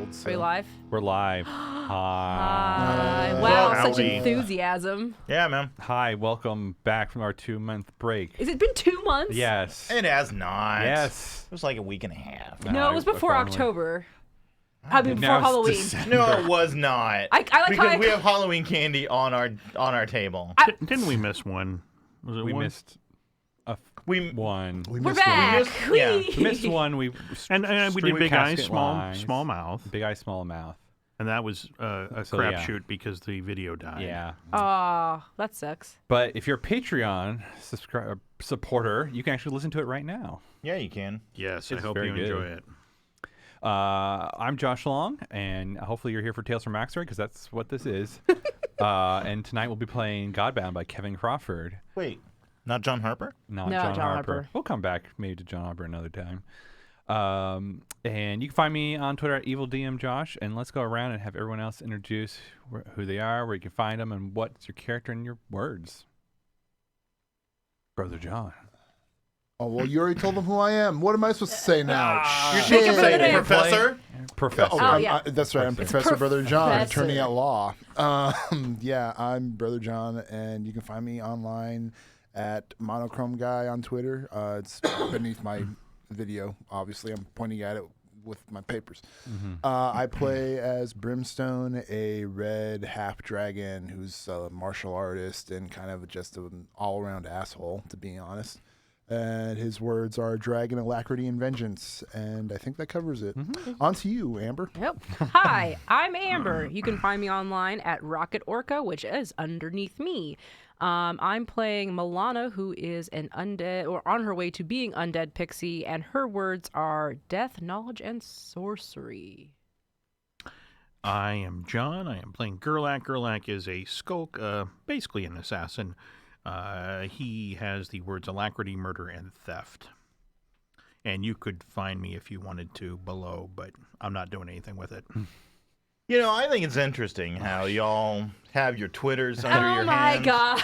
world. So. Are we live? We're live. Hi. Wow, Well, such howdy. enthusiasm. Yeah, man. Hi, welcome back from our 2-month break. Has it been 2 months? Yes. It has not. Yes. It was like a week and a half. No, it was before finally. October. I mean, before Now it's Halloween. December. No, it was not. I like because how I- we have Halloween candy on our table. Didn't we miss one? Was it We one? missed We one. we We're missed one. back. Yeah. We missed one. We And we did streamed Big Eyes, Casket small Live. mouth, Big Eye, Small Mouth. and that was a So, crapshoot yeah. because the video died. Yeah. Oh, that sucks. But if you're a Patreon supporter, you can actually listen to it right now. Yeah, you can. Yes, It's I hope very you good. enjoy it. I'm Josh Long, and hopefully you're here for Tales from Mauxferry because that's what this is. And tonight we'll be playing Godbound by Kevin Crawford. Wait, not John Harper? Not No, John John Harper. Harper. We'll come back maybe to John Harper another time. And you can find me on Twitter at EvilDMJosh, and let's go around and have everyone else introduce who they are, where you can find them, and what's your character in your words. Brother John. Oh, well, you already told them who I am. What am I supposed to say now? You're Shit. taking Brother say Dave. Professor? Professor. Oh, yeah. That's right. I'm It's Professor Brother John, Professor. attorney at law. Yeah, I'm Brother John, and you can find me online at Monochrome Guy on Twitter. It's beneath my video. Obviously, I'm pointing at it with my papers. I play as Brimstone, a red half dragon who's a martial artist and kind of just an all-around asshole, to be honest. And his words are dragon, alacrity, and vengeance. And I think that covers it. On to you, Amber. Yep. Hi, I'm Amber. You can find me online at Rocket Orca, which is underneath me. I'm playing Milana, who is an undead, or on her way to being undead pixie, and her words are death, knowledge, and sorcery. I am John. I am playing Gerlach. Gerlach is a skulk, basically an assassin. He has the words alacrity, murder, and theft. And you could find me if you wanted to below, but I'm not doing anything with it. You know, I think it's interesting how y'all have your Twitters under Oh your my hands. god.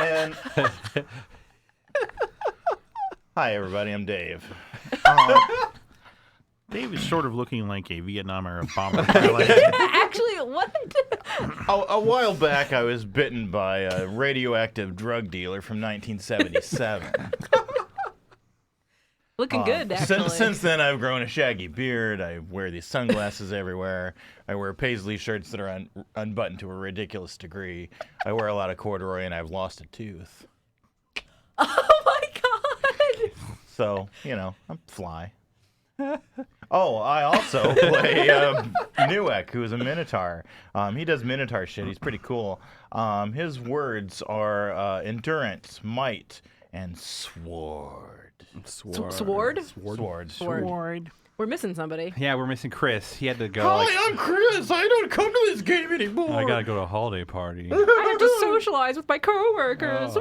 And hi, everybody. I'm Dave. Dave is sort of looking like a Vietnam era bomber pilot. Actually, what? A while back, I was bitten by a radioactive drug dealer from 1977. Looking good, actually. Since then, I've grown a shaggy beard. I wear these sunglasses everywhere. I wear paisley shirts that are unbuttoned to a ridiculous degree. I wear a lot of corduroy, and I've lost a tooth. Oh my god. So, you know, I'm fly. Oh, I also play Newek, who is a Minotaur. He does Minotaur shit. He's pretty cool. His words are endurance, might, and sword. Sword? Sword. We're missing somebody. Yeah, we're missing Chris. He had to go. Hi, I'm Chris. I don't come to this game anymore. I gotta go to a holiday party. I have to socialize with my coworkers.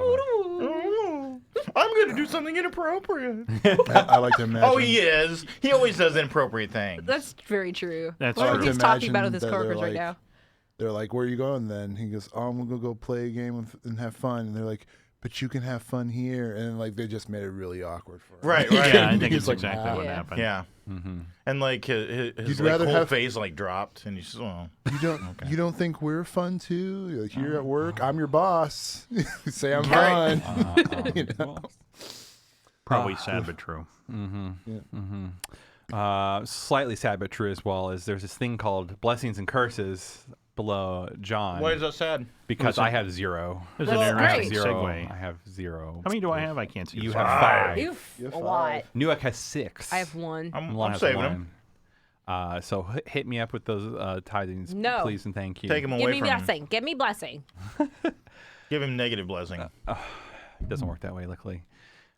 I'm going to do something inappropriate. I like to imagine. Oh, he is. He always does inappropriate things. That's very true. That's Or true. he's To talking about it imagine with his that they're coworkers right like- now. They're like, where are you going then? He goes, oh, I'm going to go play a game and have fun. And they're like, but you can have fun here. And like they just made it really awkward for him. Right. Yeah, I think He's it's like, exactly what Yeah. happened. Yeah. And like his You'd like, rather whole have- face like dropped, and he's oh. You don't think we're fun too? You're like, you're at work. I'm your boss. Say I'm Right. fun. You know? Probably sad but true. Slightly sad but true as well is there's this thing called blessings and curses below John. Why is that sad? Because I have 0. There's an That's I have great. interesting 0. segue. I have 0. How many do I have? I can't see. You Sorry. have 5. You've a lot. Newark has 6. I have one. I'm Milan has saving 1. him. So hit me up with those tithings, No. please and thank you. Take him Give away me from him. blessing. Give me blessing. Give him negative blessing. It doesn't work that way, luckily.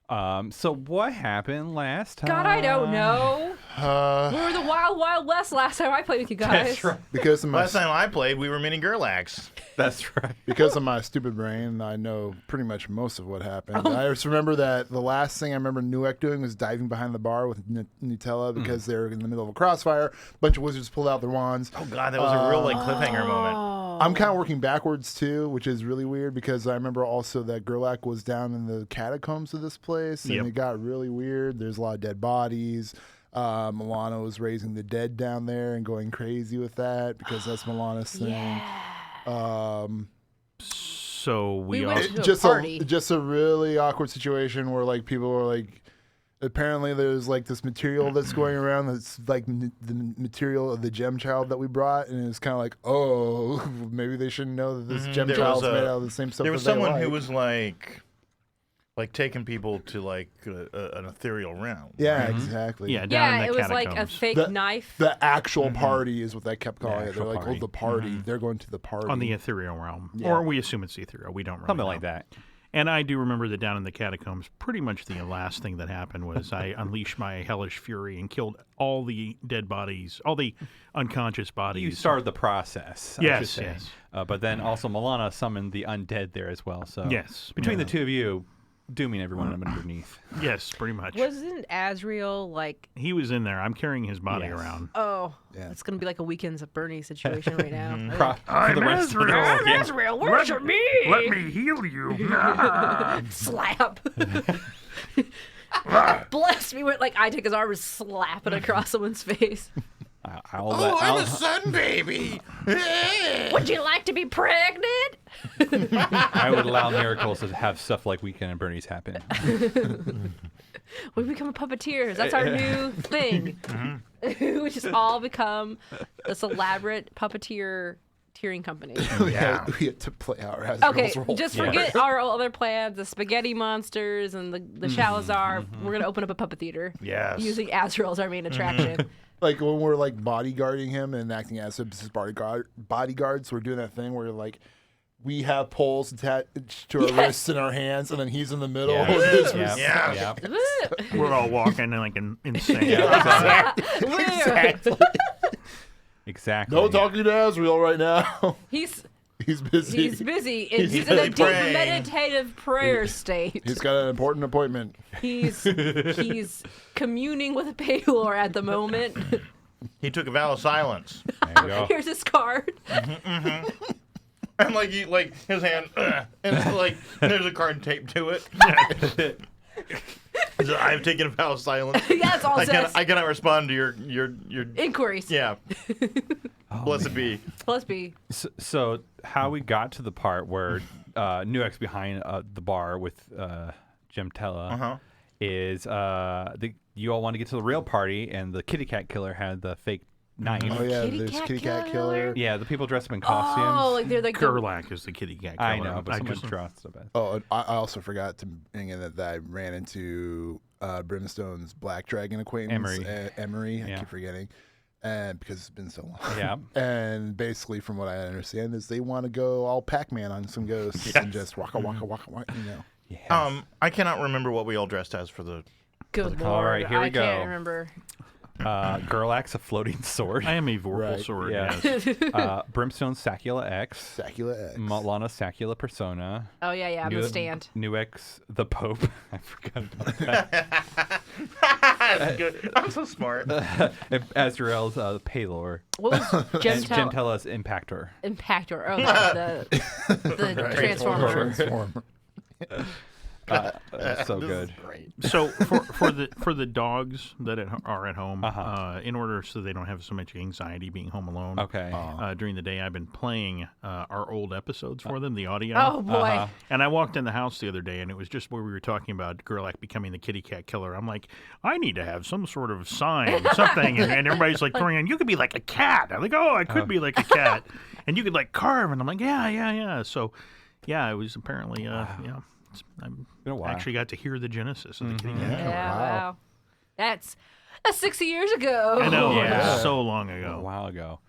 So what happened last time? God, I don't know. We were the Wild Wild West last time I played with you guys. That's right. Because of my Last time I played, we were mini Gerlax. That's right. because of my stupid brain, I know pretty much most of what happened. I just remember that the last thing I remember Newek doing was diving behind the bar with Nutella because they were in the middle of a crossfire. A bunch of wizards pulled out their wands. Oh god, that was a real like cliffhanger moment. I'm kind of working backwards too, which is really weird because I remember also that Gerlach was down in the catacombs of this place and Yep. it got really weird. There's a lot of dead bodies. Milana was raising the dead down there and going crazy with that because that's Milana's thing. So we went all to Just party. just a really awkward situation where like people were like, apparently there's like this material that's going around that's like the material of the gem child that we brought, and it's kind of like, oh, maybe they shouldn't know that this gem There child's was made out of the same stuff. There was that they someone who like. was like taking people to like an ethereal realm. Yeah, exactly. yeah, down in Yeah, the it was like a catacombs. fake knife. The actual party is what they kept calling it. They're actual like, party. oh, the party. They're going to the party. on the ethereal realm, Yeah. or we assume it's ethereal. We don't really Something know. like that. And I do remember that down in the catacombs, pretty much the last thing that happened was I unleashed my hellish fury and killed all the dead bodies, all the unconscious bodies. You started the process. I Yes, should say. yes. But then also Milana summoned the undead there as well. So Yes, between the two of you, dooming everyone underneath. Yes, pretty much. Wasn't Azrael like, He was in there. I'm carrying his body Yes. around. oh, Yeah. it's going to be like a Weekends at Bernie situation right now. For the rest of the I'm Azrael, worship me! Let me heal you. Slap. Bless me with, like, I take his arm and slap it across someone's face. I'll sun baby. Would you like to be pregnant? I would allow miracles to have stuff like Weekend and Bernie's happen. We become puppeteers. That's our new thing. We just all become this elaborate puppeteering company. we had to play our Azrael's Okay, role. just forget our other plans, the spaghetti monsters and the Shalazar. We're going to open up a puppet theater. Yes. Using Azrael as our main attraction. Like when we're like bodyguarding him and acting as his bodyguards, we're doing that thing where like we have poles attached to our wrists and our hands, and then he's in the middle. Yeah. And this Yeah. was- Yeah. Yeah. We're all walking like insane. Exactly. No talking to Azrael right now. He's He's busy. he's busy. And He's he's in a busy deep praying. meditative prayer state. He's got an important appointment. He's communing with Paylor at the moment. He took a vow of silence. There you go. Here's his card. And like his hand, and like there's a card taped to it. So I've taken a vow of silence. Yeah, that's all it says. I cannot respond to your Inquiries. yeah. Blessed be. Let's be. So how we got to the part where Nuex behind the bar with Gemtella is you all want to get to the real party, and the kitty cat killer had the fake knife. Oh yeah, Kitty there's cat kitty cat killer? killer. Yeah, the people dressed up in costumes. Oh, like they're like the, Gerlach is the kitty cat killer. I know, but someone just dressed up as. Oh, and I also forgot to bring in that I ran into Brimstone's Black Dragon acquaintance, Emery. Emery. I Yeah. keep forgetting, and because it's been so long. Yeah. And basically, from what I understand, is they want to go all Pac-Man on some ghosts and just waka waka waka waka. You know. Yes. I cannot remember what we all dressed as for the. good lord. All right, here we I go. can't remember. Gerlach's a floating sword. I am a vorpal Right. sword. Yeah. Yes. Brimstone Sacula X. Sacula X. Malana Sacula Persona. Oh yeah, yeah. I'm the stand. Nuex the Pope. I forgot about that. That's good. I'm so smart. Azrael's Paylor. What was And Gemtella? Gemtella's Impactor. Impactor. Oh, the Transformer. Transformer. So This good. is great. So for the dogs that are at home, Uh-huh. in order so they don't have so much anxiety being home alone. Okay. During the day, I've been playing our old episodes for them, the audio. Oh boy. And I walked in the house the other day, and it was just where we were talking about Gerlach becoming the kitty cat killer. I'm like, I need to have some sort of sign, something. And everybody's like throwing in, you could be like a cat. I'm like, oh, I could be like a cat. And you could like carve. And I'm like, yeah. So, yeah, it was apparently, yeah. I Been a while. actually got to hear the genesis of the kitty cat killer. Yeah. Wow. That's 60 years ago. I know, Yeah. it was so long A ago. while ago.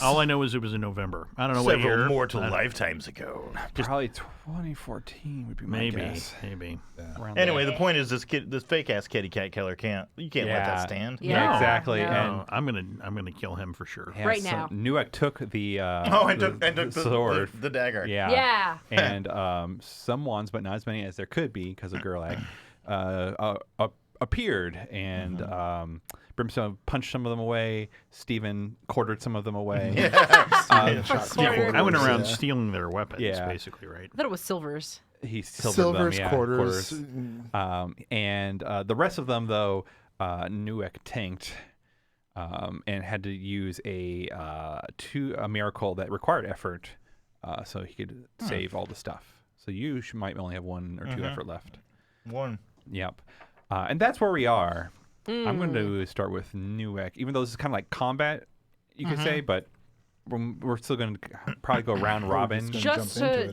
All I know is it was in November. I don't know what Several year. mortal I don't- lifetimes ago. Probably 2014 would be my Maybe, guess. maybe. Around Anyway, there. the point is this fake ass kitty cat killer you can't let that stand. Yeah, No, exactly. no. And I'm gonna kill him for sure. yeah, Right so now. Nuex took the I took the sword. the dagger. Yeah. Yeah. And some ones, but not as many as there could be because of Gerlach, appeared, and Brimstone punched some of them away. Stephen quartered some of them away. Quarter. I went around Yeah. stealing their weapons, Yeah. basically, right? I thought it was silvers. He silvered Silver's them, yeah, quarters. And the rest of them, though, Nuek tanked and had to use a miracle that required effort so he could save all the stuff. So you might only have 1 or 2 effort left. 1. Yep. And that's where we are. I'm going to start with Nuek, even though this is kind of like combat, you could say, but we're still going to probably go round robin. Just really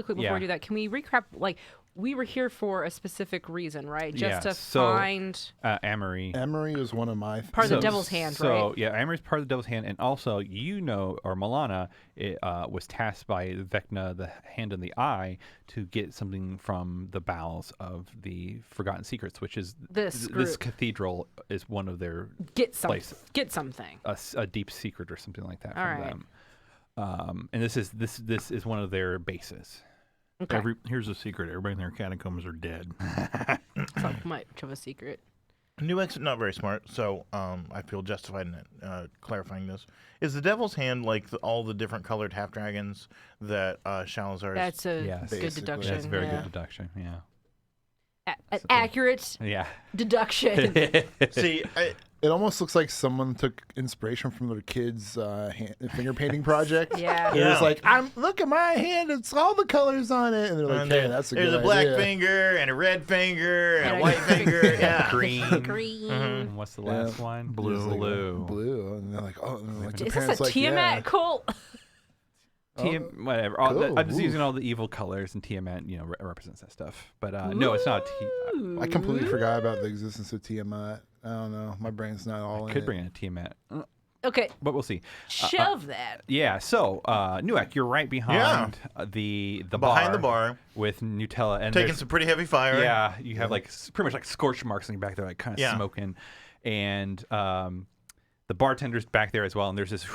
quick before we do that, can we recap? Like, we were here for a specific reason, right? Just to find Amory. Amory was one of my part of the devil's hand, right? So yeah, Amory's part of the devil's hand, and also Milana was tasked by Vecna, the hand and the eye, to get something from the bowels of the Forgotten Secrets, which is this cathedral is one of their places. Get something. A deep secret or something like that from them. And this is one of their bases. Okay. Here's a secret. Everybody in their catacombs are dead. It's not much of a secret. Nuek's not very smart, so I feel justified in clarifying this. Is the Devil's Hand like all the different colored half dragons that Shalazar? That's a good deduction. That's a very good deduction. Yeah. Accurate. Yeah. Deduction. See, It almost looks like someone took inspiration from their kids' finger painting project. Yeah. It was like, look at my hand, it's all the colors on it. And they're like, hey, that's a good idea. There's a black finger and a red finger and a white finger. Yeah. Green. Green. And what's the last one? Blue. And they're like, oh, and like, the Is parents this a Tiamat cult? Whatever. I'm just using all the evil colors, and Tiamat, represents that stuff. But no, it's not. I completely forgot about the existence of Tiamat. I don't know. My brain's not all in Could it. bring in a Tiamat. Okay. But we'll see. Shove that. Yeah. So, Nuek, you're right behind the bar. Behind the bar with Nutella and taking some pretty heavy fire. Yeah. You have like pretty much like scorch marks on your back there, like kind of smoking, and the bartender's back there as well. And there's this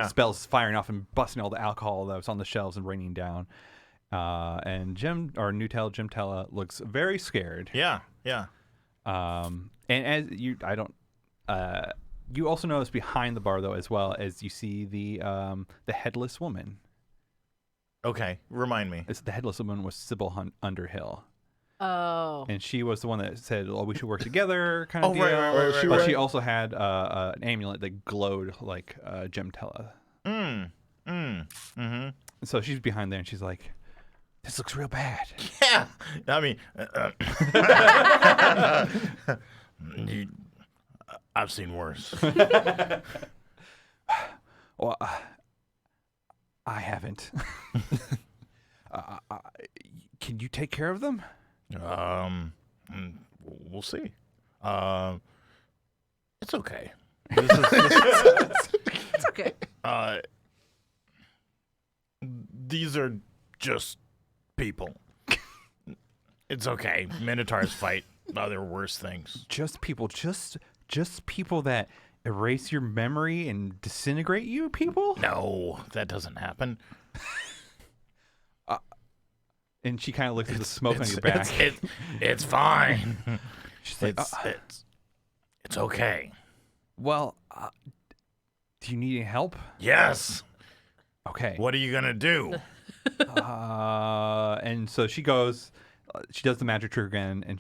spells firing off and busting all the alcohol that was on the shelves and raining down. And Jimtella looks very scared. Yeah. And as you also notice behind the bar though, as well as you see the headless woman. Okay, remind me. The headless woman was Sybil Underhill. Oh. And she was the one that said, "Oh, we should work together," kind of deal. Right. But she also had an amulet that glowed like Gemtella. So she's behind there, and she's like, "This looks real bad." Yeah, I mean, I've seen worse. Well, I haven't. Can you take care of them? We'll see. It's okay. It's okay. These are just people. It's okay. Minotaurs fight other worse things. Just people. Just people that erase your memory and disintegrate you. People. No, that doesn't happen. And she kind of looks at the smoke on your back. It's fine. She's like, it's okay. Well, do you need any help? Yes. Okay. What are you gonna do? And so she goes. She does the magic trick again, and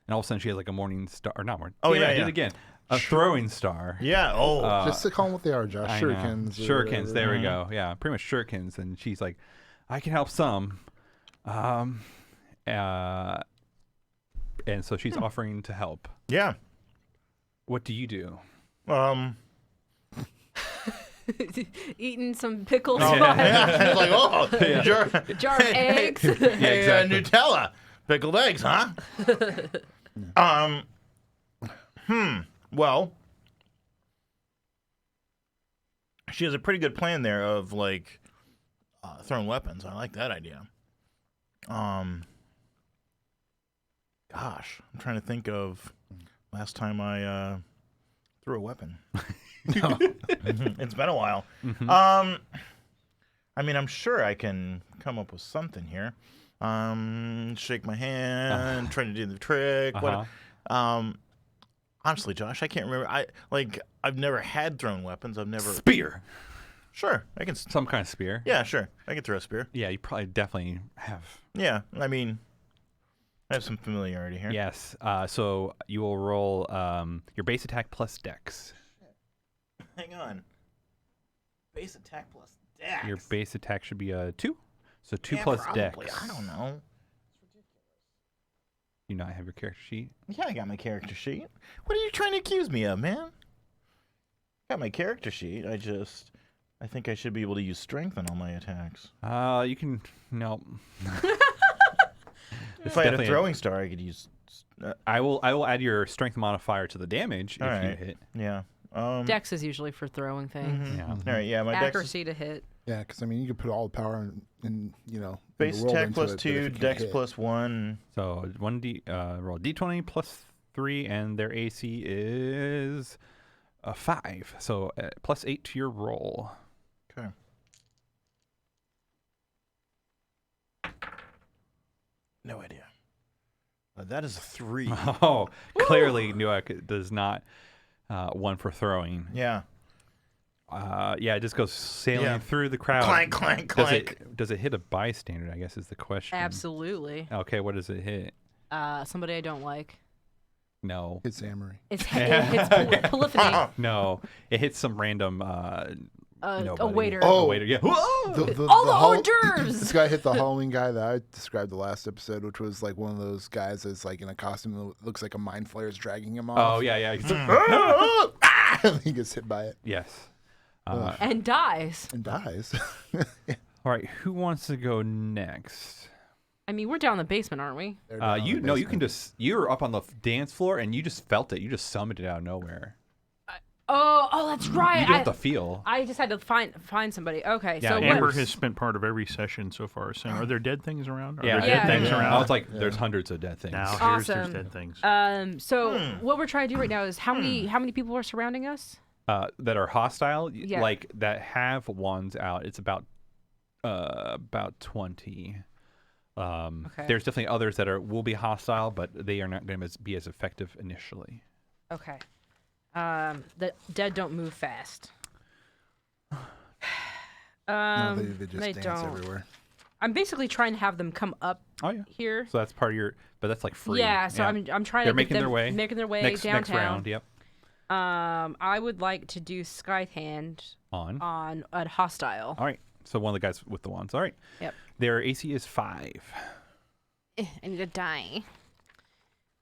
all of a sudden she has like a morning star, or not morning. Oh yeah, I did it again. A throwing star. Yeah. Oh. Just to call them what they are, Josh. Shurikens. Shurikens. There we go. Yeah, pretty much shurikens. And she's like, I can help some. And so she's offering to help. Yeah. What do you do? Eating some pickles. Yeah. It's like, Jar of eggs. Hey, exactly. Nutella, pickled eggs, huh? Well, she has a pretty good plan there of like throwing weapons. I like that idea. Gosh, I'm trying to think of last time I threw a weapon. It's been a while. I mean, I'm sure I can come up with something here. Shake my hand, trying to do the trick. What? Honestly, Josh, I can't remember. I've never had thrown weapons. I've never Spear. Sure, I can. Some kind of spear. Yeah, sure, I can throw a spear. Yeah, you probably definitely have. Yeah, I mean, I have some familiarity here. Yes. So you will roll your base attack plus dex. Hang on. Base attack plus dex. Your base attack should be a 2. So 2 Yeah, plus probably. dex. I don't know. You not have your character sheet? Yeah, I got my character sheet. What are you trying to accuse me of, man? Got my character sheet. I think I should be able to use strength on all my attacks. You can no. If I had a throwing star, I could use. I will add your strength modifier to the damage All if right. you hit. Yeah. Dex is usually for throwing things. mhm. Yeah. All right. Yeah, my dex. Accuracy to hit. Yeah, because I mean, you could put all the power in the Base world attack into plus it, but if 2, you can't dex hit- plus 1. So roll d20 plus 3, and their AC is a 5. So plus 8 to your roll. Okay. No idea. That is a 3. Oh, clearly Newark does not one for throwing. Yeah. Yeah, it just goes sailing Yeah. through the crowd. Clank, clank, clank. Does it hit a bystander, I guess is the question. Absolutely. Okay, what does it hit? Somebody I don't like. No. It's Amory. It hits polyphony. No. It hits some random A nobody. waiter. A waiter, yeah. Whoa! The All the hors Hall- d'oeuvres! This guy hit the Halloween guy that I described the last episode, which was like one of those guys that's like in a costume that looks like a mind flare is dragging him Oh, off. yeah. And he gets hit by it Yes. And dies. and dies. All right, who wants to go next? I mean, we're down in the basement, aren't we? They're down in the You can basement. just you're up on the dance floor and you just felt it. You just summoned it out of nowhere. Oh, that's right. You didn't have to feel. I just had to find somebody. Okay, Yeah, so yeah. Amber what? has spent part of every session so far saying, "Are there dead things around? Are Yeah, there dead Yeah. things Yeah. around?" I was like, there's hundreds of dead things. now here's Awesome. there's dead things. So what we're trying to do right now is how many people are surrounding us? That are hostile, Yeah. like that have wands out. It's about 20. Okay. There's definitely others that will be hostile, but they are not going to be as effective initially. Okay. The dead don't move fast. No, they just they dance don't. everywhere. I'm basically trying to have them come up Oh yeah. here. So that's part of your, but that's like free. Yeah, so I'm trying They're to get making them their way. making their way next downtown. round. Yep. I would like to do Scythe Hand On. on a hostile. All right. So one of the guys with the wands. All right. Yep. Their AC is 5. I need to die.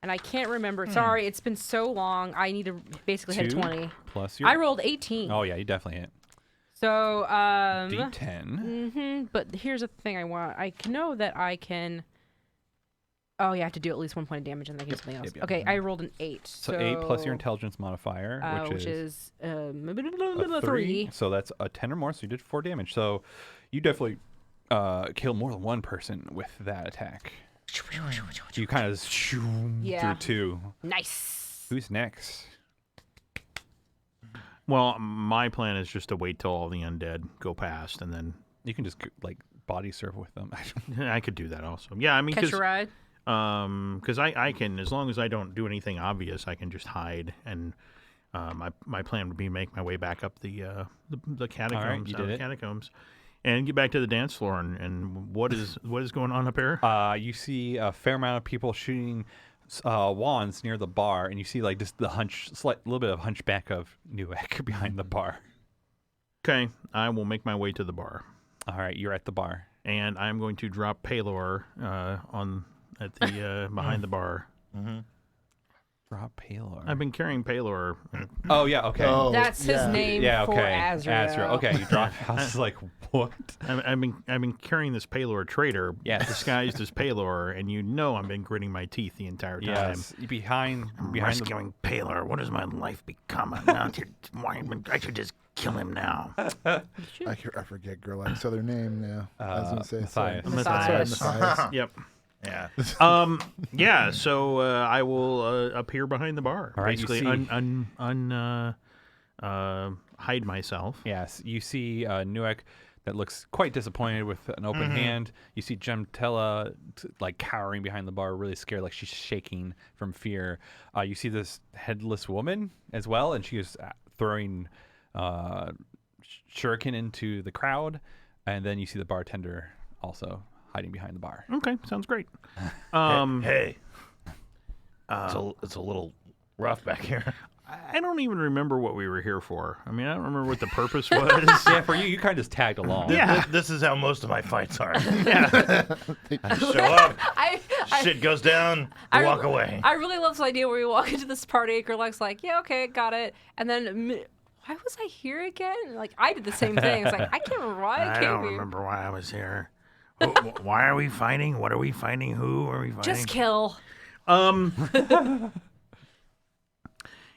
And I can't remember. Sorry, it's been so long. I need to basically hit 2 a 20. plus your. I rolled 18. Oh yeah, you definitely hit. So, D10. but here's the thing I want. I know that I can. Oh, yeah, I have to do at least 1 point of damage and then get something else. yep. Okay, I rolled an 8. So 8 plus your intelligence modifier, which is a 3. So that's a 10 or more. So you did 4 damage. So you definitely kill more than one person with that attack. You kind of Yeah. through 2. Nice. Who's next? Well, my plan is just to wait till all the undead go past, and then You can just like body surf with them. I could do that also. Yeah, I mean, Catch a ride. because I can, as long as I don't do anything obvious, I can just hide, and my plan would be make my way back up the catacombs, you out of did the it. catacombs, and get back to the dance floor. And what is going on up here? You see a fair amount of people shooting wands near the bar, and you see like just the little bit of hunchback of Newark behind the bar. Okay, I will make my way to the bar, All right, you're at the bar. and I'm going to drop Palor at the behind the bar. Drop Palor. I've been carrying Palor. Oh yeah, okay. Oh, That's yeah. his name Yeah, for okay. Azrael. Okay, you drop. I was like, what? I've been carrying this Palor traitor, Yes. disguised as Palor, and I've been gritting my teeth the entire time. Yes, behind the Rescuing Palor. What has my life become? I should just kill him now. I forget Gerlach's other name now. I was gonna say sorry. Matthias. Matthias. Matthias. Yep. Yeah. Yeah. So I will appear behind the bar. All right, you Basically, see- hide myself. Yes, you see Newark that looks quite disappointed with an open hand. You see Gemtella like cowering behind the bar, really scared, like she's shaking from fear. You see this headless woman as well, and she is throwing shuriken into the crowd. And then you see the bartender also hiding behind the bar. Okay, sounds great. Hey. It's a little rough back here. I don't even remember what we were here for. I mean, I don't remember what the purpose was. Yeah, for you kind of just tagged along. Yeah. This is how most of my fights are. Yeah. I show up, I shit goes down, I walk re- away. I really love this idea where we walk into this party, Gerlach's like, yeah, okay, got it. And then, why was I here again? Like, I did the same thing. It's like, I can't remember why I I came don't here. remember why I was here. Why are we fighting? What are we fighting? Who are we fighting? Just kill.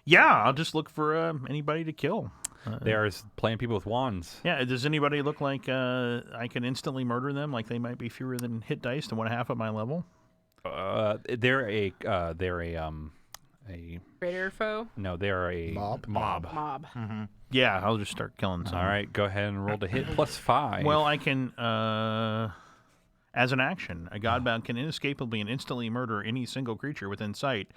Yeah, I'll just look for anybody to kill. There's playing people with wands. Yeah, does anybody look like I can instantly murder them? Like they might be fewer than hit dice to 1/2 of my level? They're a Greater foe? no, they're a Mob? Mob. Yeah, I'll just start killing some. All right, go ahead and roll to hit +5. Well, I can, as an action, a Godbound can inescapably and instantly murder any single creature within sight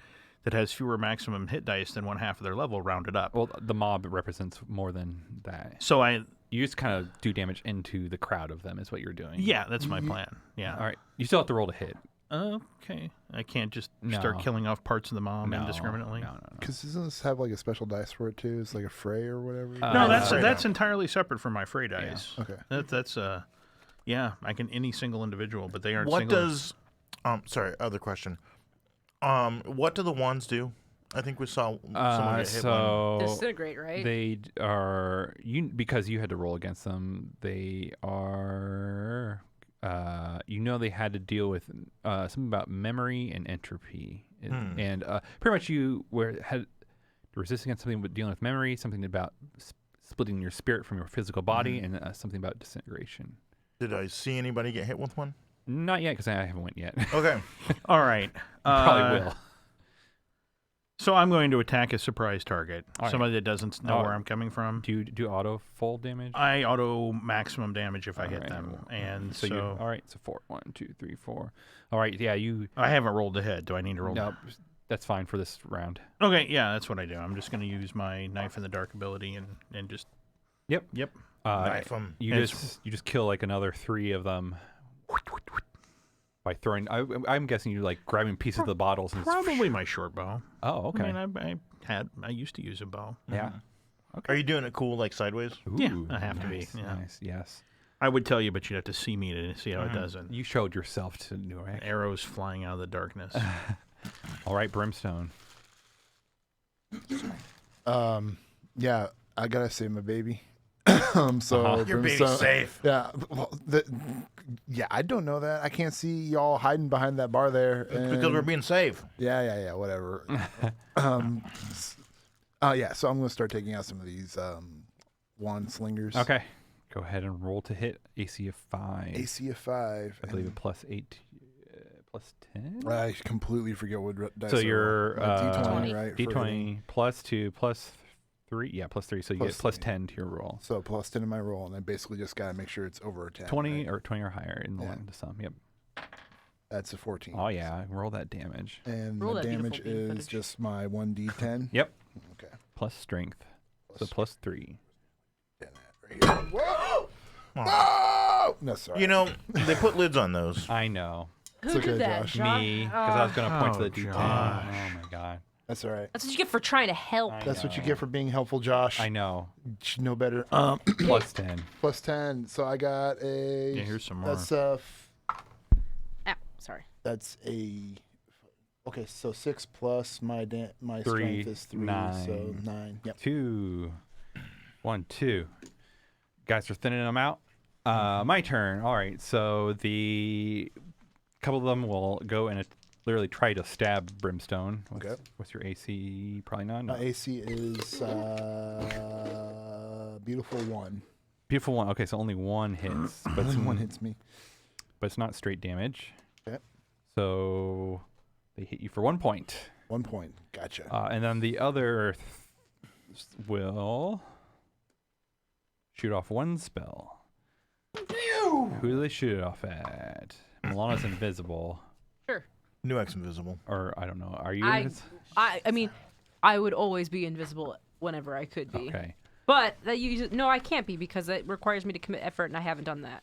that has fewer maximum hit dice than 1/2 of their level, rounded up. well, the mob represents more than that. So I, You just kind of do damage into the crowd of them, is what you're doing. yeah, that's my plan. Yeah. All right, you still have to roll to hit. Okay. I can't just start No. killing off parts of the mob No, indiscriminately. No. Because doesn't this have like a special dice for it too? It's like a fray or whatever. No, That's that's entirely separate from my fray dice. Okay. That's yeah, I can any single individual, but they aren't What single. does sorry, other question. What do the wands do? I think we saw someone get hit one. So Disintegrate, right? they are because you had to roll against them. They are they had to deal with something about memory and entropy, and pretty much you had to resist against something with dealing with memory, something about splitting your spirit from your physical body, and something about disintegration. Did I see anybody get hit with one? Not yet, because I haven't went yet. Okay. All right. Probably will. So I'm going to attack a surprise target, All right. somebody that doesn't know All where right. I'm coming from. Do you do auto full damage? I auto maximum damage if I hit All right. them, and So you all right. So 4, 1, 2, 3, 4. All right. Yeah, you. I haven't rolled ahead. Do I need to roll? No, that's fine for this round. Okay, yeah, that's what I do. I'm just going to use my knife in the dark ability and just. Yep. Yep. Knife 'em. You And just kill like another 3 of them by throwing. I'm guessing you like grabbing pieces of the bottles and. Probably my short bow. Oh, okay. I mean, I used to use a bow. Yeah. Are you doing it cool, like sideways? Yeah, Ooh, I have to be, nice, yeah. Nice. Yes. I would tell you, but you'd have to see me to see how it doesn't. You showed yourself to Newark. Arrows flying out of the darkness. All right, Brimstone. Yeah, I gotta save my baby. So Your baby's Brimstone- safe. Yeah, well, yeah, I don't know that. I can't see y'all hiding behind that bar there. Because we're being safe. Yeah, whatever. Yeah, so I'm gonna start taking out some of these wand slingers. Okay. Go ahead and roll to hit. AC of 5. AC of 5. I believe a +8, +10. I completely forget what dice. So are. you're D20, right? for hitting. D20 +2 +3. Yeah, +3. So you Plus get plus three. 10 to your roll. So plus 10 in my roll, and I basically just gotta make sure it's over a 10. 20 right? or 20 or higher in Yeah. one to some. Yep. That's a 14. Oh yeah, roll that damage. And Roll the that beautiful damage beam is footage. just my 1d10. Yep. Okay. Plus strength. So +3. Right here. Whoa! No! No, sorry. You know, they put lids on those. I know. Who It's okay, did that, Josh. John? Me, because I was going to point to the Oh, D10. Josh. Oh my god. That's all right. That's what you get for trying to help. That's what you get for being helpful, Josh. I know. You should know better. Plus 10. Plus 10. So I got a. Yeah, here's some more. That's Ah, sorry. that's a. Okay, so 6 plus my my 3, strength is 3, 9. so 9. Yep. 2. 1, 2. Guys are thinning them out. My turn. All right. So the couple of them will go and literally try to stab Brimstone. What's your AC? Probably none. My AC is beautiful 1. Beautiful one. Okay, so only one hits, but Only it's, one hits me. but it's not straight damage. Okay. So they hit you for 1 point. 1 point. Gotcha. And then the other will shoot off one spell. Who do they shoot it off at? Milana's invisible. Sure. New X invisible. Or, I don't know. Are you? I mean, I would always be invisible whenever I could be. Okay. But that no, I can't be because it requires me to commit effort, and I haven't done that.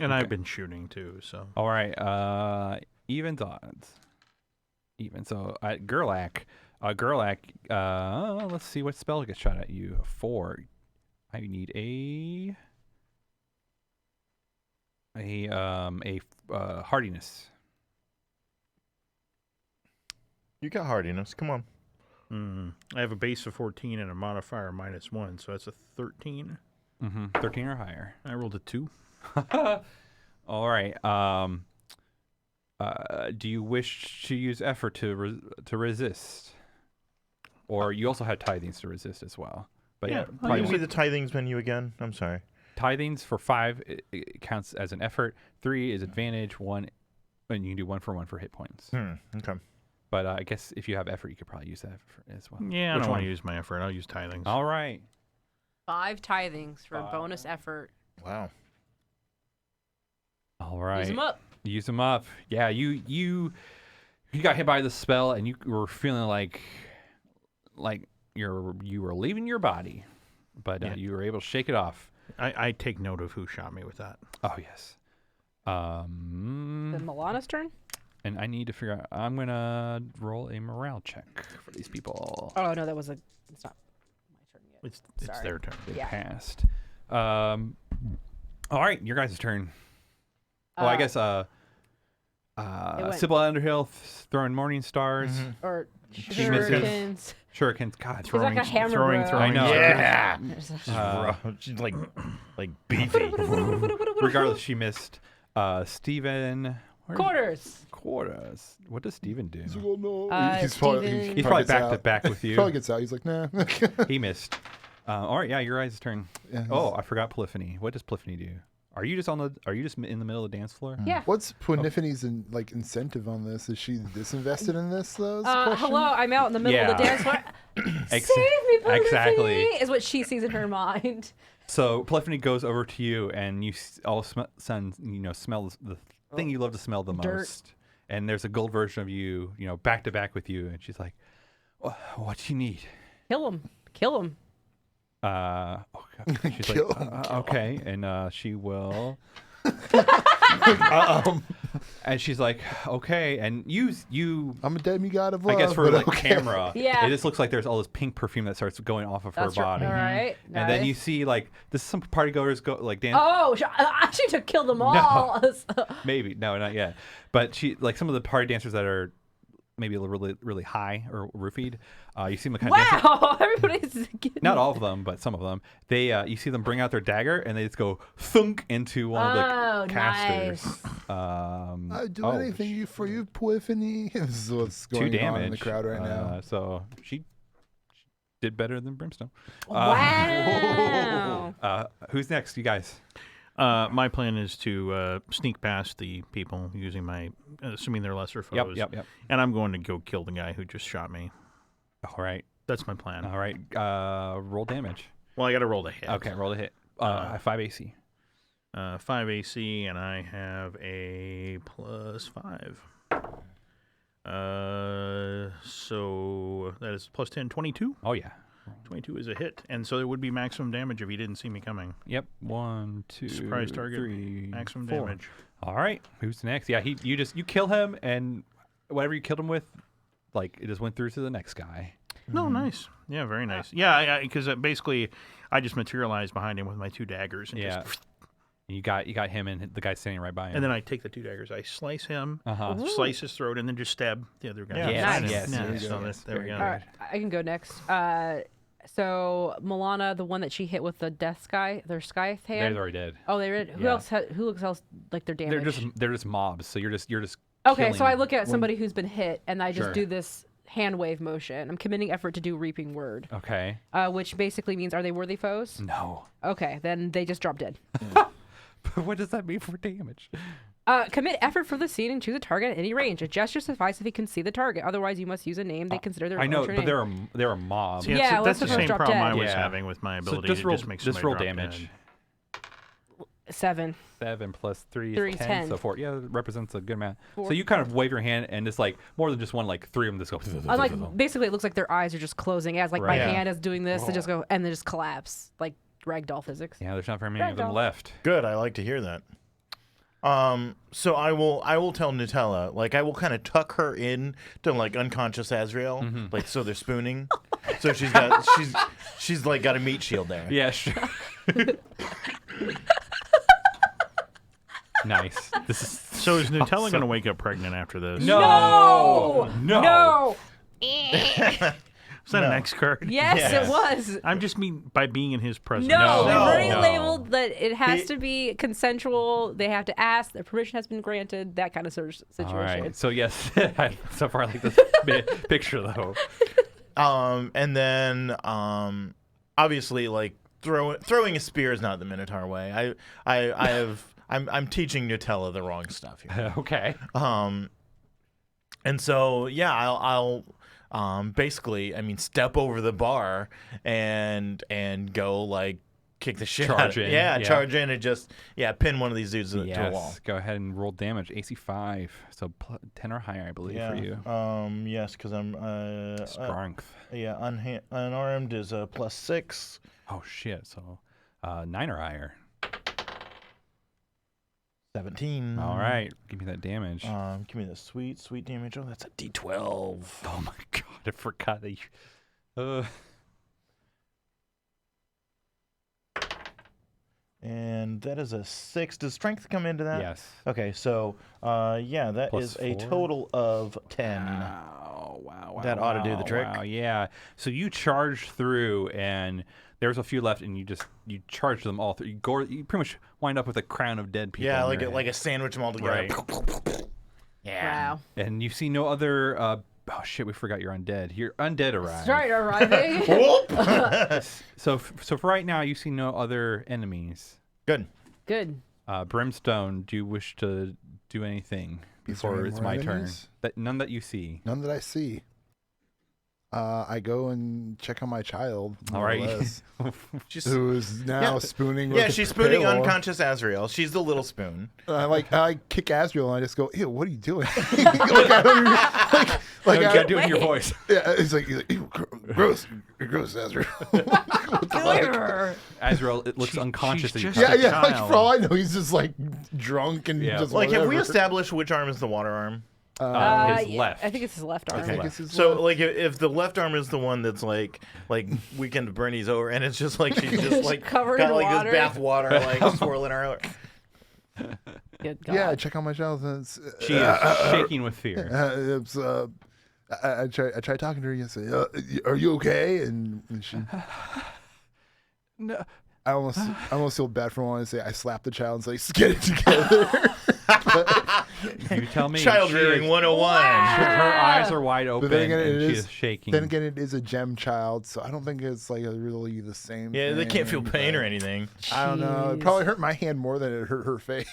And I've been shooting too, so. All right. Evens odds. Even. So Gerlach. Let's see what spell gets shot at you. 4. I need a hardiness. You got hardiness. Come on. I have a base of 14 and a modifier -1, so that's a 13. 13 or higher. I rolled a 2. All right. Do you wish to use effort to resist, or you also have tithings to resist as well? But Yeah, Can you see the tithings menu again? I'm sorry. tithings for 5 it counts as an effort. 3 is advantage. 1, and you can do 1 for hit points. Okay. But I guess if you have effort, you could probably use that as well. Yeah, I Which don't want one? to use my effort. I'll use tithings. All right. 5 tithings for bonus effort. Wow. All right. Use them up. Use them up. Yeah, you got hit by the spell, and you were feeling like you were leaving your body, but you were able to shake it off. I take note of who shot me with that. Oh yes. Then Milana's turn. And I need to figure out. I'm gonna roll a morale check for these people. Oh no, it's not my turn yet. It's Sorry. their turn. They Yeah. passed. All right, your guys' turn. I guess went- Sybil Underhill throwing morning stars. Or She misses. shurikens. Shurikens. God, He's like a hammer throwing. bro. I know. Yeah. There's She's rough. She's like beefy. Regardless, she missed. Steven. Quarters. What does Steven do? He's like, oh, no. Steven- He's probably gets back out. to back with you. Probably gets out. He's like, nah. He missed. All right, yeah, your guys' turn. Yeah, Oh, I forgot Polyphony. What does Polyphony do? Are you just in the middle of the dance floor? Yeah. What's Polyphony's incentive on this? Is she disinvested in this? Though. Is the question? Hello, I'm out in the middle of the Yeah. dance floor. Ex- Save me, Polyphony! exactly. Is what she sees in her mind. So Polyphony goes over to you, and you all smell the thing you love to smell the Dirt. most. And there's a gold version of you, back to back with you, and she's like, "What do you need?" Kill him. She's Kill like, him, okay, and she will. And she's like, okay, and you. I'm a demigod of love. I guess for but like okay. camera, Yeah. it just looks like there's all this pink perfume that starts going off of That's her right. body. All right. And then you see like this. Some party goers go like dance. Oh, I should have killed them all. Maybe no, not yet. But she like some of the party dancers that are maybe really really high or roofied. You see them kind of dancing. Wow, everybody's getting... Not all of them, but some of them. They you see them bring out their dagger and they just go thunk into one of Oh, the casters. nice. I'd do anything for you, Polyphony. This is what's 2 going damage on in the crowd right now. So she did better than Brimstone. Wow. Who's next, you guys? My plan is to sneak past the people using my, assuming they're lesser foes. Yep. And I'm going to go kill the guy who just shot me. All right. That's my plan. All right. Roll damage. Well, I got to roll the hit. Okay, roll the hit. 5 AC. 5 AC, and I have a +5. So that is plus 10, 22. Oh, yeah. 22 is a hit, and so it would be maximum damage if he didn't see me coming. Yep. 1, 2, Surprise target, 3, maximum 4. damage. All right. Who's next? Yeah, you kill him, and whatever you killed him with, like, it just went through to the next guy. No, nice. Yeah, very nice. Yeah, because basically, I just materialized behind him with my 2 daggers. And Yeah. just, You got him and the guy standing right by him. and then I take the 2 daggers, I slice him, slice his throat, and then just stab the other guy. Yeah. Yes, Nice. yes, Yeah, yes, so yes, there we very go. good. All right, I can go next. So Milana, the one that she hit with the death sky, their scythe hand. They're already dead. Oh, they did. Who Yeah. else? Who looks else like they're damaged? They're just mobs. So you're just Okay, so killing I look at somebody who's been hit, and I just Sure. do this hand wave motion. I'm committing effort to do reaping word, Okay. which basically means are they worthy foes? No. Okay, then they just drop dead. But what does that mean for damage? Commit effort for the scene and choose a target at any range. A gesture suffices if you can see the target. Otherwise, you must use a name they consider their I know, alternate but name. they're a mob. See, Yeah, that's let's the suppose same drop problem dead. I was Yeah. having with my So ability just to roll, just make just somebody roll drop damage. dead. 7. 7 plus 3 3, is 10, 10. so 4. Yeah, that represents a good amount. 4. So you kind of wave your hand, and it's like more than just one, like 3 of them just go. Like basically, it looks like their eyes are just closing as like my Right. Yeah. hand is doing this to just go and then just collapse like ragdoll physics. Yeah, there's not very many of them Ragdoll. left. Good. I like to hear that. So I will tell Nutella, like I will kind of tuck her in to like unconscious Azrael, like so they're spooning. So she's like got a meat shield there. Yeah, sure. Nice. This is So is Nutella going to wake up pregnant after this? No. No. Is that an X card? Yes, Yes. it was. I'm just mean by being in his presence. No, we've already No. labeled that it has to be consensual. They have to ask. Their permission has been granted. That kind of situation. all right. So yes, so far I like this picture though. And then obviously like throwing a spear is not the Minotaur way. I'm teaching Nutella the wrong stuff here. Okay. And so yeah, I'll basically, I mean, step over the bar and go like kick the shit out Charge of in, Yeah, yeah. charge in and just pin one of these dudes to a Yes. wall. Go ahead and roll damage. AC 5, so 10 or higher, I believe, Yeah. for you. Yes, because I'm Strength. unarmed is a +6. Oh shit. So 9 or higher. 17. All right. Give me that damage. Give me the sweet damage. Oh, that's a D12. Oh my god, I forgot that you. And that is a 6. Does strength come into that? Yes. Okay, so yeah, that Plus is a 4? total of 10. Wow. That ought to do the trick. Wow, yeah. So you charge through, and there's a few left, and you charge them all through. You pretty much wind up with a crown of dead people. Yeah, in like your like a sandwich them all together. Right. Yeah. Wow. And you see no other. Oh shit, we forgot you're undead. You're undead arrived. Start arriving. Whoop. So for right now, you see no other enemies. Good. Good. Brimstone, do you wish to do anything Is there before any it's more my turn? enemies? None that you see. None that I see. I go and check on my child. All more or right. less, She's, who is now spooning. With yeah, a she's spooning pail. unconscious Azrael. She's the little spoon. I kick Azrael and I just go, ew, what are you doing? like I don't even, like you I, gotta do it in your voice. yeah, he's like ew, gross, you're gross, Azrael. Azrael, it looks She- unconscious. she's that you just touched. yeah, yeah. Like child. for all I know, he's just like drunk and Yeah. just Like, have we whatever. established which arm is the water arm? His Yeah, left. I think it's his left arm. I think Okay. it's his So, left. like, if the left arm is the one that's like Weekend at Bernie's over, and it's just like she's just like Covered got in like water. this bath water like swirling her. Good God. Yeah, I check on my child. And it's, She is shaking with fear. it's, I try talking to her and say, "Are you okay?" And she, No. I almost feel bad for wanting to say I slapped the child and say, "Let's get it together." You tell me. Child She rearing is- 101. Her eyes are wide open, then again, and it she is- is shaking. Then again, it is a gem child, so I don't think it's like really the same. Yeah, they can't feel thing, pain or but anything. I don't know. It Jeez. probably hurt my hand more than it hurt her face.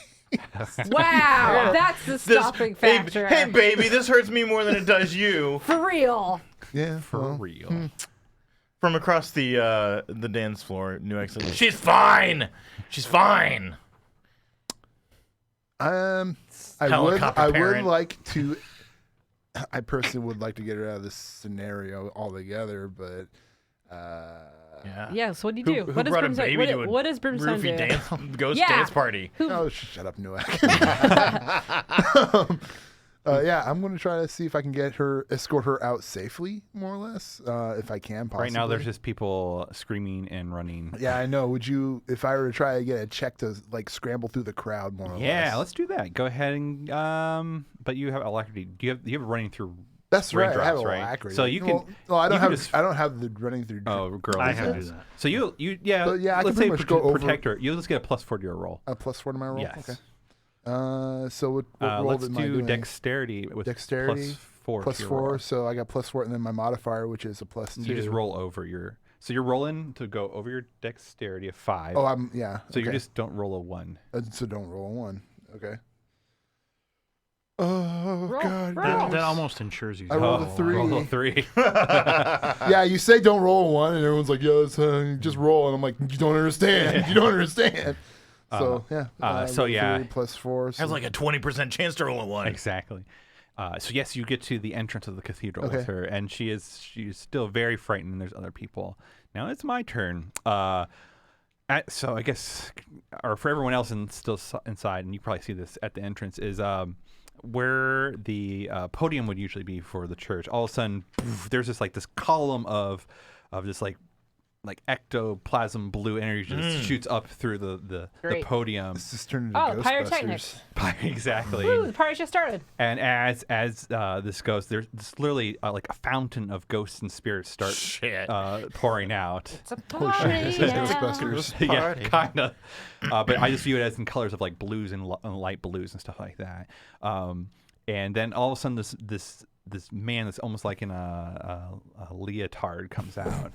Wow, that's the This- stopping hey, factor. hey, baby, this hurts me more than it does you. For real. Yeah, For well, real. From across the dance floor, New X says, "She's fine. She's fine." I would Helicopter parent. like to. I personally would like to get her out of this scenario altogether, but Yeah. Yeah, so what do you do? Who what does brought a Brimstone, baby what, to a what does Brimstone do? roofie dance ghost Yeah. dance party? oh, shut up, Newak. Yeah, I'm gonna try to see if I can escort her out safely, more or less, if I can. Possibly. Right now, there's just people screaming and running. Yeah, I know. Would you, if I were to try to get a check to like scramble through the crowd, more or less? Yeah, let's do that. Go ahead and but you have alacrity. Do you have running through? That's right. I have raindrops, right? alacrity. So you can- Well, I don't you can have. just- I don't have the running through. Oh, girl. I does have that. to do that. So you yeah. But yeah, I can let's pretty say much go over- protector. You just get a +4 to your roll. A +4 to my roll. Yes. Okay. So what roll Let's am I do doing? dexterity with Dexterity, +4. Plus to your 4. roll. So I got +4, and then my modifier, which is a +2. You just roll over your. So you're rolling to go over your dexterity of 5. Oh, yeah. So you okay. just don't roll a 1. So don't roll a 1. Okay. Oh Roll, God. roll. That almost ensures he's. I rolled a 3. Roll a 3. Yeah, you say don't roll a 1, and everyone's like, "Yeah, just roll," and I'm like, "You don't understand. You don't understand." So yeah. so rolled yeah. 3 +4. So Has like a 20% chance to roll a 1. Exactly. So yes, you get to the entrance of the cathedral Okay. with her, and she's still very frightened. And there's other people. Now it's my turn. So I guess, or for everyone else inside, and you probably see this at the entrance, is where the podium would usually be for the church. All of a sudden, there's this column of this ectoplasm blue energy just shoots up through the podium. This is turned into Oh, Ghostbusters. pyrotechnics. Exactly. Woo, the party just started. And as this goes, there's literally like a fountain of ghosts and spirits start pouring out. It's a Holy party. shit, this is now. Ghostbusters. Yeah, kind of. But I just view it as in colors of like blues and light blues and stuff like that. And then all of a sudden, this man that's almost like in a leotard comes out.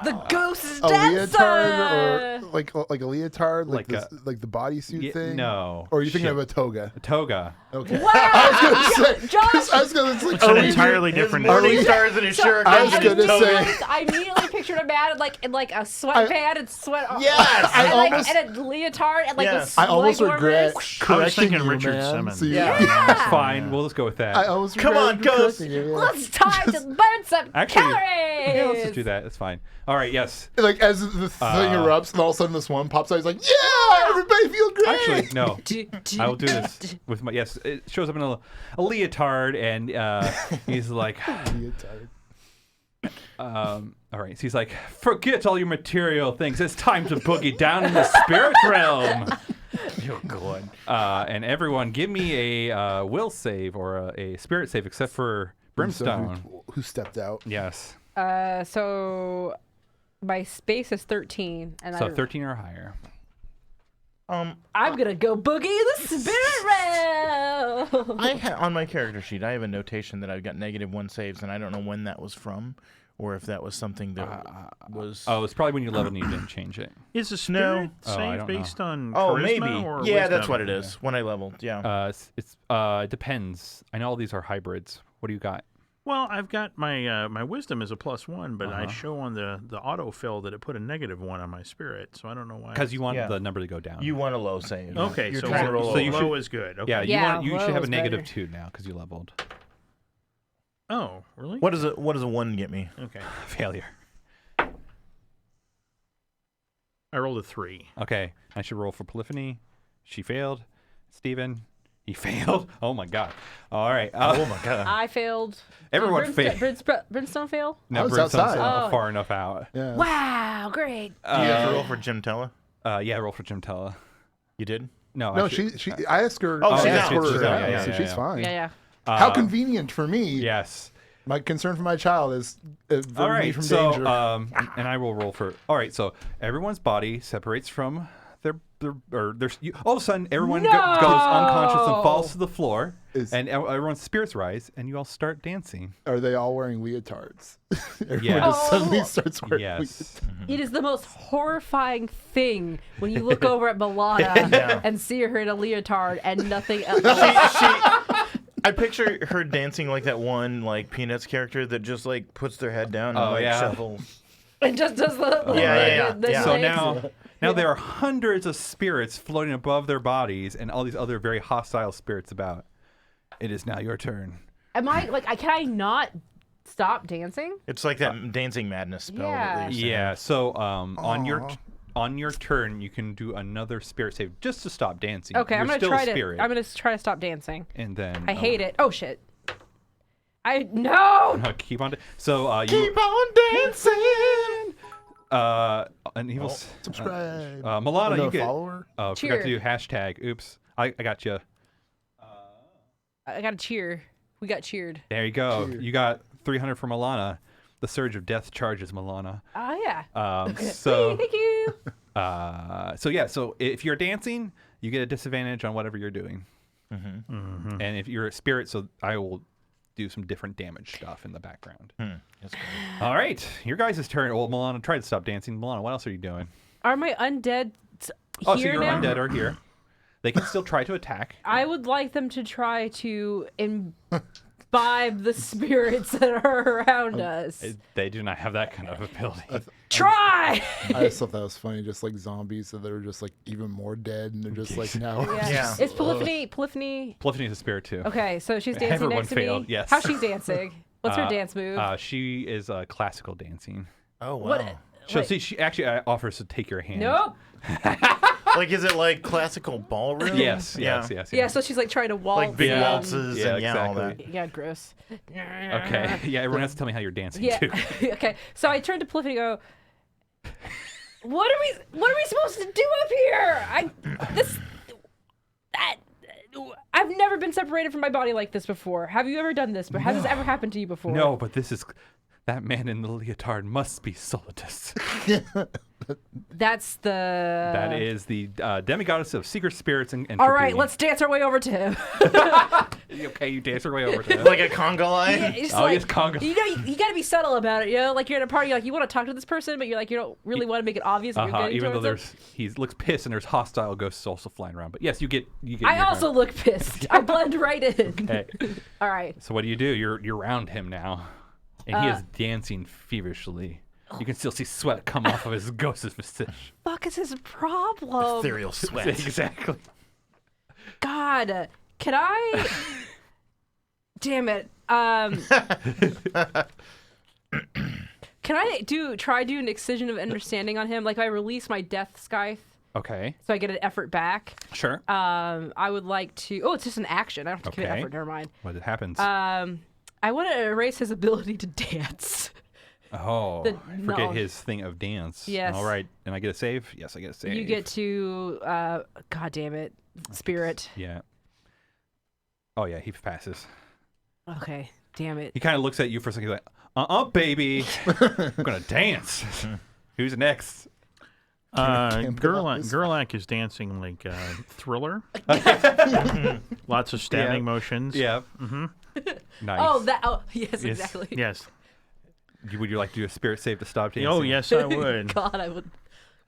The ghost is A dead, leotard, son! or like a leotard, like Like the bodysuit thing. No. Or are you thinking Shit. of a toga? A toga. Okay. Wow! I was gonna say. Josh! I was gonna. It's like, It's an are we- entirely His different. morning stars in his shirt. I was and gonna his toga. say- I immediately pictured a man in like a sweatband and sweat. Yes! and, I almost- and a leotard and like Yes. the I almost leg regret warmers. correcting thinking you, Richard man. Simmons. So you- Yeah. That's fine. We'll just go with that. I almost Come on, regretted ghost. correcting you, yeah. Let's time to burn some Actually, calories. yeah, let's just do that. That's fine. All right. Yes. Like as the thing erupts, and all of a sudden this one pops out. He's like, "Yeah, everybody feel great." Actually, no. I will do this with my yes. It shows up in a leotard, and he's like, Leotard. all right. So he's like, forget all your material things. It's time to boogie down in the spirit realm. Oh, God. And everyone, give me a will save or a spirit save, except for Brimstone. Who stepped out? Yes. So my space is 13, and So 13 or higher. I'm gonna go boogie the spirit realm. On my character sheet, I have a notation that I've got -1 saves, and I don't know when that was from, or if that was something that was. Oh, it's probably when you leveled and you didn't change it. Is a spirit Oh, I save don't based on Oh, charisma maybe. or Yeah, wisdom? that's what it is. When I leveled, yeah. It depends. I know all these are hybrids. What do you got? Well, I've got my wisdom is a +1, but I show on the autofill that it put a -1 on my spirit, so I don't know why. Because you want Yeah. the number to go down. You want a low save. Okay, You're so trying to roll so you low. low is good. Okay. Yeah, Yeah, you should low have a is -2 better. now because you leveled. Oh, really? What does a 1 get me? Okay. Failure. I rolled a 3. Okay, I should roll for Polyphony. She failed. Steven, he failed. Oh my god. All right. Oh my god. I failed. Everyone failed. Brimstone fail? No, I was Brimstone's outside. not Oh. far enough out. Yeah. Wow, great. Do you have to roll for Jim Tella? Yeah, roll for Jim Tella. You did? No, No, actually- she. I asked her. Oh, I she's asked out. her She's out. Yeah, so yeah, she's yeah. fine. Yeah. How convenient for me. Yes. My concern for my child is All me right. from So, danger. and I will roll for. All right. So everyone's body separates from all of a sudden everyone goes unconscious and falls to the floor, and everyone's spirits rise, and you all start dancing. Are they all wearing leotards? Everyone Yes. just suddenly Oh. starts wearing Yes. It is the most horrifying thing when you look over at Milana and see her in a leotard and nothing else. I picture her dancing like that one like Peanuts character that just like puts their head down and Oh, like yeah. shuffles. And just does the Yeah. So legs. now there are hundreds of spirits floating above their bodies, and all these other very hostile spirits about. It is now your turn. Am I like? Can I not stop dancing? It's like that dancing madness spell. Yeah. That they used to Yeah. have. So on your turn, you can do another spirit save just to stop dancing. Okay, You're I'm gonna still try a spirit, to. I'm gonna try to stop dancing. and then I hate it. Oh shit! No. Keep on. So you Keep on dancing. an evil. Subscribe. Milana, no, you get. follow her? Oh, Cheer. forgot to do hashtag. Oops. I got you. I gotta cheer. We got cheered. There you go. Cheer. You got 300 for Milana. The surge of death charges Milana. Oh yeah. So Thank you. So if you're dancing, you get a disadvantage on whatever you're doing. And if you're a spirit, so I will do some different damage stuff in the background. That's good. All right, your guys' turn. Well, Milana, try to stop dancing. Milana, what else are you doing? Are my undead here Oh, so your now? undead are here. They can still try to attack. I would like them to try to imbibe the spirits that are around us. They do not have that kind of ability. Try! I just thought that was funny. Just like zombies that are just like even more dead, and they're just like now. Yeah. It's Polyphony. Polyphony's a spirit too. Okay, so she's dancing Everyone next to failed, me. yes. How's she dancing? What's her dance move? She is classical dancing. Oh wow. What? So Wait. see, she actually offers to take your hand. Nope. Like, is it like classical ballroom? Yes. Yeah. Yeah, so she's like trying to waltz. Like big and- waltzes Yeah, and all that. exactly. Yeah, gross. Okay. Yeah, everyone has to tell me how you're dancing Yeah. too. Okay. So I turned to Polyphony and go, what are we supposed to do up here? I've never been separated from my body like this before. Have you ever done this? But has this ever happened to you before? No, but this is that man in the leotard must be Solidus. That's the. That is the demigoddess of secret spirits and entropy. All right, let's dance our way over to him. Okay, you dance your way over to him. Like a conga line? Yeah, it's Oh, like, yes, conga. You know, you got to be subtle about it. You know, like you're at a party, like you want to talk to this person, but you're like you don't really want to make it obvious that you're getting Even though towards them. he looks pissed and there's hostile ghosts also flying around. But yes, you get. I your also look pissed. I blend right in. Okay. All right. So what do? You're around him now, and he is dancing feverishly. You can still see sweat come off of his ghost's visage. Fuck is his problem? Ethereal sweat. Exactly. God, can I? Damn it. Can I try do an excision of understanding on him? Like I release my death scythe, Okay. so I get an effort back. Sure. I would like to. Oh, it's just an action. I don't have to commit Okay. effort. Never mind. What happens? I want to erase his ability to dance. oh, the I forget knowledge. his thing of dance. Yes. All right. And I get a save? Yes, I get a save. You get to. God damn it, spirit. Yeah. Oh yeah, he passes. Okay. Damn it. He kind of looks at you for a second, like, baby, I'm gonna dance. Who's next? Gerlach is dancing like Thriller. Lots of stabbing motions. Yeah. Nice. Oh, that. Oh, yes, exactly. Yes. Would you like to do a spirit save to stop dancing? Oh, yes, I would. God, I would.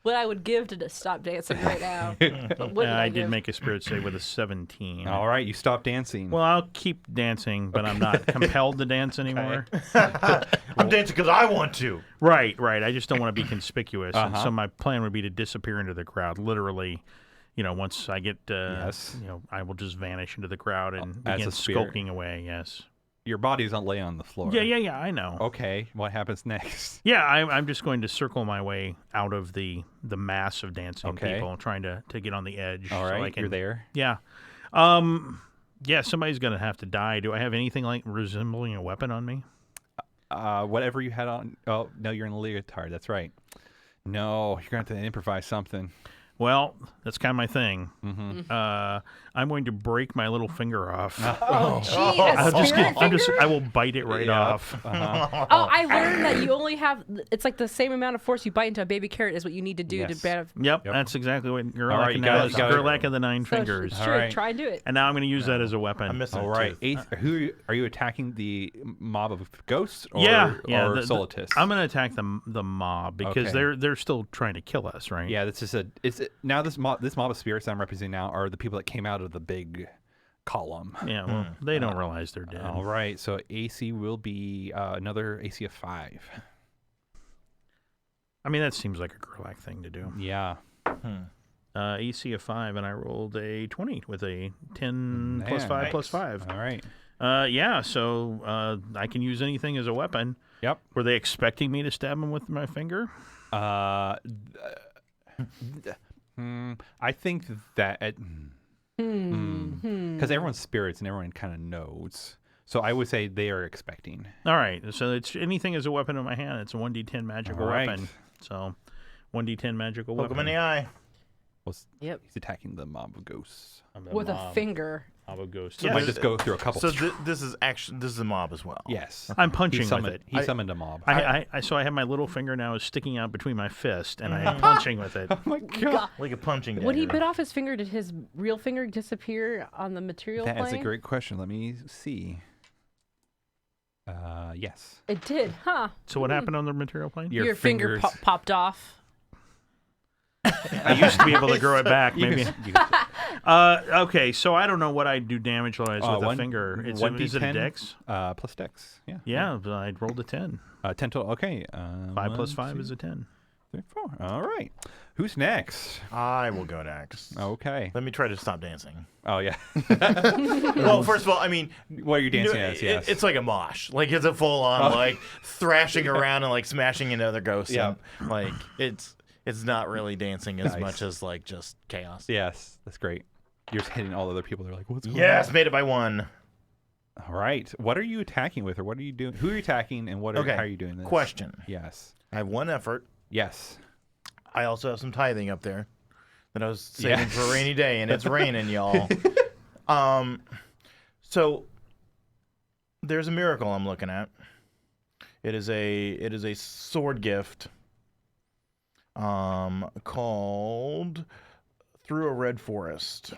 What I would give to stop dancing right now. But what I give? did make a spirit save with a 17. All right, you stop dancing. Well, I'll keep dancing, but I'm not compelled to dance anymore. I'm dancing because I want to. Right. I just don't want to be conspicuous. And Uh-huh. so my plan would be to disappear into the crowd. Literally, once I get, Yes. I will just vanish into the crowd and As begin a spirit. skulking away. Yes. Your body doesn't lay on the floor. Yeah, I know. Okay, what happens next? Yeah, I'm just going to circle my way out of the mass of dancing Okay. people, trying to get on the edge. All so right, I can, you're there. Yeah. Yeah, somebody's going to have to die. Do I have anything like resembling a weapon on me? Whatever you had on. Oh, no, you're in the leotard. That's right. No, you're going to have to improvise something. Well, that's kind of my thing. Mm-hmm. I'm going to break my little finger off. Oh, gee, I will bite it right off. Uh-huh. Oh, I learned that you only have. It's like the same amount of force you bite into a baby carrot is what you need to do Yes. to ban. Yep, that's exactly what Gerlach right, you knows. got it. Gerlach of the 9 fingers. It's All true. right. Try and do it. And now I'm going to use that as a weapon. I'm missing All a right. tooth. Who are you attacking? The mob of ghosts? Or, yeah. Or the- Solidus? I'm going to attack the mob because Okay. they're still trying to kill us, right? Yeah, this is now this mob of spirits I'm representing now are the people that came out of the big column. Yeah, well, they don't realize they're dead. All right, so AC will be another AC of 5. I mean, that seems like a Gerlach thing to do. Yeah. AC of 5, and I rolled a 20 with a 10 plus Man, 5 nice. plus 5. All right. Yeah, so I can use anything as a weapon. Yep. Were they expecting me to stab him with my finger? I think that because everyone's spirits and everyone kind of knows. So I would say they are expecting. All right, so it's anything as a weapon in my hand. It's a 1d10 magical All right. weapon. So 1d10 magical Poke weapon. him in the eye. Well, Yep. he's attacking the mob of ghosts. I'm With a finger. Mob of ghosts. So Yeah, might just go through a couple. So this is a mob as well. yes. I'm punching He summoned, with it. He summoned a mob. So I have my little finger now is sticking out between my fist, and I'm punching with it. oh my god. Like a punching When he dagger. bit off his finger, did his real finger disappear on the material That plane? is a great question. Let me see. Yes. It did, huh? So what happened on the material plane? Your finger fingers. popped off. I used to be able to grow it back, You maybe. can- you can- Okay, so I don't know what I'd do damage-wise with a finger. Is it a 1d10, dex? plus dex. Yeah. Yeah, I rolled a 10. 10 total. Okay. 5 plus 5 is a 10. 3, 4. All right. Who's next? I will go next. Okay. Let me try to stop dancing. Oh, yeah. Well, first of all, I mean, What are you dancing as? Yes. it's like a mosh. Like it's a full on like thrashing around and like smashing into other ghosts. Yeah. And, like it's not really dancing as Nice. much as like just chaos. Yes. That's great. You're just hitting all the other people. They're like, what's going Yes, made it by one. on? All right. What are you attacking with, or what are you doing? Who are you attacking, and how are you doing this? Question. Yes. I have one effort. Yes. I also have some tithing up there that I was saving Yeah. for a rainy day, and it's raining, y'all. So there's a miracle I'm looking at. It is a sword gift called Through a Red Forest.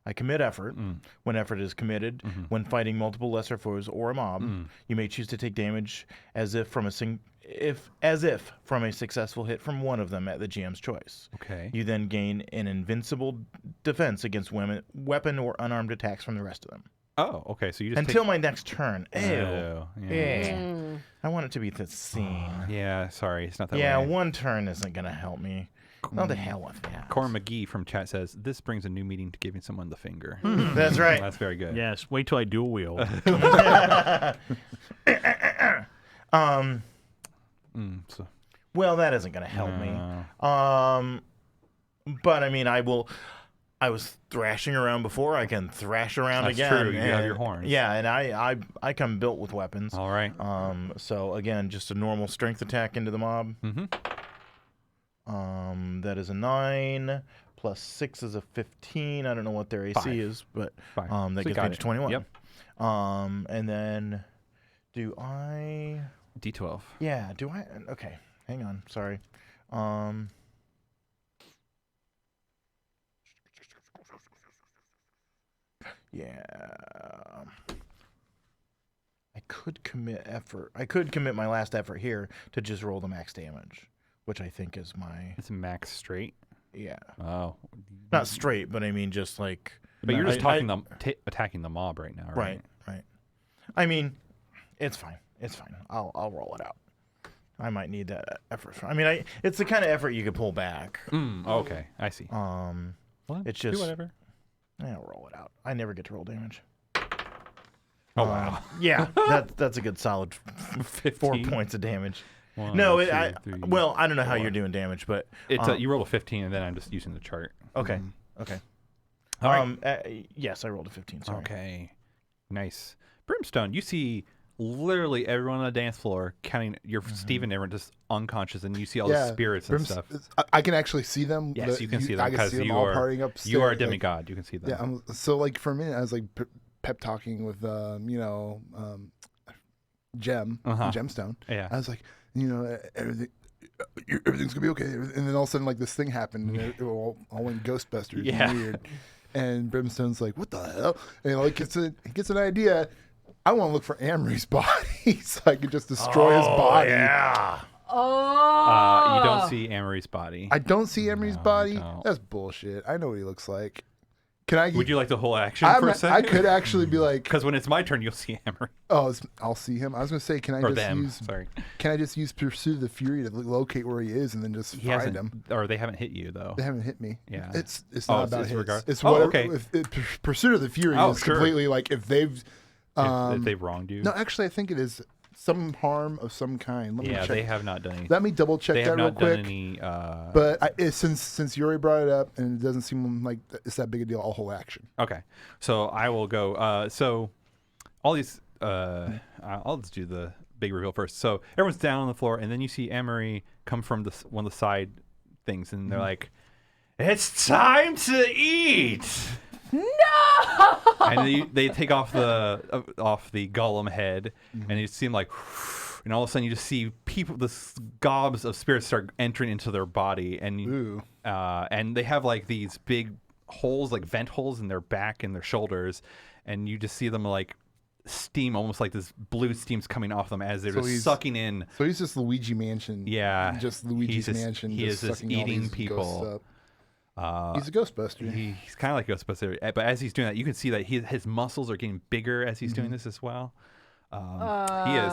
I commit effort. When effort is committed, when fighting multiple lesser foes or a mob, you may choose to take damage as if from a successful hit from one of them at the GM's choice. Okay. You then gain an invincible defense against weapon or unarmed attacks from the rest of them. Oh, okay. So you just Until my next turn. Ew. Oh, yeah. I want it to be the scene. Yeah, sorry. It's not that Yeah, way. one turn isn't going to help me. No, the hell with that. Corn McGee from chat says, this brings a new meaning to giving someone the finger. That's right. That's very good. Yes, wait till I dual wield. So, Well, that isn't going to help me. But I mean, I was thrashing around before. I can thrash around That's again. true. You have your horns. Yeah, and I come built with weapons. all right. So again, just a normal strength attack into the mob. Mm-hmm. That is a 9 plus 6 is a 15. I don't know what their AC 5. is, but 5. that So you gets got me to it. 21. Yep. And then do I? D12. Yeah. Do I? Okay. Hang on. Sorry. Yeah. I could commit effort. I could commit my last effort here to just roll the max damage, which I think is my It's max straight. yeah. Oh. Not straight, but I mean just like. But you're just I- attacking the mob right now, right? Right. Right. I mean, it's fine. It's fine. I'll roll it out. I might need that effort. I mean, it's the kind of effort you could pull back. Okay. I see. Well, it's do just whatever. I'll roll it out. I never get to roll damage. Oh, wow. Yeah, that's a good solid 4 15? points of damage. One, No, two, I three, don't know how 4. you're doing damage, but It's you roll a 15, and then I'm just using the chart. okay, okay. All right. Yes, I rolled a 15. Sorry. Okay. Nice. Brimstone, you see literally everyone on the dance floor counting. You're Steve and everyone just unconscious, and you see all the spirits and stuff. I can actually see them. Yes, you can see them I can because see them you all are partying upstairs. you are a like- demigod. You can see them. Yeah, so like for a minute, I was like pep talking with Gem, Gemstone. Yeah. I was like, everything's gonna be okay. And then all of a sudden, like this thing happened, and it all went Ghostbusters. Yeah. And weird. And Brimstone's like, "What the hell?" And like he gets an idea. I want to look for Amory's body so I can just destroy his body. Yeah. Oh. You don't see Amory's body. I don't see Emery's No, body. you don't. That's bullshit. I know what he looks like. Can I? Would you like the whole action for a I second? could actually be like, Because when it's my turn, you'll see Amory. I'll see him. I was gonna say, can I Or just them. use? Sorry. Can I just use Pursuit of the Fury to locate where he is and then just He find hasn't, him? or they haven't hit you, though. They haven't hit me. Yeah. It's Oh, not it's- about it's hits. regard- It's Oh, whatever. okay. If Pursuit of the Fury Oh, is sure. completely like if they've. If they've wronged you. No, actually, I think it is some harm of some kind. Let me Yeah, check. they have not done anything. Let me double check They that have real not done quick. any. But since Yuri brought it up and it doesn't seem like it's that big a deal, I'll hold action. Okay, so I will go. So all these, I'll just do the big reveal first. So everyone's down on the floor, and then you see Emery come from one of the side things, and they're like, "It's time to eat." No. And they take off the golem head, and you see him like, and all of a sudden you just see people, this gobs of spirits start entering into their body, Ooh. and they have like these big holes, like vent holes in their back and their shoulders, and you just see them like steam, almost like this blue steam's coming off them as they're So just he's- sucking in. So he's just Luigi Mansion. Yeah, Just Luigi's he's just- Mansion. he just is just sucking all eating these people. ghosts up. He's a Ghostbuster. He's kind of like Ghostbuster, but as he's doing that, you can see that his muscles are getting bigger as he's doing this as well. He is.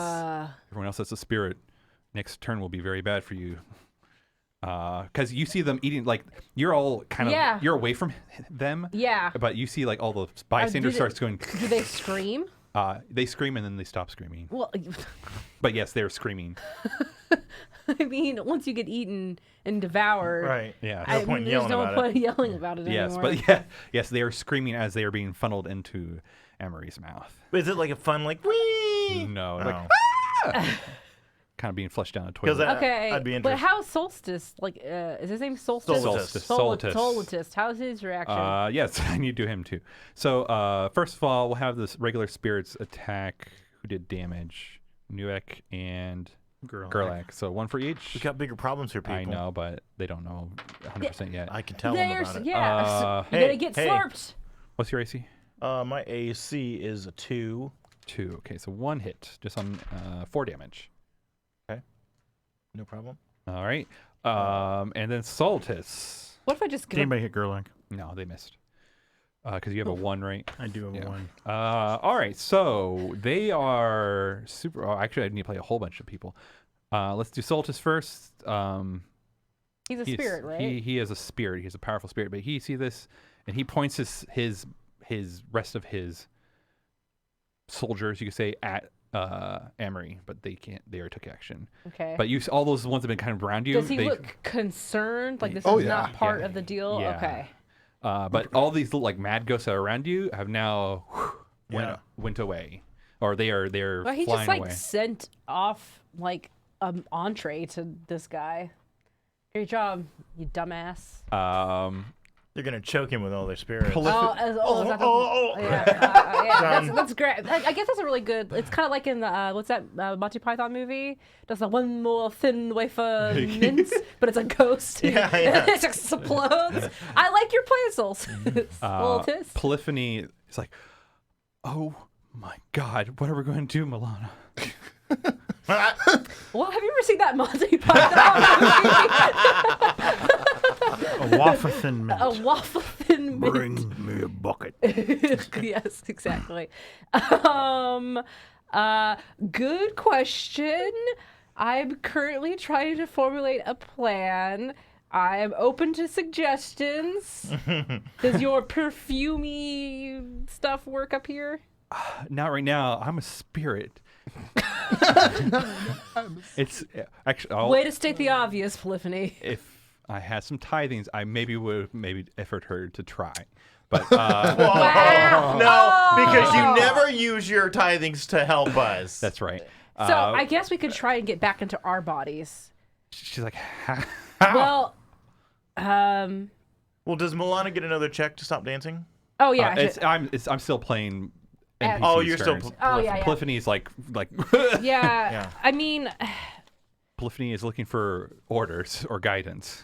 Everyone else that's a spirit. Next turn will be very bad for you. because you see them eating. Like you're all kind of Yeah. you're away from them. Yeah. But you see like all the bystanders starts going. Do they scream? They scream and then they stop screaming. Well, But yes, they're screaming. I mean, once you get eaten and devoured, Right. Yeah. No point in there's yelling no about point yelling about it Yes, anymore. but yes, they are screaming as they are being funneled into Emery's mouth. Is it like a fun like wee? No, Oh. like kind of being flushed down the Because toilet. Okay, I'd be but interested. how's Solstice? Like, is his name Solstice? Solstice. Solstice. How's his reaction? Yes, I need to do him too. So first of all, we'll have this regular spirits attack. Who did damage? Nuek and Gerlach. So one for each. We got bigger problems here, people. I know, but they don't know 100% yet. I can tell them about it. Yeah, you're Hey, gonna get hey. slurped. What's your AC? My AC is a 2. 2. Okay, so one hit, just on 4 damage. No problem. All right. And then Soltis. What if I just Did give anybody hit Gerlach? No, they missed. Because you have a 1, right? I do have Yeah. one. All right, so they are super. Oh, actually, I need to play a whole bunch of people. Let's do Soltis first. He's a He's- spirit, right? He is a spirit. He's a powerful spirit. But he see this, and he points his rest of his soldiers, you could say, at Emery, but they can't. They already took action. Okay. But all those ones have been kind of around you. Does he they, look concerned? Like this Oh, is yeah. not part Yeah. of the deal? Yeah. Okay. But all these little, like mad ghosts that are around you have now Yeah. went away, or they're Well, he flying just like away. sent off like an entree to this guy. Great job, you dumbass. They're going to choke him with all their spirits. Prolific- Is that the- oh. yeah, that's great. I guess that's a really good. It's kind of like in the what's that Monty Python movie? Does the one more thin wafer mince, but it's a ghost. Yeah, yeah. It just explodes. I like your plan, Solstice. Polyphony is like, oh my God, what are we going to do, Milana? Well, have you ever seen that Monty Python movie? A waffle thin mint. A waffle thin mint. Bring me a bucket. Yes, exactly. Good question. I'm currently trying to formulate a plan. I am open to suggestions. Does your perfumey stuff work up here? Not right now. I'm a spirit. It's actually. Way to state the obvious, Polyphony. If I had some tithings, I would have effort her to try. But Wow. No, because you never use your tithings to help us. that's right. So I guess we could try and get back into our bodies. She's like, how? Well, Well, does Milana get another check to stop dancing? oh yeah. I should- I'm still playing. At- NPCs Oh, you're still. turns. Oh, yeah, yeah. Polyphony's like yeah. Yeah. I mean, Polyphony is looking for orders or guidance.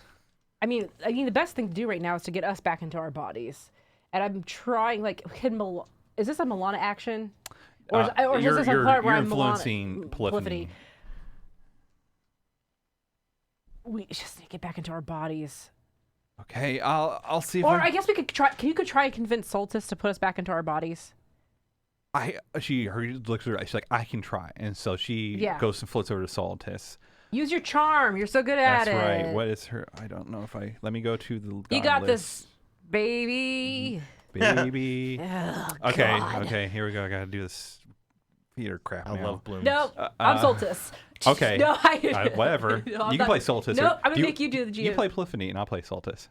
the best thing to do right now is to get us back into our bodies. And I'm trying, like, is this a Milana action? Or is you're, this a you're, part where you're I'm influencing Polyphony. We just need to get back into our bodies. Okay, I'll see if Or I guess we could try. You could try and convince Solstice to put us back into our bodies. She looks at her. She's like, I can try, and so she Yeah. goes and floats over to Soltis. Use your charm. You're so good at That's it. right. What is her? I don't know if I. Let me go to the. You god got list. this, baby. Baby. Oh, Okay. God. Okay. Here we go. I gotta do this theater crap I now. love blooms. Nope. I'm Solstice. Okay. No, Whatever. No, I'm you can not- play Soltis. Nope. I'm gonna make you do the GM. You play Polyphony, and I'll play Soltis.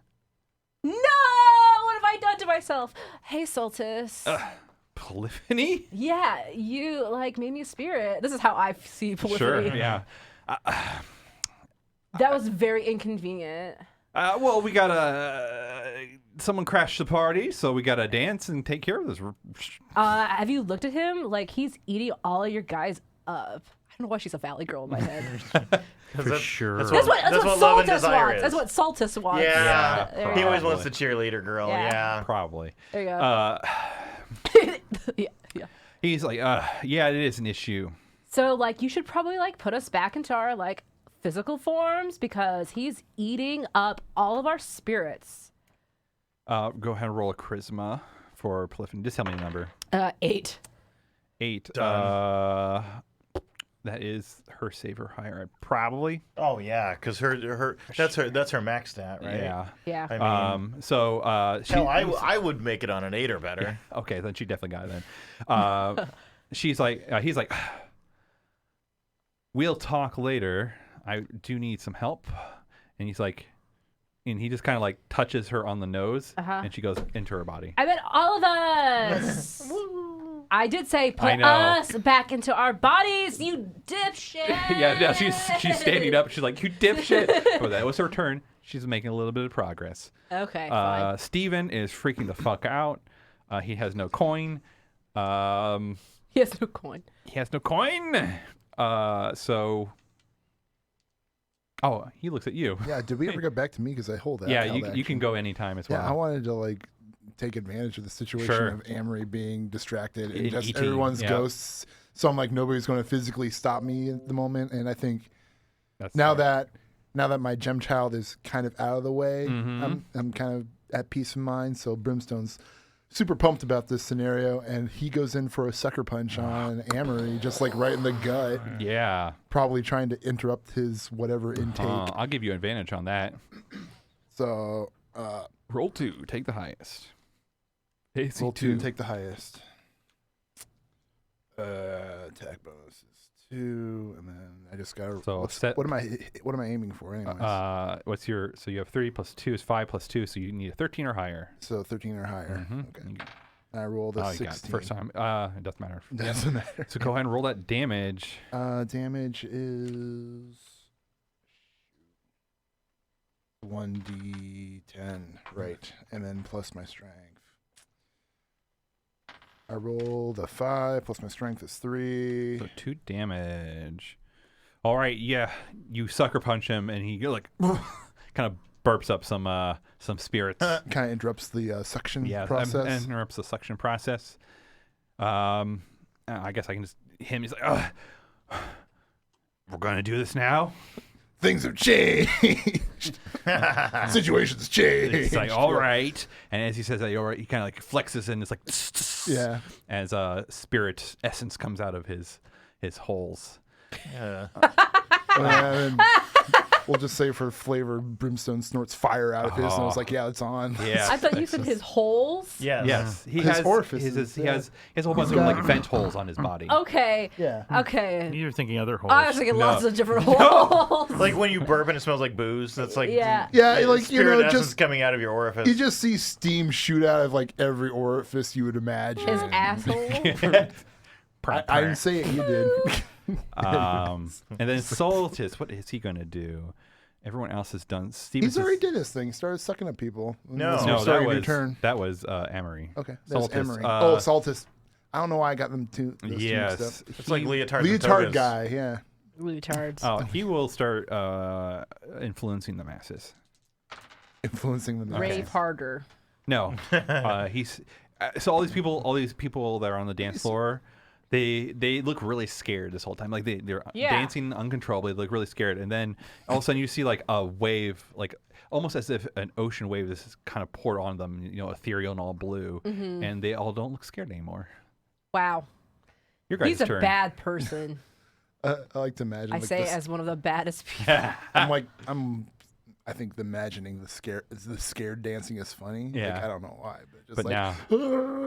No! What have I done to myself? Hey, Soltis. Polyphony? Yeah, you like made me a spirit. This is how I see Polyphony. Sure. Yeah. That was very inconvenient. Well, we gotta. Someone crashed the party, so we gotta dance and take care of this. Have you looked at him? Like he's eating all of your guys up. I don't know why she's a valley girl in my head. For sure. That's That's what love and Soltis desire wants. is. That's what Soltis wants. Yeah. There He you always go. wants the cheerleader girl. Yeah. Yeah. Probably. There you go. Yeah. He's like, yeah, it is an issue. So like you should probably like put us back into our like physical forms because he's eating up all of our spirits. Go ahead and roll a charisma for Polyphony. Just tell me a number. 8. 8. Done. that is her save or higher. Probably. Oh yeah, because that's her max stat, right? Yeah. Yeah. I mean, She, hell, I would make it on an 8 or better. okay, then she definitely got it then. He's like, we'll talk later. I do need some help. And he's like, and he just kind of like touches her on the nose, and she goes into her body. I meant all of us. I did say I put know. us back into our bodies, you dipshit. Yeah, she's standing up. She's like, you dipshit. But that was her turn. She's making a little bit of progress. Okay, fine. Steven is freaking the fuck out. He has no coin. He has no coin. He has no coin. Oh, he looks at you. Yeah, did we ever get back to me? Because I hold that. Yeah, held you action. can go anytime as well. Yeah, I wanted to like take advantage of the situation Sure. of Amory being distracted and In just ET, everyone's yeah. ghosts. So I'm like, nobody's going to physically stop me at the moment. And I think That's now fair. that my gem child is kind of out of the way, Mhm. I'm kind of at peace of mind. So Brimstone's super pumped about this scenario, and he goes in for a sucker punch on Amory, just like right in the gut, Yeah. probably trying to interrupt his whatever intake. I'll give you advantage on that. So Roll 2, take the highest. AC roll 2, take the highest. Attack bonus is 2, and then I just got. So what am I aiming for, anyways? What's your? So you have 3 plus 2 is 5 plus 2, so you need a 13 or higher. So 13 or higher. Mhm. Okay. I rolled a Oh, you got it 16. first time. It doesn't matter. Doesn't matter. So go ahead and roll that damage. Damage is 1d10, right, and then plus my strength. I rolled a 5 plus my strength is 3. So 2 damage. All right, yeah. You sucker punch him, and he like kind of burps up some spirits. Kind of interrupts the suction Yeah, process. and interrupts the suction process. I guess I can just him. He's like, we're gonna do this now. Things have changed. Situations changed. It's like, all right. And as he says that, all right, he kind of like flexes and it's like, Yeah. as spirit essence comes out of his holes. Yeah. And we'll just say for flavor, Brimstone snorts fire out of his, and I was like, yeah, it's on. Yeah. I thought you said his holes. Yes. Yes, he His has orifices, he yeah. has a whole bunch of like vent holes on his body. Okay. Yeah. Okay. You're thinking other holes. I was thinking No. lots of different holes. Like when you burp and it smells like booze. That's like Yeah. Yeah, the like, you spirit know, essence just coming out of your orifice. you just see steam shoot out of like every orifice you would imagine. His asshole. I didn't say it, you did. And then Soltis, what is he gonna do? Everyone else has done. He's already did his thing. Started sucking at people. No. Unless No, you're starting your was turn. that was Amory. Okay, that's Soltis, Emery. Saltis. I don't know why I got them two. Those two mixed Yes, up. It's like leotards. and Leotard togas. guy. Yeah. Retards. Oh, he will start influencing the masses. Influencing them. Rave harder. No, he's so all these people that are on the dance floor, they look really scared this whole time. Like they're Yeah. dancing uncontrollably, they look really scared, and then all of a sudden you see like a wave, like almost as if an ocean wave is kind of poured on them, you know, ethereal and all blue, and they all don't look scared anymore. Wow. Your guys' He's a turn. bad person. I like to imagine. I like say this. as one of the baddest people. I think the imagining the scared dancing is funny. Yeah. Like, I don't know why, but just But like now,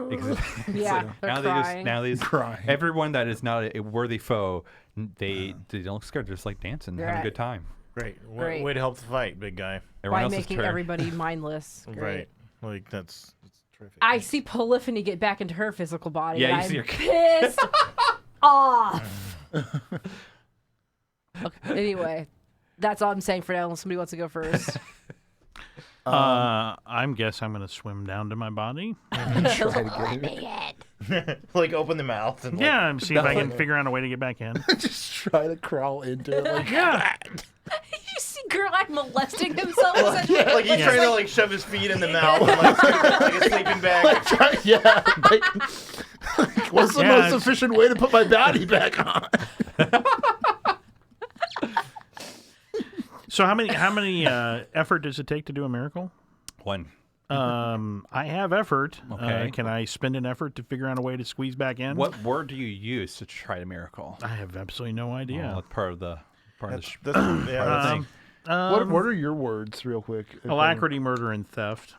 because Yeah, they're crying. now these Crying. everyone that is not a worthy foe, they don't look scared. They're just like dancing, having a Right. good time. Great. Great. Way to help the fight, big guy. Everyone By else's making turn. everybody mindless. Great. Right. Like that's terrific. I see Polyphony get back into her physical body. Yeah, and you I'm see her- pissed off. Okay, anyway, that's all I'm saying for now. Unless somebody wants to go first. I'm going to swim down to my body. try to get it. Like open the mouth and like, Yeah, and see if I can figure out a way to get back in. Just try to crawl into it. Like, Yeah. You see Gerlach molesting himself? like he's trying to like shove his feet in the mouth and like a sleeping bag. yeah. Like, what's the Yeah, most it's- efficient way to put my body back on? So how many effort does it take to do a miracle? One. I have effort. Okay. Can I spend an effort to figure out a way to squeeze back in? What word do you use to try to miracle? I have absolutely no Oh, idea. that's part of the That's, part of the yeah, thing. What are your words, real quick? Alacrity, murder, and theft.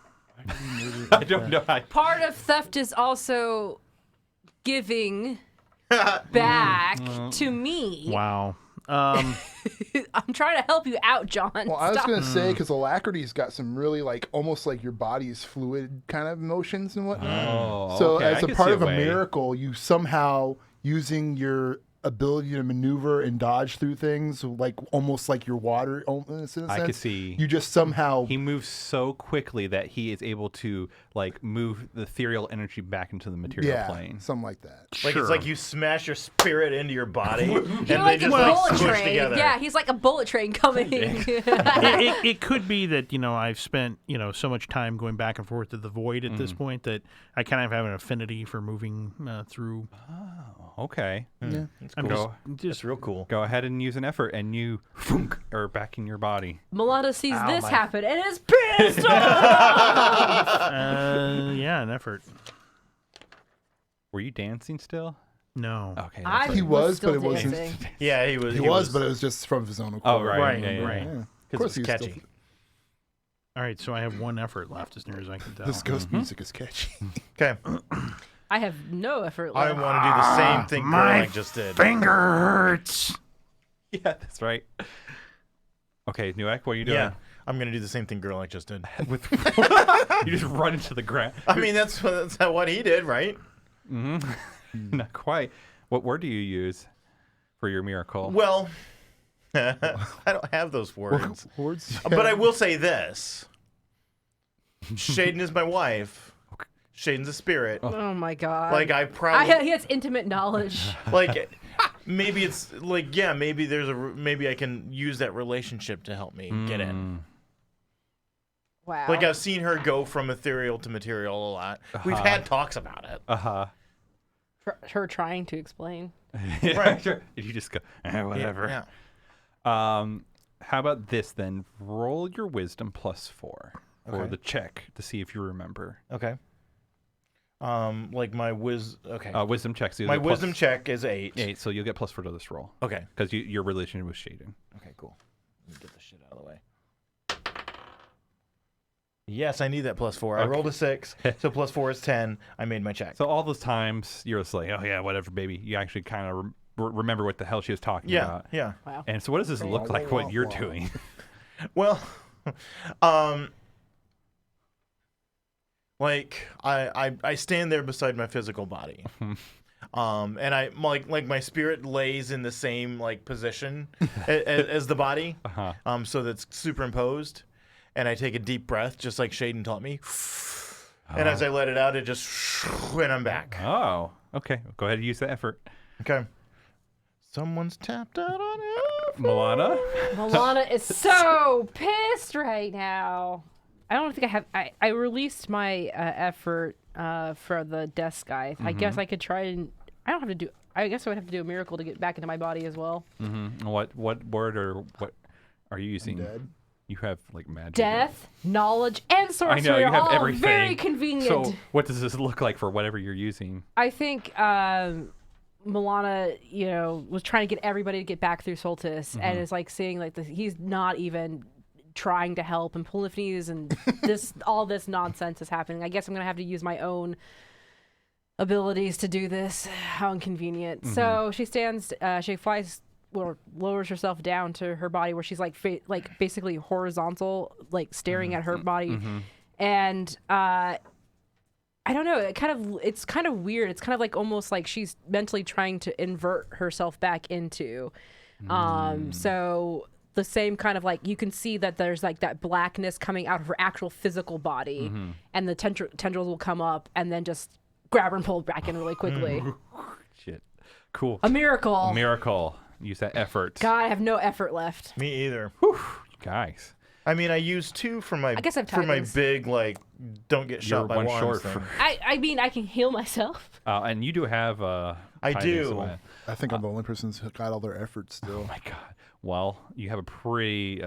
I don't know. Part of theft is also giving back to me. Wow. I'm trying to help you out, John. Well, I was Stop. gonna say because alacrity's got some really like almost like your body's fluid kind of motions and whatnot. Oh, So okay, I as a can part see of a way. miracle, you somehow using your ability to maneuver and dodge through things, like almost like your water. In a sense, I could see. you just somehow. He moves so quickly that he is able to like move the ethereal energy back into the material yeah, plane. something like that. Like it's like you smash your spirit into your body, and You're they like a just like bullet squish train. together. Yeah, he's like a bullet train coming. it could be that I've spent so much time going back and forth to the void at this point that I kind of have an affinity for moving through. Okay. Yeah. I'm Go, It's real cool. go ahead and use an effort, and you are back in your body. Milana sees Ow, this my- happen and is pissed off. Yeah, an effort. Were you dancing still? No. Okay. I that's He right. was, still but it wasn't. dancing. Yeah, he was. He was, but it was just from his own accord. Oh, right. Right, yeah, yeah, right. yeah. Yeah. Of because course, it was he was catchy. still. All right, so I have one effort left as near as I can tell. This ghost music is catchy. Okay, I have no effort I left. want to do the same thing Gerlach just did. Finger hurts. Yeah, that's right. Okay, Nuek, what are you doing? Yeah, I'm gonna do the same thing Gerlach just did. With you just run into the ground. I mean, that's what he did, right? Not quite. What word do you use for your miracle? Well, I don't have those words, Words. but I will say this: Shaden is my wife. Shaden's a spirit. Oh my god. Like I probably he has intimate knowledge. like maybe it's like maybe maybe I can use that relationship to help me get in. Wow. Like I've seen her go from ethereal to material a lot. We've had talks about it. her trying to explain. Right. Sure. You just go, whatever. Yeah. How about this then? Roll your wisdom +4 for Okay. the check to see if you remember. Okay. Like my Wisdom check. So my wisdom check is 8. 8, so you'll get +4 to this roll Okay. because your relation was Shaden. Okay, cool. Let me get this shit out of the way. Yes, I need that +4. I Okay. rolled a 6, so +4 is 10. I made my check. So all those times you're just like, oh yeah, whatever, baby. You actually kind of remember what the hell she was talking yeah, about. yeah. Wow. And so what does this look like? What you're doing? Well, like I stand there beside my physical body, and I like my spirit lays in the same like position as the body, so that's superimposed, and I take a deep breath just like Shaden taught me, and as I let it out, it just and I'm back. Oh, okay. Go ahead and use the effort. Okay. Someone's tapped out on it. Milana? Milana is so pissed right now. I don't think I have. I released my effort for the desk guy. I guess I could try and. I don't have to do. I guess I would have to do a miracle to get back into my body as well. Mm-hmm. What word or what are you using? Dead. You have like magic. Death, knowledge, and sorcery I know you are have all everything. very convenient. So what does this look like for whatever you're using? I think Milana, was trying to get everybody to get back through Solstice, and is like seeing like he's not even trying to help, and Polyphonies and all this nonsense is happening. I guess I'm gonna have to use my own abilities to do this. How inconvenient. So she stands, she flies or lowers herself down to her body where she's like basically horizontal, like staring at her body, and I don't know. It's kind of weird. It's kind of like almost like she's mentally trying to invert herself back into. So the same kind of like you can see that there's like that blackness coming out of her actual physical body, and the tendrils will come up and then just grab her and pull it back in really quickly. Shit. Cool. A miracle. Miracle. Use that effort. God, I have no effort left. Me either. Guys. I mean, I used 2 for my I guess I've for my tidings. big like don't get shot You're by one wands short thing. for. I mean, I can heal myself. And you do have. I tidings do. of that. I think I'm the only person who's got all their efforts Oh still. my God. well, you have a pretty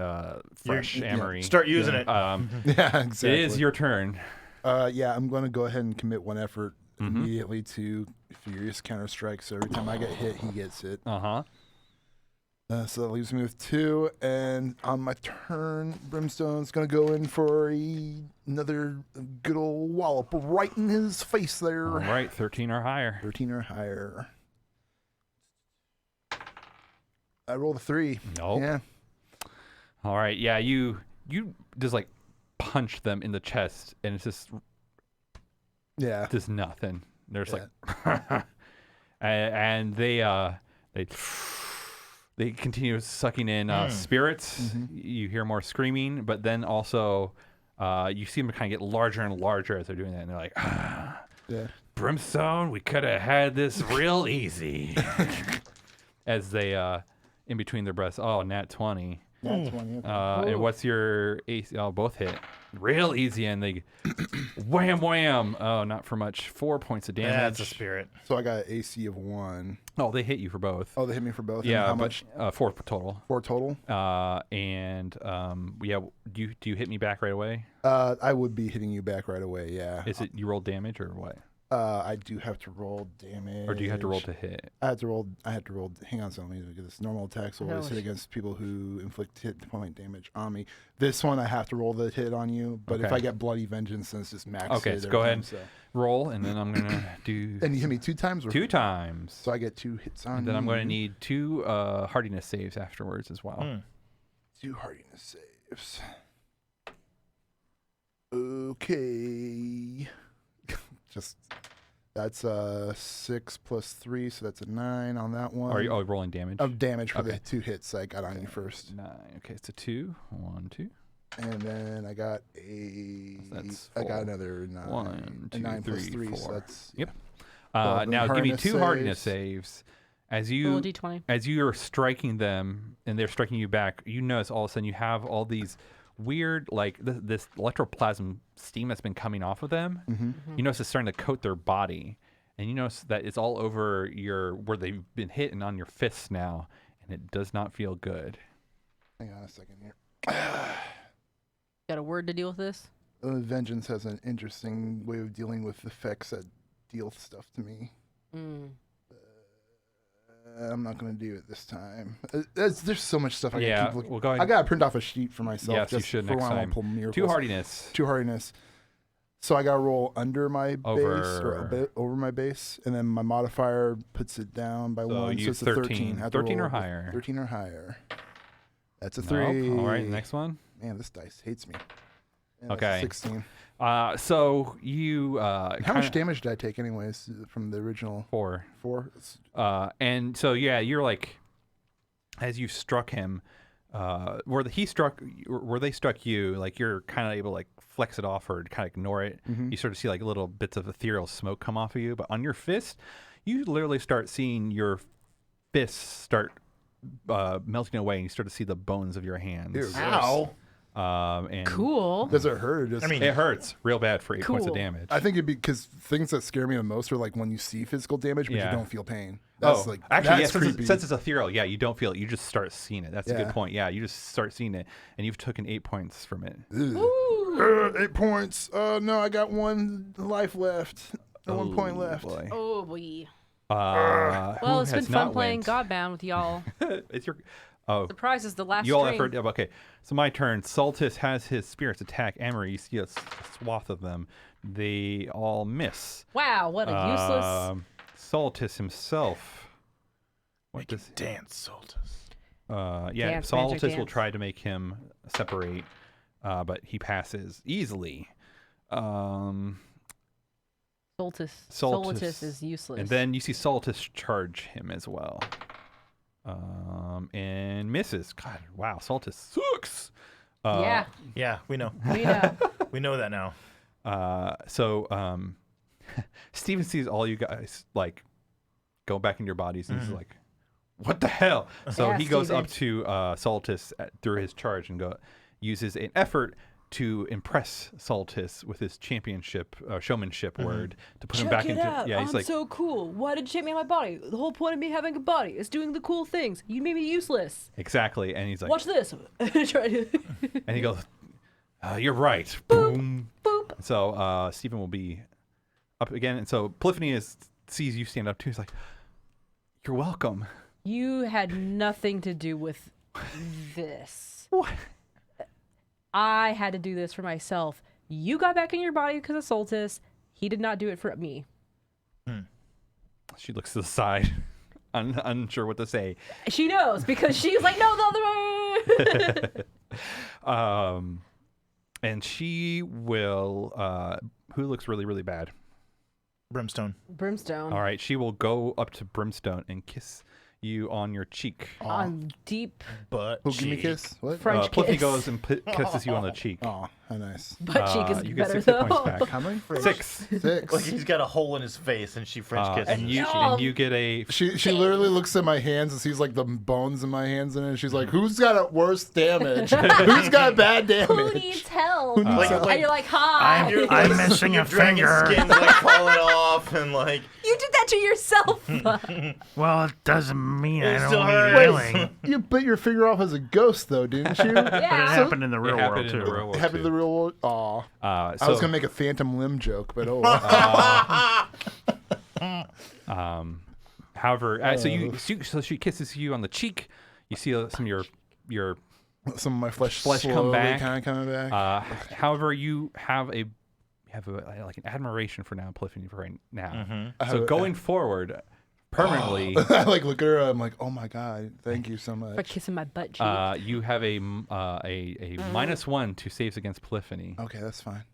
fresh Amory. Start using it. Yeah, exactly. It is your turn. Yeah, I'm going to go ahead and commit one effort immediately to Furious Counter-Strike. So every time I get hit, he gets hit. Uh-huh. So that leaves me with 2. And on my turn, Brimstone's going to go in for another good old wallop right in his face there. All right, 13 or higher. 13 or higher. I rolled a 3. Nope. Yeah. All right, yeah, you just like punch them in the chest, and it's Yeah. just nothing. They're just like, and they continue sucking in spirits. You hear more screaming, but then also you see them kind of get larger and larger as they're doing that, and they're like, Yeah. Brimstone, we could have had this real easy. As they in between their breaths, oh, nat 20. Nat 20. Okay. And what's your AC? Oh, both hit. Real easy, and they wham, wham. Oh, not for much. 4 points of damage. That's a spirit. So I got an AC of 1. Oh, they hit you for both. Oh, they hit me for both? And Yeah, how but, much? 4 total. 4 total? And yeah, do you hit me back right away? I would be hitting you back right away, yeah. Is it you roll damage or what? I do have to roll damage. Or do you have to roll to hit? I had to roll. Hang on, so let me get this. Normal attacks will always hit against people who inflict hit point damage on me. This one I have to roll the hit on you, but if Okay. I get bloody vengeance, then it's just max. Okay, hit so every go time, ahead. So. Roll, and then I'm gonna do And you hit me 2 times. Or 2 times. So I get 2 hits on. And then I'm going to you. need 2 hardiness saves afterwards as well. 2 hardiness saves. Okay. Just. That's 6 plus 3, so that's a 9 on that one. Are you rolling damage? Of damage for Okay. the 2 hits I got on you first. 9. Okay, it's a 2. 1, 2. And then I got That's I got 4. another 9. 1, 2, a 9 plus 3, 3, 4. so that's Yep. Well, then Now give me hardiness 2 hardiness saves. saves. As Roll a you d20. as you are striking them and they're striking you back, you notice all of a sudden you have all these weird like this electroplasm steam that's been coming off of them. You notice it's starting to coat their body. And you notice that it's all over where they've been hit and on your fists now, and it does not feel good. Hang on a second here. Got a word to deal with this? Vengeance has an interesting way of dealing with effects that deal stuff to me. I'm not going to do it this time. There's so much stuff I Yeah, gotta keep looking. well, go ahead. I got to print off a sheet for myself. Yes, you just should for next when I wanna time. pull miracles. 2 hardiness. 2 hardiness. So I got to roll under my base or a Over. bit over my base, and then my modifier puts it down by So 1. you So it's a 13. 13. I have to 13 or roll with higher. 13 or higher. That's a Nope. 3. All right, next one. Man, this dice hates me. And that's a Okay. 16. So you How much damage did I take, anyways, from the original 4. 4? And so yeah, you're like, as you struck him, where they struck you, like you're kind of able to like flex it off or kind of ignore it. You sort of see like little bits of ethereal smoke come off of you, but on your fist, you literally start seeing your fists start melting away, and you start to see the bones of your hands. Ew. Ow. And Cool. Does it hurt? Or just, I mean, it hurts real bad for 8 points of Cool. damage. I think it'd be because things that scare me the most are like when you see physical damage, but Yeah. you don't feel pain. That's like actually, that's yeah, creepy. since it's ethereal, yeah, you don't feel it. You just start seeing it. That's a Yeah. good point. Yeah, you just start seeing it, and you've taken 8 points from it. Ooh. 8 points. No, I got 1 life left. 1 point left. Boy. Oh, boy. Well, Well, it's been fun playing Godbound with y'all. It's your. Oh, The prize is the last you all string. effort. Okay, so my turn. Soltis has his spirits attack Amory. You see a swath of them. They all miss. Wow, what a useless. Soltis himself. What Make him does? dance, Soltis. Yeah, Dance, magic Soltis will dance. try to make him separate, but he passes easily. Soltis. Soltis. Solitus is useless. And then you see Soltis charge him as well. And misses. God, wow, Soltis sucks. Yeah, Yeah, we know. we know. We know that now. Steven sees all you guys like go back in your bodies and he's like, what the hell? So Yeah, he goes Steven. up to Soltis through his charge and uses an effort to impress Saltis with his championship, showmanship word to put him Check back it into. out. Yeah, he's I'm like, so cool. Why did you shape me my body? The whole point of me having a body is doing the cool things. You made me useless. exactly, and he's like, Watch this. Try to- and he goes, "You're right." Boom. Boop. So Stephen will be up again, and so Polyphony sees you stand up too. He's like, "You're welcome." You had nothing to do with this. What? I had to do this for myself. You got back in your body because of Soltis. He did not do it for me. She looks to the side, unsure what to say. She knows because she's like, no, the other way. And she will. Who looks really, really bad? Brimstone. Brimstone. All right, she will go up to Brimstone and kiss you on your cheek. On deep But Who, give me a kiss? What? French Polyphony kiss. goes and kisses you on the cheek. Oh, how nice. Butt cheek is You get better 6 hit though. points back. How many? 6. 6. like he's got a hole in his face, and she French kisses. And you get a. She literally looks at my hands and sees like the bones in my hands in it. And she's like, "Who's got a worse damage? Who's got bad Who damage?" needs help? Like- and you're like, hi. I'm missing a Dragon finger. skin's like falling off, and like You did that to yourself. Well, it doesn't mean It I still don't hurts. need healing. You bit your finger off as a ghost, though, didn't you? But it yeah. happened in the real world happened in too. the real world. Happened in the real world. Aw. I So, was gonna make a phantom limb joke, but oh. Well. however, so she kisses you on the cheek. You see some of your Some of my flesh come slowly back. kind of coming back. however, you have like an admiration for now Polyphony for right now. So going forward, permanently, I like look at her. I'm like, oh my god, thank you so For much. kissing my butt cheek. you have a -1 to saves against Polyphony. Okay, that's fine.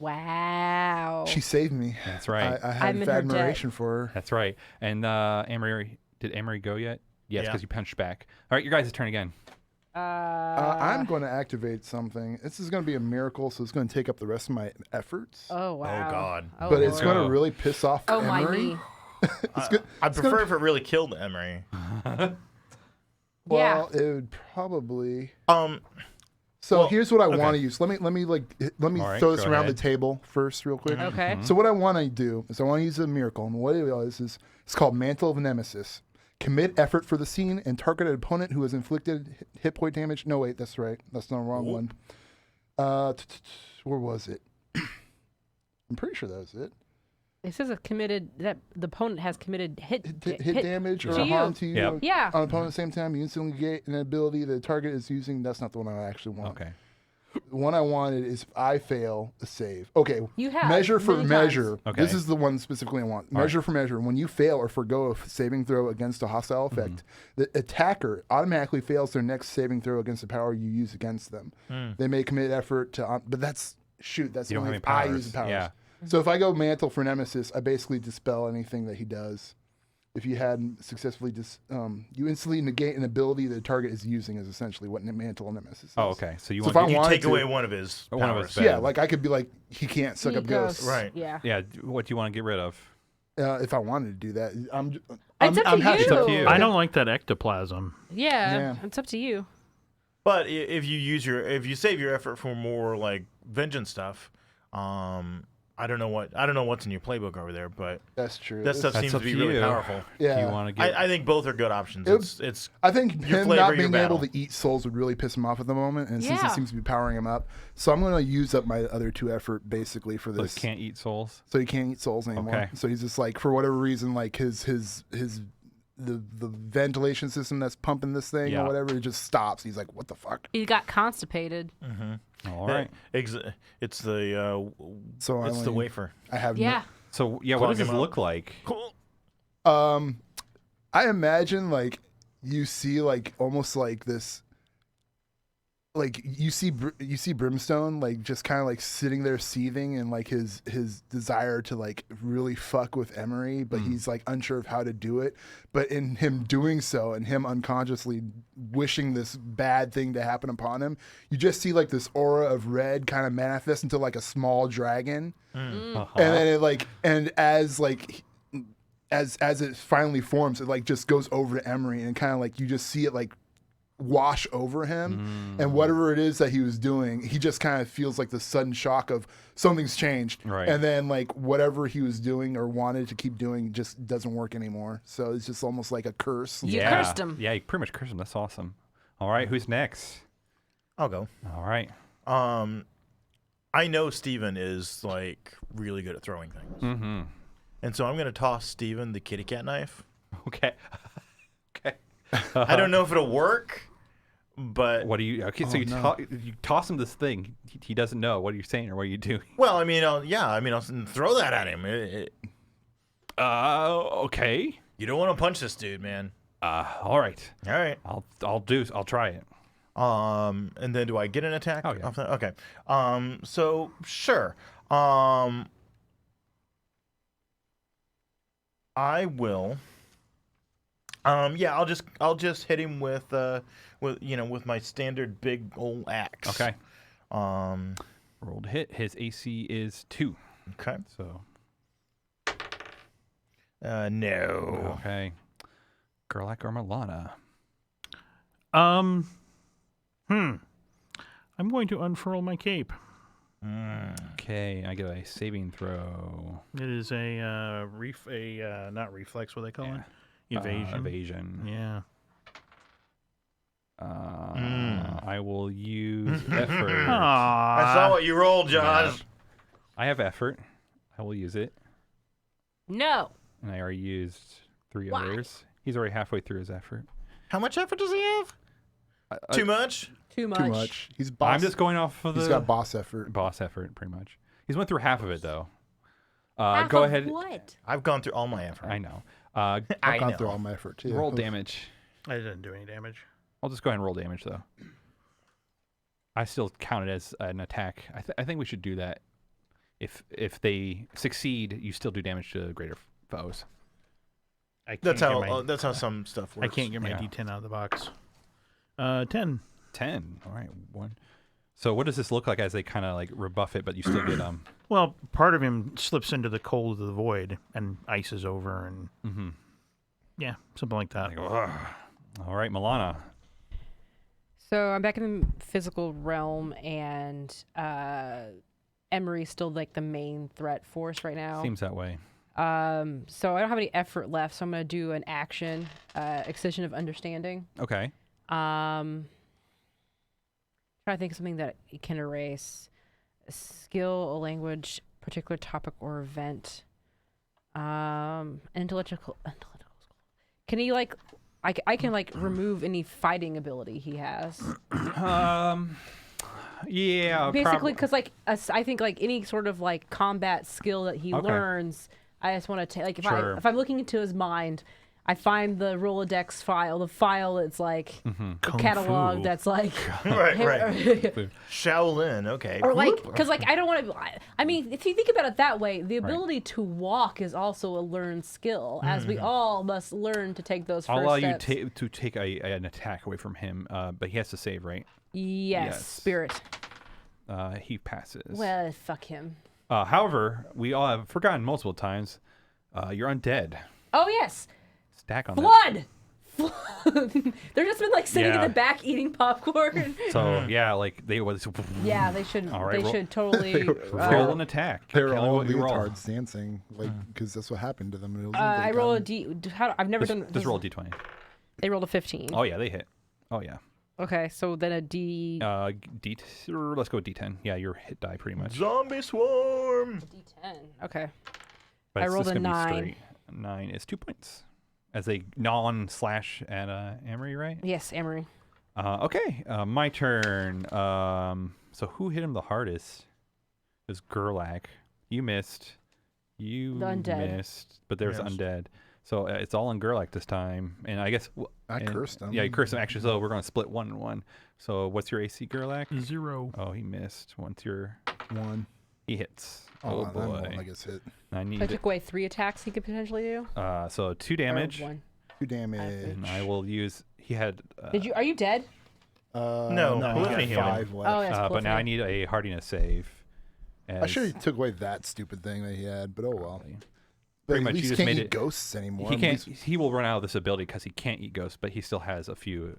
Wow. She saved me. That's right. I had I'm in her admiration for her. That's right. And Amory, did Amory go yet? Yes, Yeah. because you punched back. All right, your guys' turn again. I'm going to activate something. This is going to be a miracle, so it's going to take up the rest of my efforts. Oh wow. Oh, God. Oh, But it's Lord. going to really piss off Oh my Emery. knee. I prefer if it really killed Emery. Well, it would probably. So Well, here's what I okay. want to use. Let me All right, throw this go around ahead. the table first, real quick. Okay. So what I want to do is I want to use a miracle, and what it is it's called Mantle of Nemesis. Commit effort for the scene and target an opponent who has inflicted hit point damage. No, wait, that's right. That's the wrong one. Where was it? I'm pretty sure that was it. It says that the opponent has committed hit Damage or to you. harm to you Yep. Yeah. on opponent at the same time. You instantly get an ability the target is using. That's not the one I actually want. Okay. The one I wanted is if I fail a save. Okay. You have measure for many measure. times. Okay. This is the one specifically I want. Measure for measure. When you fail or forgo a saving throw against a hostile effect, the attacker automatically fails their next saving throw against the power you use against them. They may commit effort to, but that's You don't only have if any I powers. use the powers. Yeah. So if I go Mantle for Nemesis, I basically dispel anything that he does. If you hadn't successfully you instantly negate an ability the target is using is essentially what Mantle of Nemesis is. Oh, okay. So you So want if I You wanted take to- away one of his powers. One of his Yeah, like I could be like, he can't suck He up ghosts. Right. Yeah. Yeah. What do you want to get rid of? If I wanted to do that, I'm It's up to happy. you. It's up to you. I don't like that ectoplasm. Yeah. Yeah. It's up to you. But if you save your effort for more like vengeance stuff, I don't know what's in your playbook over there, but That's true. that stuff That's seems up to be to really you. powerful. Yeah. Do you want to get? I think both are good options. It- It's I think your him flavor, not your being able battle. to eat souls would really piss him off at the moment, and since Yeah. it seems to be powering him up, so I'm going to use up my other 2 effort basically for So this. can't eat souls. So he can't eat souls anymore. Okay. So he's just like, for whatever reason, like the ventilation system that's pumping this thing Yeah. or whatever, it just stops. He's like, what the fuck? He got constipated. All right. It's the So it's the wafer. I have Yeah. So yeah, what Clog does this him up. look like? I imagine like you see like almost like this, like you see Brimstone like just kind of like sitting there seething and like his desire to like really fuck with Emery, but he's like unsure of how to do it. But in him doing so and him unconsciously wishing this bad thing to happen upon him, you just see like this aura of red kind of manifest into like a small dragon, and then it like and as like. As it finally forms, it like just goes over to Emery and kind of like you just see it like wash over him, and whatever it is that he was doing, he just kind of feels like the sudden shock of something's changed, Right. and then like whatever he was doing or wanted to keep doing just doesn't work anymore. So it's just almost like a curse. You cursed him. Yeah, you pretty much cursed him. That's awesome. All right, who's next? I'll go. All right. I know Steven is like really good at throwing things. Mm-hmm. And so I'm going to toss Steven the kitty cat knife. Okay. Okay. I don't know if it'll work, but What do you? Okay, so you toss him this thing. He doesn't know. What are you saying or what are you doing? well, I mean, I'll throw that at him. Okay. You don't want to punch this dude, man. All right. All right. I'll try it. And then do I get an attack? Oh, yeah. Okay. So sure. I will. Yeah, I'll just hit him with my standard big old axe. Okay. Rolled hit. His AC is 2. Okay. So. No. Okay. Gerlach or Milana? I'm going to unfurl my cape. Okay, I get a saving throw. It is a not reflex. What do they call it? Evasion. Evasion. Yeah. I will use effort. I saw what you rolled, Josh. I have effort. I will use it. No. And I already used 3 Why? others. He's already halfway through his effort. How much effort does he have? Too much? Too much. Too much. He's boss. I'm just going off of the He's got boss effort. boss effort, pretty much. He's went through half of it, though. Half go of ahead. What? I've gone through all my effort. I know. I've I gone know. through all my effort too. Roll Oof. damage. I didn't do any damage. I'll just go ahead and roll damage, though. I still count it as an attack. I think we should do that. If they succeed, you still do damage to greater foes. That's how some stuff works. I can't get my Yeah. D10 out of the box. 10. 10. All right. 1. So what does this look like as they kind of like rebuff it, but you still get Well, part of him slips into the cold of the void and ices over, and yeah, something like that. like, ugh. All right, Milana. So I'm back in the physical realm, and Emery's still like the main threat force right now. Seems that way. So I don't have any effort left, so I'm gonna do an action, excision of understanding. Okay. Try to think of something that it can erase. A skill, a language, particular topic or event. Intellectual. Can he like? I can like remove any fighting ability he has. Yeah. Basically, because like I think like any sort of like combat skill that he Okay. learns, I just want to take like Sure. if I'm looking into his mind, I find the Rolodex file, the file that's like the Kung catalog Fu. that's like Right. or Shaolin, okay. like because like I don't want to. I mean, if you think about it that way, the ability to walk is also a learned skill, as we all must learn to take those. I'll first allow steps. you to take an attack away from him, but he has to save, right? Yes, spirit. He passes. Well, fuck him. However, we all have forgotten multiple times. You're undead. Oh yes. Stack on that. Blood! They're just been like sitting in Yeah. the back eating popcorn. So yeah, like they was. Yeah, they should. All right, they roll- should totally. Roll an attack. They were Tell me all what you roll. leotards dancing, like because that's what happened to them. It was I roll a D. I've never done. Just roll a d20. They rolled a 15. Oh yeah, they hit. Oh yeah. Okay, so then a D. Let's go D10. Yeah, your hit die pretty much. Zombie swarm. D10. Okay. But I it's rolled just a gonna be 9. straight. 9 is 2 points. As a non-slash at Amory, right? Yes, Amory. Okay, my turn. So who hit him the hardest? It was Gerlach. You missed. You The undead. missed. But there's Yes. undead. So it's all on Gerlach this time. And I guess... I cursed him. Yeah, you cursed him. Actually, so we're going to split 1 and 1. So what's your AC, Gerlach? 0. Oh, he missed. What's your... 1. He hits. Oh, Oh, that boy. one I guess hit. I I need... took away 3 attacks he could potentially do. So 2 Or damage. 1. 2 damage. And I will use... He had... Did you? Are you dead? No, I Polyphony got healed him. 5 left. Oh, yes. but now I need a hardiness save. I should have took away that stupid thing that he had, but oh well. But Pretty at much, least you just can't made eat it- ghosts anymore. He At can't. least- He will run out of this ability because he can't eat ghosts, but he still has a few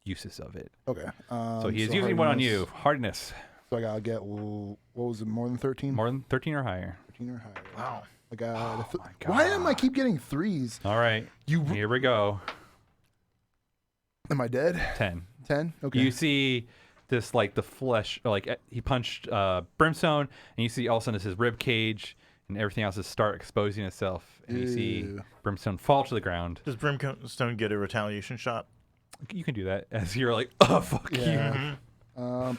uses of it. Okay. So he is using one on you. Hardness. So I gotta get what was it? More than 13? More than 13 or higher. 13 or higher. Wow. I got. my Why am I God. keep getting 3s? All right. Here we go. Am I dead? 10. 10. Okay. You see this like the flesh, like he punched Brimstone, and you see all of a sudden it's his rib cage, and everything else is start exposing itself, and you see Ew. Brimstone fall to the ground. Does Brimstone get a retaliation shot? You can do that as you're like, oh fuck Yeah. you. Oh,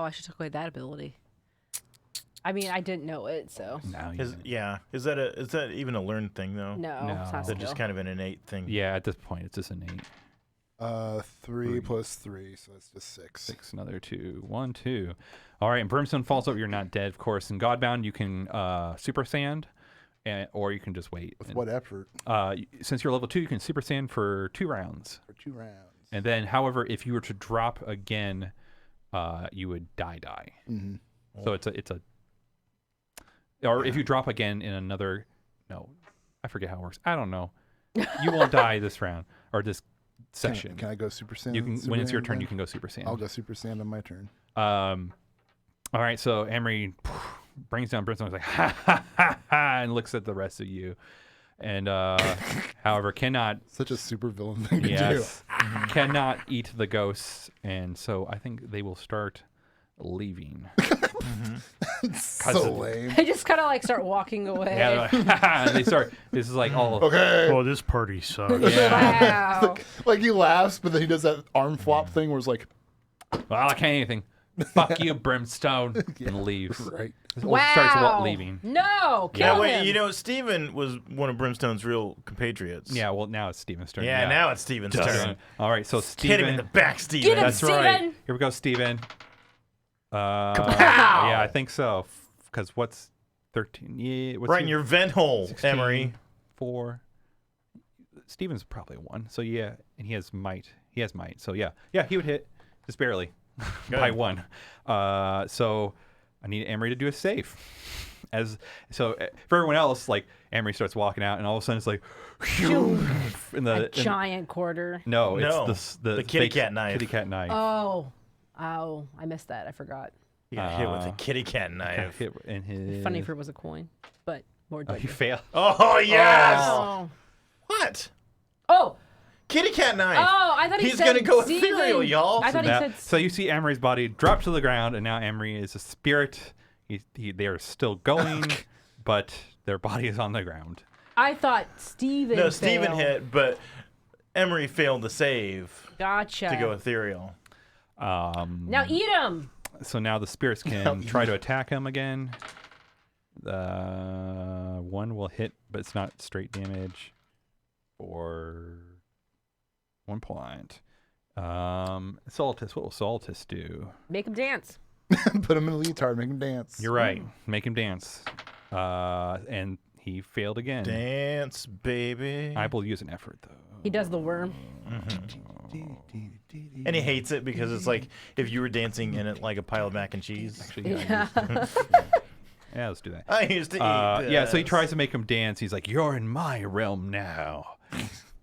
I should take away that ability. I mean, I didn't know it, so Now Is that even a learned thing though? no. No. It's not Is that just skill. kind of an innate thing? Yeah, at this point it's just innate. 3 plus 3, so that's just 6. 6, another 2, 1, 2. All right, and Brimstone falls over. You're not dead, of course. In Godbound, you can super sand, or you can just wait. With what effort? Since you're level 2, you can super sand for 2 rounds. For 2 rounds. And then, however, if you were to drop again, you would die. Mm-hmm. So it's a. Or if you drop again in another, no, I forget how it works. I don't know. You won't die this round or this session. Can I go Super Saiyan? You can Super when it's your Saiyan turn, then? you can go super saiyan. I'll go Super Saiyan on my turn. All right, so Emery brings down Brimstone, like ha ha ha ha, and looks at the rest of you, and however cannot Such a super villain thing to yes cannot eat the ghosts, and so I think they will start leaving. do. So lame. I just kind of like start walking away. Yeah, they're like, ha, ha, and they start. This is like all. Okay. Oh, this party sucks. Yeah. Wow. Like he laughs, but then he does that arm flop thing where it's like, Well, I can't anything. Fuck you, Brimstone, and leaves. right. Or starts Wow. leaving. No, kill Yeah, him. wait, you know, Steven was one of Brimstone's real compatriots. Yeah, well, now it's Steven's turn. Yeah, now it's Steven's turn. All right, so Hit him in the Steven. back, Steven. Get him, That's right. Steven. Here we go, Steven. Kapow! Yeah, I think so. Because what's 13? Yeah, what's Right in your vent hole, 16, Emery. 4. Steven's probably 1. So yeah, and he has might. He has might. So yeah, he would hit just barely by Good. 1. So I need Emery to do a save. For everyone else, like Emery starts walking out, and all of a sudden it's like, A giant quarter. no, No, it's the kitty fake cat knife. Kitty cat knife. Oh, I missed that. I forgot. You got hit with a kitty cat knife. Hit in his. Funny if it was a coin, but more Oh, deadly. you fail. Oh, yes! Oh. What? Oh. Kitty cat knife. Oh, I thought he He's said gonna go Steven. ethereal, y'all. I thought Now- he said. so you see Emery's body drop to the ground, and now Emery is a spirit. They are still going, but their body is on the ground. I thought Steven. No, Steven failed. hit, but Emery failed to save Gotcha. to go ethereal. Now eat him. So now the spirits can try to attack him again. 1 will hit, but it's not straight damage. For 1 point. Soltis, what will Soltis do? Make him dance. Put him in a leotard, make him dance. You're right. Make him dance. And he failed again. Dance, baby. I will use an effort, though. He does the worm. And he hates it because it's like if you were dancing in it like a pile of mac and cheese. Actually, Yeah. Yeah, let's do that. I used to eat this. Yeah, so he tries to make him dance. He's like, "You're in my realm now."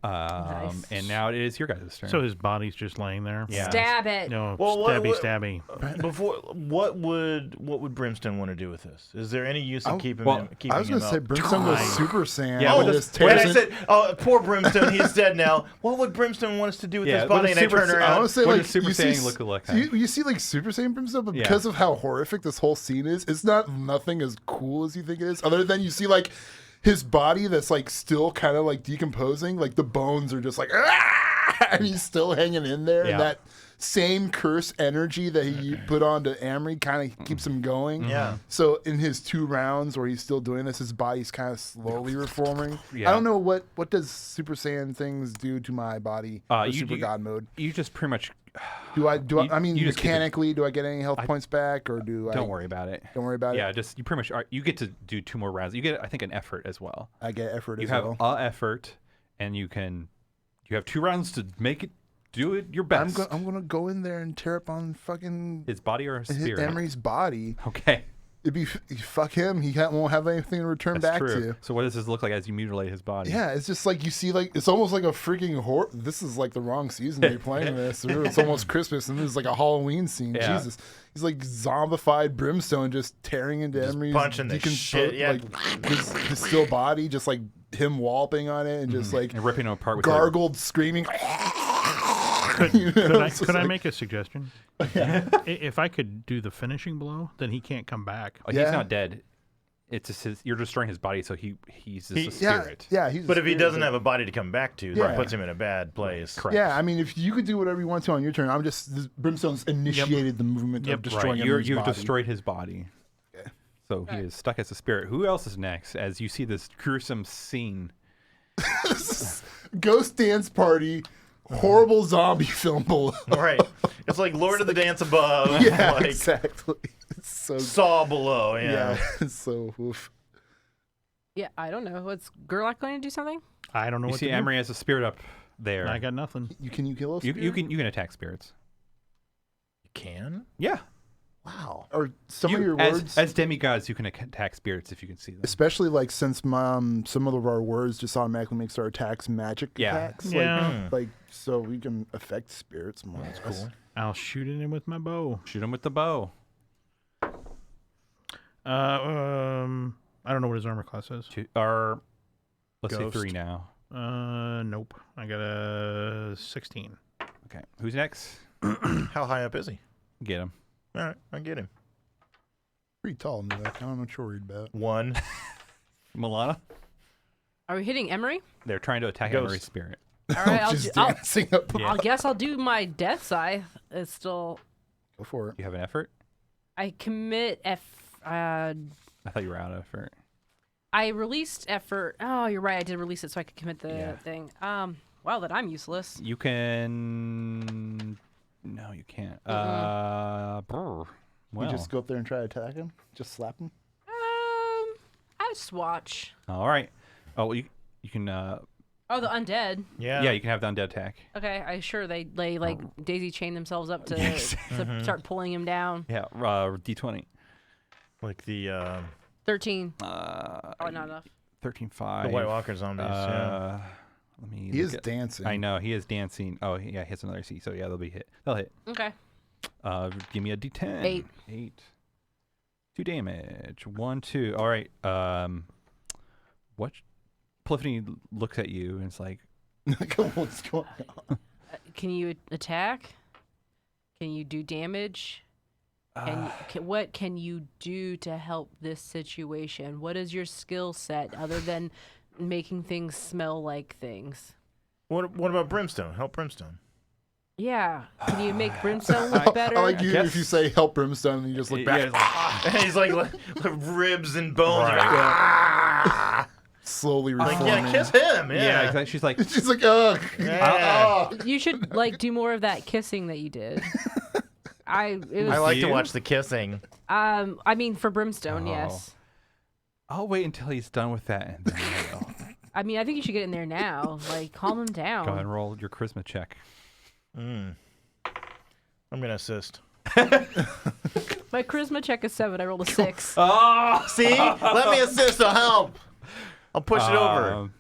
Nice. And now it is your guys' turn. So his body's just laying there. Yeah. Stab it. No, Well, stabby. Before, what would Brimstone want to do with this? Is there any use in keeping I him was gonna up? say Brimstone goes Super Saiyan. Yeah, and well, just When tears I it- said, "Oh, poor Brimstone, he's dead now," what would Brimstone want us to do with Yeah, his what body? does And I Super turn Sa- I around. want to say What like does Super you see, Saiyan look like? you see like Super Saiyan Brimstone, but Yeah. because of how horrific this whole scene is, it's not nothing as cool as you think it is. Other than you see like his body that's like still kind of like decomposing, like the bones are just like, and he's still hanging in there, Yeah. and that same curse energy that he put on to Amory kind of keeps him going. Yeah. So in his 2 rounds where he's still doing this, his body's kind of slowly reforming. Yeah. I don't know what does Super Saiyan things do to my body. Or you- Super you- God mode. You just pretty much I mean, you just get to- mechanically, do I get any health points back, or do I? don't worry about it. Don't worry about Yeah, it. just you pretty much are. You get to do 2 more rounds. You get, I think, an effort as well. I get effort You as have well. a effort, and you have 2 rounds to make it. Do it your best. I'm gonna go in there and tear up on fucking His body or his spirit? Emery's body. Okay. it'd be fuck him. He won't have anything to return That's back true. to you. So what does this look like as you mutilate his body? Yeah, it's just like you see, like it's almost like a freaking horror. This is like the wrong season to be playing this. It's almost Christmas, and this is like a Halloween scene. Yeah. Jesus, he's like zombified Brimstone, just tearing into Emery's punching the shit, yeah. like his still body, just like him walloping on it, and just like And ripping him apart with gargled, screaming. Could I make a suggestion? If I could do the finishing blow, then he can't come back. Oh, Yeah. he's not dead. It's just you're destroying his body, so he's just a Yeah, spirit. yeah. He's a But if he spirit, doesn't have a body to come back to, that Yeah. puts him in a bad place. Correct. Yeah, I mean, if you could do whatever you want to on your turn, Brimstone's initiated the movement of Yep. destroying Right. Emery's You've body. destroyed his body. Okay. So he is stuck as a spirit. Who else is next? As you see this gruesome scene. Ghost dance party, horrible zombie film below. Right. It's like Lord of the Dance above, Yeah, like exactly. It's so Saw below. Yeah. yeah, it's so oof. Yeah, I don't know. What's Gerlach going to do something? I don't know You what see to do. Emery has a spirit up there. I got nothing. You kill us? you can attack spirits. You can? Yeah. Wow. Or some of You- your as, words, as demigods, you can attack spirits if you can see them. especially like since some of our words just automatically makes our attacks magic Yeah. attacks. Yeah. Like so we can affect spirits more. That's cool. I'll shoot it in with my bow. Shoot him with the bow. I don't know what his armor class is. Let's Ghost. say 3 now. Nope. I got a 16. Okay. Who's next? How high up is he? Get him. All right, I get him. Pretty tall, Newek. I don't know what you're worried about. 1. Milana? Are we hitting Emery? They're trying to attack Ghost. Emery's spirit. All right, I'll, Just I'll, dancing up. Yeah. I guess I'll do my death scythe. It's still. Go for it. You have an effort? I commit I thought you were out of effort. I released effort. Oh, you're right. I did release it so I could commit the Yeah. thing. Wow, then I'm useless. You can. No, you can't. Well, You just go up there and try to attack him. Just slap him. I swatch. all right. Oh, well, you can. Oh, the undead. Yeah. Yeah, you can have the undead attack. Okay, they like daisy chain themselves up to, Yes. to start pulling him down. Yeah, D20. Like the 13. Uh, Oh, not enough. 13.5. White Walker zombies. Yeah. Let me. He look is at- dancing. I know he is dancing. Oh, yeah, he hits another C. So yeah, they'll be hit. They'll hit. Okay. Give me a D10. 8. 8. 2 damage. 1, 2. All right. What? Polyphony looks at you and it's like, What's going on? Can you attack? Can you do damage? What can you do to help this situation? What is your skill set other than making things smell like things? What about Brimstone? Help Brimstone. Yeah. Can you make Brimstone look better? I like you guess- if you say help Brimstone and you just look back. Yeah, He's like ribs and bones. Right. Like, "Ah!" Slowly Like, reforming. yeah, kiss him. yeah, Yeah. exactly. She's like, She's like, ugh. Yeah. You should like do more of that kissing that you did. It was I like to you? watch the kissing. I mean for Brimstone, Oh. yes. I'll wait until he's done with that. And then I'll I mean, I think you should get in there now. Like, calm him down. go ahead and roll your charisma check. I'm gonna assist. My charisma check is 7. I rolled a 6. Oh! See, let me assist. I'll help. I'll push it over.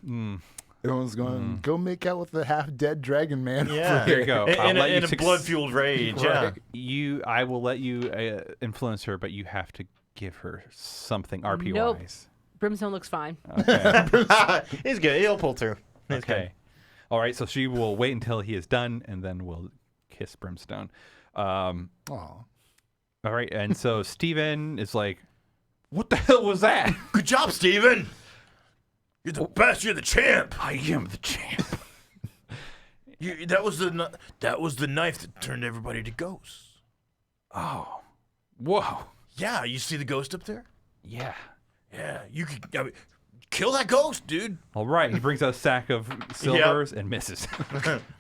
Everyone's going, go make out with the half-dead dragon man. Yeah. Here you go. I'll In let you a blood-fueled rage. Yeah. I will let you influence her, but you have to give her something RP Nope. wise. Brimstone looks fine. Okay. He's good. He'll pull through. He's Okay. All right. So she will wait until he is done, and then we'll kiss Brimstone. Aw. All right. And so Steven is like, "What the hell was that?" Good job, Steven. You're the best. You're the champ. I am the champ. That was the knife that turned everybody to ghosts. Oh. Whoa. Yeah, you see the ghost up there? Yeah. Yeah, kill that ghost, dude. All right. He brings out a sack of silvers and misses.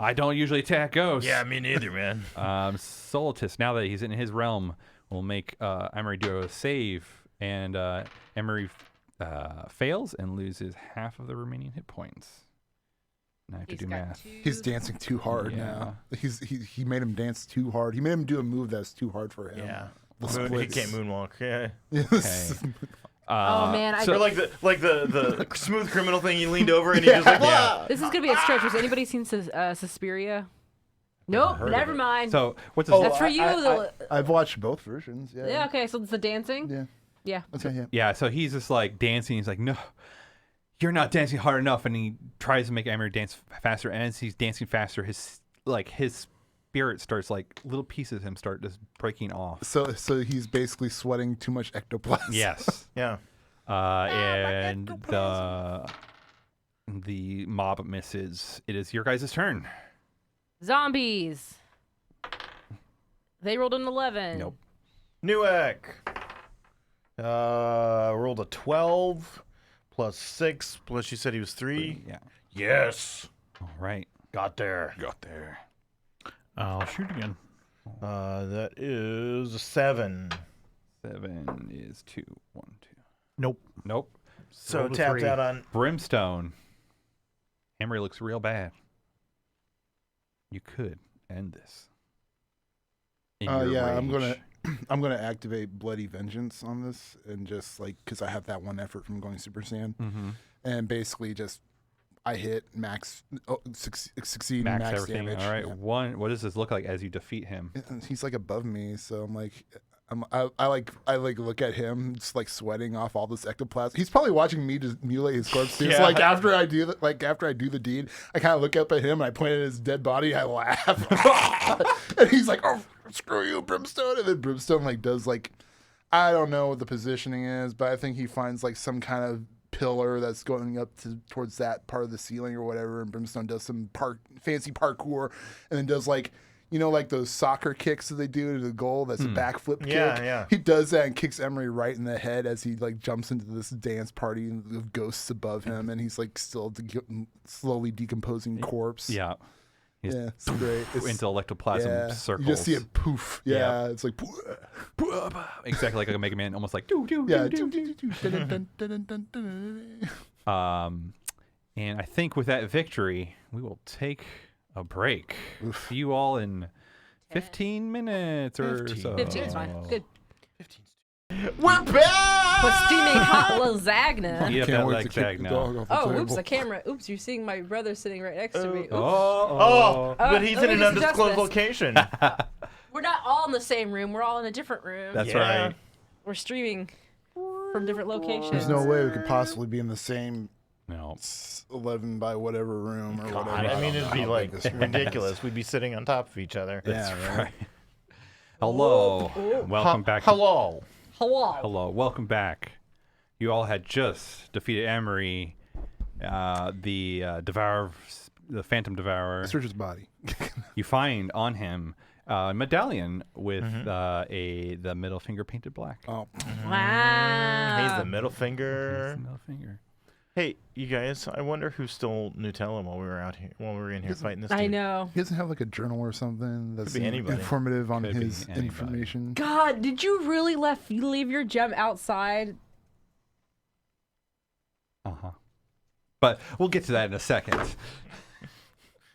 I don't usually attack ghosts. Yeah, me neither, man. Solitus, now that he's in his realm, will make Emery do a save, and Emery fails and loses half of the remaining hit points. Now I have to do math. He's dancing too hard Yeah. now. He made him dance too hard. He made him do a move that's too hard for him. Yeah. the He splits. can't moonwalk. Yeah. Yes. Oh man, Or like the smooth criminal thing. He leaned over and he just like, Yeah. this is gonna be a stretch. Has anybody seen Suspiria? Nope, heard of never it. mind. So what's this? Oh, That's for you. I've watched both versions. Yeah. Yeah, okay, so it's the dancing. Yeah. Yeah. Okay. Yeah. Yeah, so he's just like dancing. He's like, no, you're not dancing hard enough. And he tries to make Emery dance faster. And as he's dancing faster, his spirit starts like little pieces of him start just breaking off. So he's basically sweating too much ectoplasm. Yes. yeah. And the mob misses. It is your guys' turn. Zombies. They rolled an 11. Nope. Newek. Rolled a 12 plus 6 plus you said he was 3. Yeah. Yes. All right. Got there. Got there. I'll shoot again. That is a 7. 7 is 2. 1, 2. Nope. Nope. So Rolled a tapped 3. out on. Brimstone. Emery looks real bad. You could end this. In your Yeah. I'm rage. gonna activate Bloody Vengeance on this, and just like because I have that one effort from going Super Saiyan, Mm-hmm. and basically just I hit max, succeed Max max everything. damage. All right. Yeah. What does this look like as you defeat him? And he's like above me, so I'm like, I look at him just like sweating off all this ectoplasm. He's probably watching me just mutilate his corpse too. So Yeah. like after I do the deed, I kind of look up at him and I point at his dead body. I laugh, and he's like, "Oh, screw you, Brimstone!" And then Brimstone like does like, I don't know what the positioning is, but I think he finds like some kind of pillar that's going up towards that part of the ceiling or whatever, and Brimstone does some fancy parkour, and then does like, you know, like those soccer kicks that they do to the goal. That's a backflip kick. Yeah. He does that and kicks Emery right in the head as he like jumps into this dance party of ghosts above him, and he's like still slowly decomposing corpse. Yeah. He's Yeah, it's great. It's, into ectoplasm yeah, circles. you just see it poof. Yeah, Yeah. it's like Exactly like a Mega Man, almost like doo doo yeah. doo doo. And I think with that victory, we will take a break. See you all in 15 minutes or 15. so. 15 is fine. Good. We're back. With steaming hot lasagna. Eat up Can't that wait leg to kick jag the now. dog off the Oh, table. oops, the camera. Oops, you're seeing my brother sitting right next to me. Oops. Oh. But he's let in me an just adjust undisclosed this. location. We're not all in the same room. We're all in a different room. That's Yeah. right. We're streaming from different locations. There's no way we could possibly be in the same No. 11 by whatever room or whatever. I mean, it'd be How like big this room is. ridiculous. We'd be sitting on top of each other. Yeah, right. Hello. Welcome back. Hello. Hello. Hello. Welcome back. You all had just defeated Emery, the Phantom Devourer. Search his body. You find on him a medallion with the middle finger painted black. Oh, Wow. He's the middle Here's finger. the middle finger. Hey, you guys! I wonder who stole Nutella while we were out here, while we were in here fighting this dude. I know. he doesn't have like a journal or something that's be anybody. informative on Could be his anybody. information. God, did you really leave your gem outside? But we'll get to that in a second.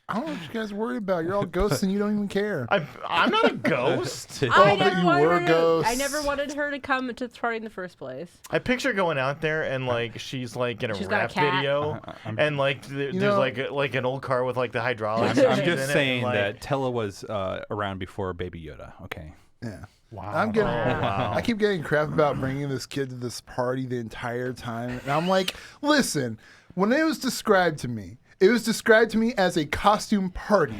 I don't know what you guys are worried about. You're all ghosts and you don't even care. I'm not a ghost. I but never you wanted were her ghosts. I never wanted her to come to the party in the first place. I picture going out there and like she's like in a She's got a rap cat. video, and like there's know- like an old car with like the hydraulics. I'm and shit in just it, saying and, like, that Tella was around before Baby Yoda. Okay. Yeah. Wow. I'm getting. wow. I keep getting crap about bringing this kid to this party the entire time, and I'm like, listen. When it was described to me, as a costume party.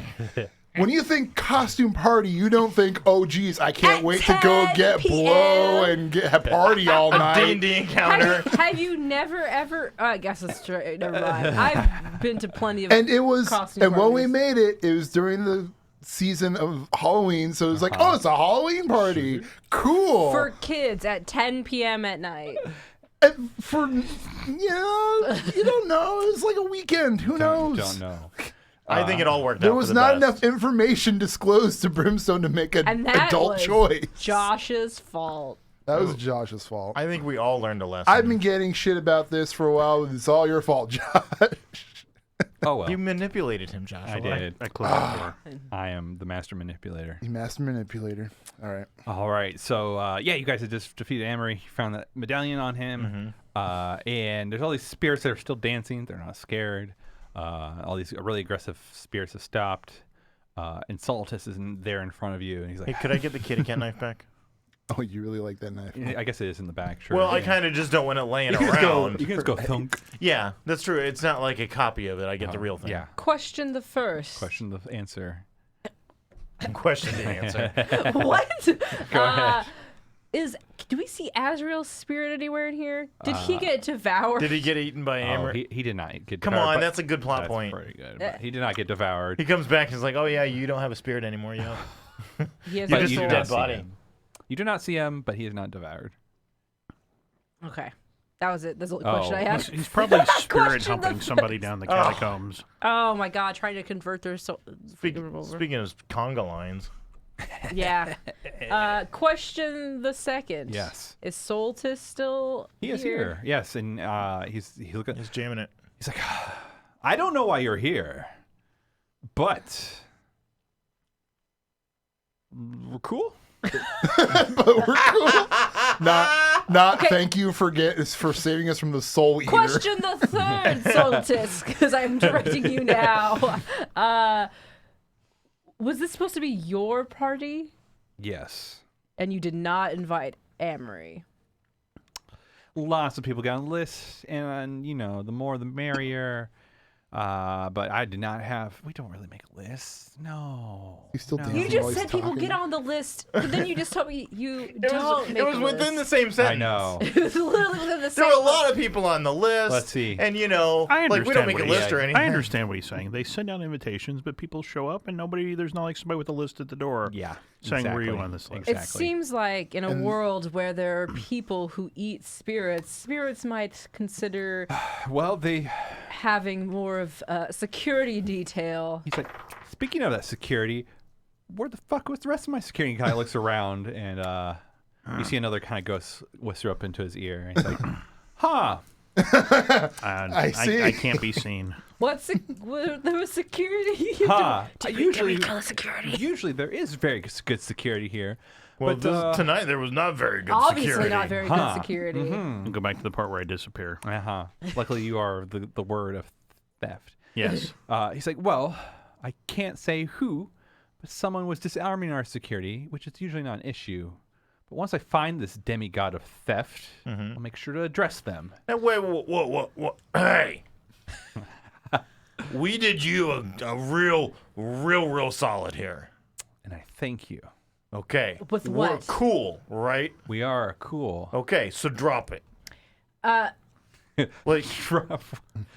When you think costume party, you don't think, oh, geez, I can't At wait to go 10 get blow p.m. and get a party all night. D&D encounter. Have you never ever? I guess it's straight. Never mind. I've been to plenty of. And it was, costume and when we parties. made it, it was during the season of Halloween, so it was like, oh, it's a Halloween party, cool. for kids at 10 p.m. at night. And you don't know. It was like a weekend. Who knows? Don't know. I think it all worked out. There for was the not best. enough information disclosed to Brimstone to make an And that adult was choice. Josh's fault. That was Josh's fault. I think we all learned a lesson. I've been getting shit about this for a while. It's all your fault, Josh. Oh well. You manipulated him, Joshua. I did. I closed the door. I am the master manipulator. You master manipulator. All right. All right. So yeah, you guys had just defeated Amory. You found that medallion on him, and there's all these spirits that are still dancing. They're not scared. All these really aggressive spirits have stopped. And Soltis is there in front of you, and he's like, Hey, could I get the kitty cat knife back? Oh, you really like that knife? I guess it is in the back. Sure. Well, I Yeah. kind of just don't want it laying You can just go. around. You can just go thunk. Yeah, that's true. It's not like a copy of it. I get the real thing. Yeah. Question the first. Question the answer. Question to answer. What? Go ahead. Do we see Azrael's spirit anywhere in here? Did he get devoured? Did he get eaten by Oh, Amber? he did not get Come devoured, on, but that's a good plot that's point. pretty good. But he did not get devoured. He comes back and is like, "Oh yeah, you don't have a spirit anymore, yo." He has You're a just you a soul. do not dead see body. him. You do not see him, but he is not devoured. Okay. That was it. That's the only question Oh. I had. He's probably spirit Question humping the somebody down the catacombs. Oh my god, trying to convert their soul. Speaking of conga lines, Yeah. Question the second. Yes. Is Soltis still He is here. Yes, and he's looking. he's jamming it. He's like, I don't know why you're here, but we're cool. But we're cool. Not. Okay. Thank you for saving us from the soul eater. Question the third, Soltis, because I'm directing you now. Was this supposed to be your party? Yes. And you did not invite Amory. Lots of people got on the list, and the more the merrier. But I did not have. We don't really make lists. No. He's still no. dancing. You just while he's said people talking. get on the list, but then you just told me you don't make It was a within the list. same sentence. I know. It was literally within the There same were a lot of people on the list. Let's see. And I understand like we don't make what a he's list or saying. anything. I understand what he's saying. They send out invitations, but people show up, and there's not like somebody with a list at the door. Yeah. Saying, were you exactly. on this list? It seems like in a world where there are people who eat spirits might consider Well, they. having more of a security detail. He's like, speaking of that security, where the fuck was the rest of my security? He kind of looks around, and you see another kind of ghost whisper up into his ear. And he's like, huh. I see. I can't be seen. There was security. Huh. Security. Usually there is very good security here. Well, but tonight there was not very good Obviously security. not very Huh. good security. I'll go back to the part where I disappear. Luckily, you are the word of theft. Yes. He's like, well, I can't say who, but someone was disarming our security, which is usually not an issue. But once I find this demigod of theft, I'll make sure to address them. Hey, wait, what? Hey, we did you a real solid here. And I thank you. Okay. With We're what? cool, right? We are cool. Okay, so drop it. Like,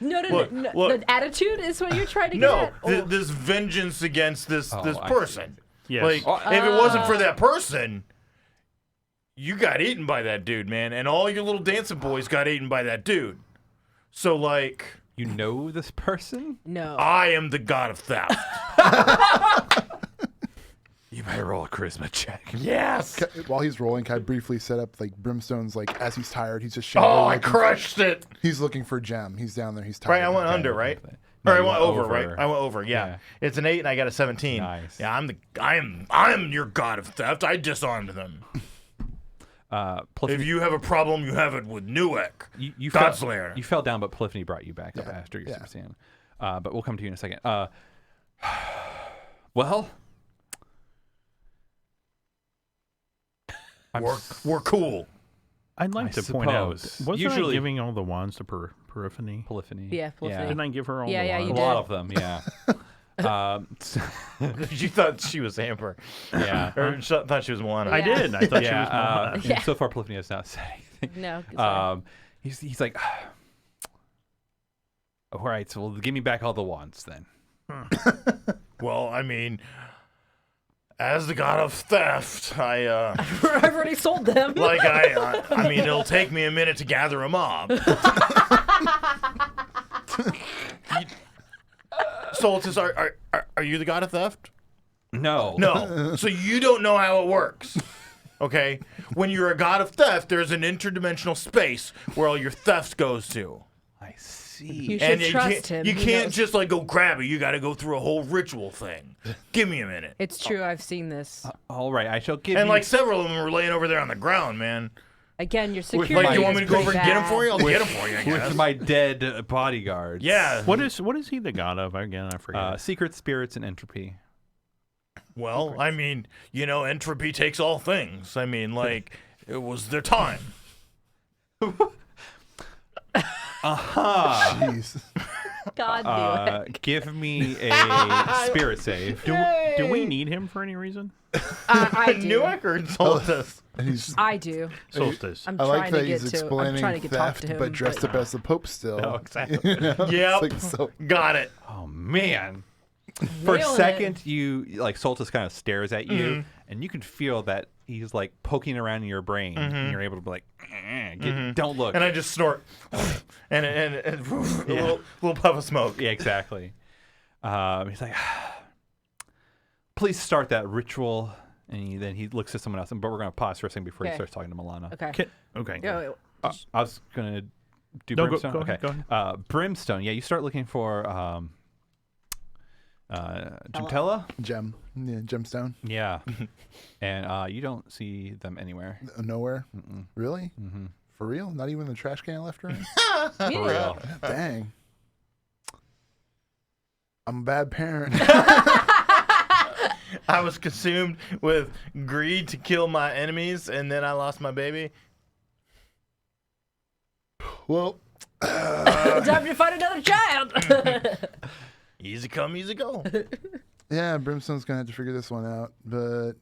No, Look. The attitude is what you're trying to get no, at. Oh. this vengeance against this I person. Yes. Like, if it wasn't for that person, you got eaten by that dude, man, and all your little dancing boys got eaten by that dude. So, like, You know this person? No. I am the god of theft. You better roll a charisma check. Yes. While he's rolling, can I briefly set up like Brimstone's like as he's tired, he's just shouting. Oh, I crushed it. He's looking for Gem. He's down there. He's tired. Right, I went under, right? No, Or I you went went over, over. right? I went over. Yeah. Yeah. It's an 8 and I got a 17. Nice. Yeah, I am your god of theft. I disarmed them. If you have a problem, you have it with Newek. you Godslayer. You fell down, but Polyphony brought you back up Yeah, after your yeah. super saiyan. But we'll come to you in a second. Well, We're cool. I'd like I to point out, suppose. wasn't I Usually- giving all the wands to Polyphony? Polyphony. Yeah, Polyphony. Didn't I give her all Yeah, the yeah, wands? you A did. lot of them, yeah. You thought she was Amber. Yeah. Or thought she was Moana. I did. I thought she was yeah, Moana. and so far Polyphony has not said anything. No. sorry. He's like, all right, so give me back all the wands then. Well, I mean, as the god of theft, I've already sold them. I mean, it'll take me a minute to gather a mob. Soltis, are you the god of theft? No. No. So you don't know how it works. Okay? When you're a god of theft, there's an interdimensional space where all your theft goes to. I see. You should trust him. You He can't knows. just like go grab it. You got to go through a whole ritual thing. Give me a minute. It's true. I've seen this. All right, I shall give And you. like several of them were laying over there on the ground, man. Again, your security. Like, you want is me to go over pretty and get them for you? bad. I'll get them for you, I guess. with my dead bodyguards. Yeah. What is he the god of? Again, I forget. Secret spirits and entropy. Well, I mean, entropy takes all things. I mean, like, it was their time. Aha. Jeez. God knew it. Give me a spirit save. Do we need him for any reason? I do. Newark or Solstice? And he's, I do. Solstice. I'm I trying like that to get he's to. I'm explaining trying to get talk theft, to him. but dressed up as the Pope still. Oh, exactly. Yep. It's like, so, Got it. Oh man. For a Nailing it. second, you like Soltis kind of stares at you, and you can feel that he's like poking around in your brain, and you're able to be like, don't look. And I just snort. and a little puff of smoke. Yeah, exactly. He's like, please start that ritual. And then he looks at someone else. But we're going to pause for a second before he Okay. starts talking to Milana. Okay. Okay. Yeah, I was going to do No, Brimstone. go okay. ahead, go Brimstone. Yeah, you start looking for Gemtella. gem. Yeah, gemstone. Yeah. And you don't see them anywhere. Nowhere. Really? For real? Not even the trash can left around? For real. Dang. I'm a bad parent. I was consumed with greed to kill my enemies, and then I lost my baby. Well, time to find another child. Easy come, easy go. yeah, Brimstone's going to have to figure this one out, but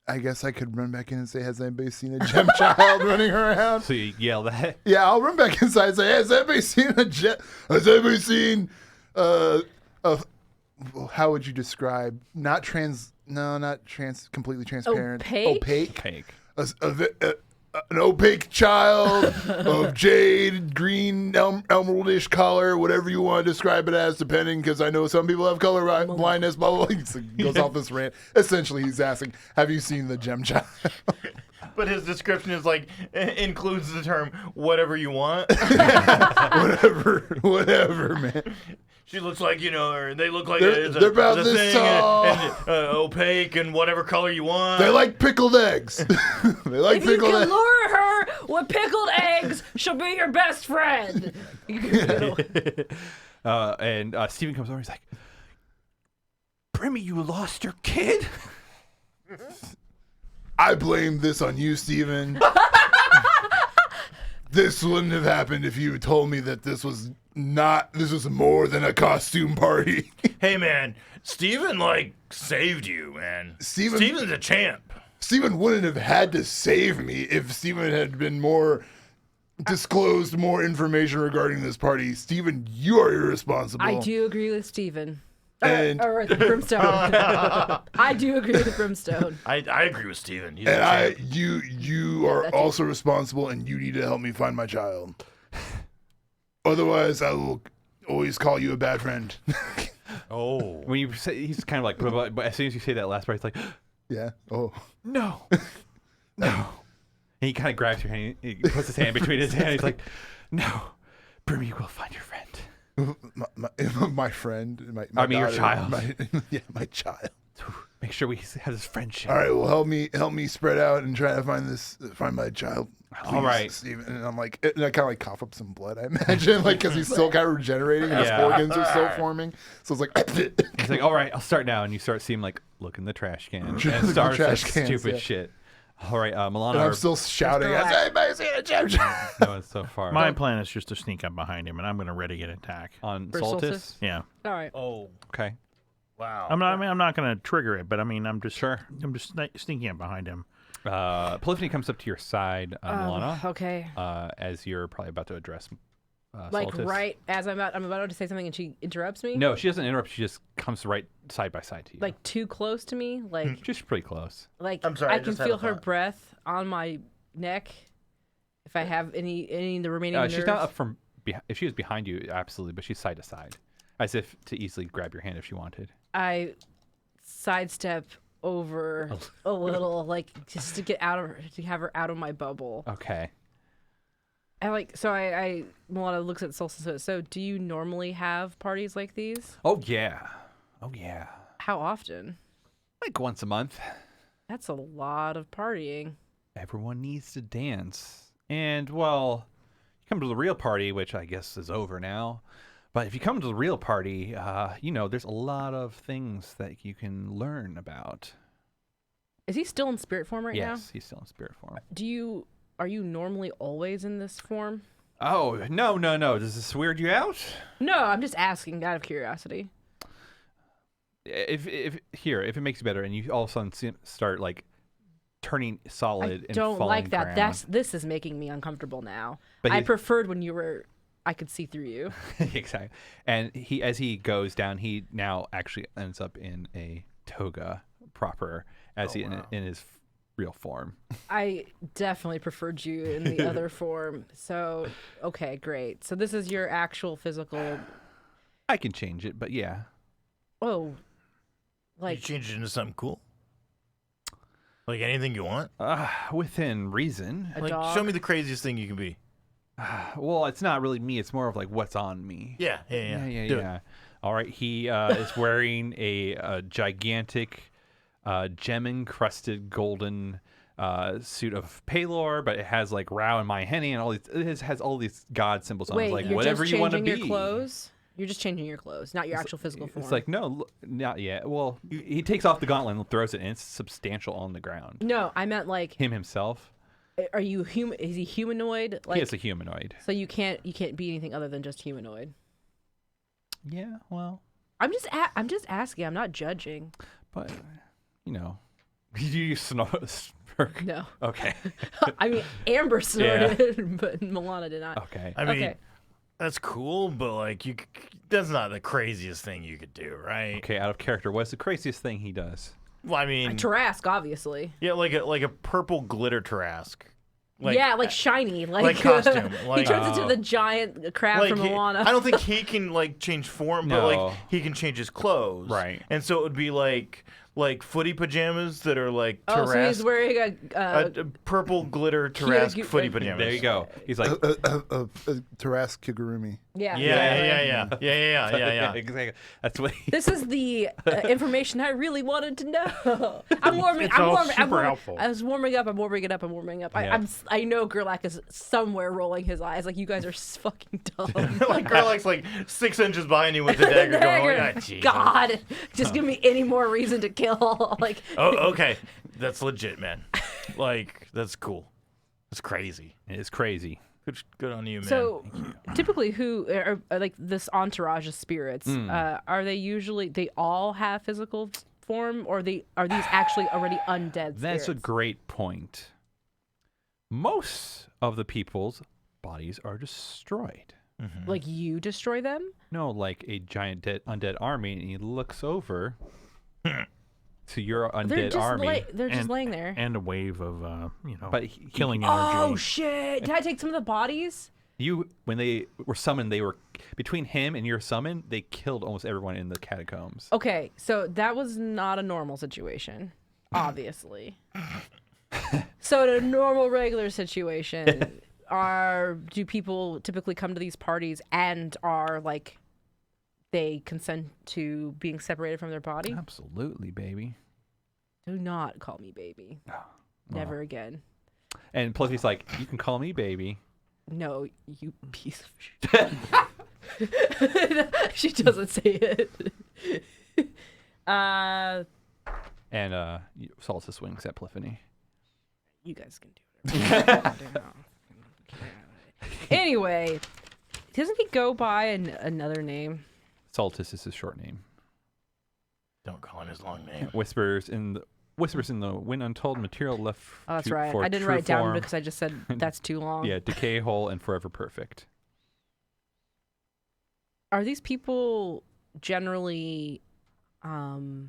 I guess I could run back in and say, has anybody seen a gem child running around? So you yell that. Yeah, I'll run back inside and say, hey, has anybody seen has anybody seen how would you describe not completely transparent, Opaque? Cake. An opaque child of jade, green, emeraldish color, whatever you want to describe it as, depending, because I know some people have color blindness, blah, blah, blah. He goes off this rant. Essentially, he's asking, have you seen the gem child? But his description is like, includes the term, whatever you want. whatever, man. She looks like, or they look like They're about it's a this thing, tall. and opaque and whatever color you want. They like pickled eggs. They like If you pickled can eggs. lure her with pickled eggs, she'll be your best friend. And Steven comes over. He's like, Brimmy, you lost your kid? I blame this on you, Steven. This wouldn't have happened if you had told me that this was more than a costume party. Hey, man, Steven, saved you, man. Steven's a champ. Steven wouldn't have had to save me if Steven had been disclosed more information regarding this party. Steven, you are irresponsible. I do agree with Steven. And- Or the Brimstone. I do agree with the Brimstone. I agree with Steven. He's And a champ. you are That's also responsible, and you need to help me find my child. Otherwise, I will always call you a bad friend. Oh. When you say, he's kind of like, but as soon as you say that last part, he's like, Yeah. Oh. no. No. And he kind of grabs your hand. He puts his hand between his hands. He's like, no. Brimmy, you will find your friend. My friend. My I mean, your daughter, child. my child. Make sure we have this friendship. All right. Well, help me spread out and try to find my child. All right. Steven. And I'm like, and I kind of like cough up some blood. I imagine, because he's still kind of regenerating and his Yeah. organs are still forming. So it's like, He's like, all right, I'll start now. And you start seeing him look in the trash can. And Look in the starts trash that cans, stupid yeah. shit. All right, Milana. and I'm still shouting. Let's go Has anybody seen a gem child? No, it's so far. My plan is just to sneak up behind him, and I'm going to ready an attack. On For Soltis? Solstice? Yeah. All right. Oh, Okay. wow. I'm not going to trigger it, but I'm just Sure. sneaking up behind him. Polyphony comes up to your side, Milana, Okay. as you're probably about to address Like Soltis. right as I'm about to say something and she interrupts me? No, she doesn't interrupt. She just comes right side by side to you. Like too close to me? Like just pretty close. I'm sorry, I I can just had a feel her thought. breath on my neck. If I have any of the remaining nerves. She's not up from. If she was behind you, absolutely, but she's side to side, as if to easily grab your hand if she wanted. I sidestep over a little, just to have her out of my bubble. Okay. Milana looks at Solstice. So, do you normally have parties like these? Oh yeah. Oh yeah. How often? Like once a month. That's a lot of partying. Everyone needs to dance. And, well, you come to the real party, which I guess is over now. But if you come to the real party, there's a lot of things that you can learn about. Is he still in spirit form right now? Yes, he's still in spirit form. Are you normally always in this form? Oh, no. Does this weird you out? No, I'm just asking out of curiosity. If it makes you better and you all of a sudden start, like, turning solid and don't falling like that. ground. This is making me uncomfortable now. But I preferred when I could see through you. Exactly. And as he goes down, he now actually ends up in a toga proper as in his real form. I definitely preferred you in the other form. So, okay, great. So this is your actual physical. I can change it, but yeah. Oh, You like change it into something cool? Like anything you want? Within reason. a Like, dog. show me the craziest thing you can be. Well, it's not really me. It's more of like what's on me. Yeah. Do it. Yeah. All right. He is wearing a gigantic, gem-encrusted golden suit of Palor, but it has like Rao and Myheni and all these. It has all these god symbols on it. Wait, It's like you're whatever just you want to changing be. your clothes? You're just changing your clothes, not your actual physical form. It's like no, not yet. Well, he takes off the gauntlet and throws it, and it's substantial on the ground. No, I meant like, Him himself. are you human? Is he humanoid? Like, He is a humanoid. so you can't be anything other than just humanoid. Yeah. Well, I'm just asking. I'm not judging. but you snort. No, Okay. I mean Amber snorted, but Milana did not. Okay. I mean, Okay. that's cool, but like that's not the craziest thing you could do, right? Okay, out of character. What's the craziest thing he does? Well, I mean, Tarask, obviously. yeah, like a purple glitter Tarask. Yeah, like shiny, like costume, he like- turns into the giant crab from Moana. I don't think he can like change form, but No. like he can change his clothes. Right. And so it would be like footy pajamas that are like Oh, so he's Tarask. wearing A purple glitter Tarask footy pajamas. There you go. He's like, Tarask Kigurumi. yeah. Yeah. Exactly. That's what. This is the information I really wanted to know. I'm warming. It's I'm all warming. super helpful. I was warming up. I'm warming it up. I'm warming up. Yeah. I know Gerlach is somewhere rolling his eyes. Like, you guys are fucking dumb. Like Gerlach's like 6 inches behind you with the dagger going. Like, "Ah, Jesus." God, just give me any more reason to kill. Like, Oh, okay. That's legit, man. Like, that's cool. That's crazy. It's crazy. Good on you, man. so typically, who are like this entourage of spirits? Are they usually? They all have physical form, or are these actually already undead? That's a spirits? great point. Most of the people's bodies are destroyed. Like, you destroy them? No, like a giant undead army, and he looks over to your undead army. They're just laying there. And a wave of But killing energy. Oh shit! Can I take some of the bodies? when they were summoned, they were between him and your summon. They killed almost everyone in the catacombs. Okay, so that was not a normal situation, obviously. So in a normal, regular situation, do people typically come to these parties and are like, they consent to being separated from their body? Absolutely, baby. Do not call me baby. Never again. And plus, he's like, "You can call me baby." No, you piece of shit. She doesn't say it. And Solstice wings at Polyphony. You guys can do it. Anyway, doesn't he go by another name? Solstice is his short name. Don't call him his long name. Whispers in the when untold material left. Oh, that's to- right. for I didn't true write it down form. because I just said that's too long. Yeah, decay, whole, and forever perfect. Are these people generally? Well,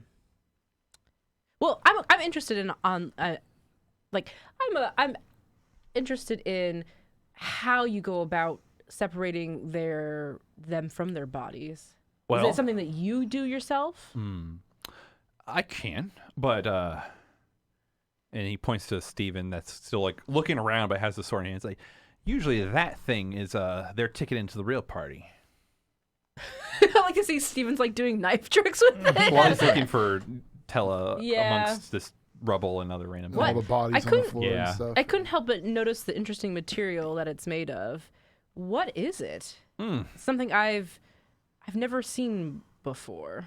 I'm interested in I'm interested in how you go about separating them from their bodies. Well, Is it something that you do yourself? I can, but and he points to Steven that's still like looking around but has the sword in his hand. It's like, Usually that thing is their ticket into the real party. I like to see Steven's like doing knife tricks with it. Well, he's looking for Tella Yeah. amongst this rubble and other random What? All the things. bodies I on the couldn't- floor Yeah. and stuff. I couldn't help but notice the interesting material that it's made of. What is it? Something I've never seen before.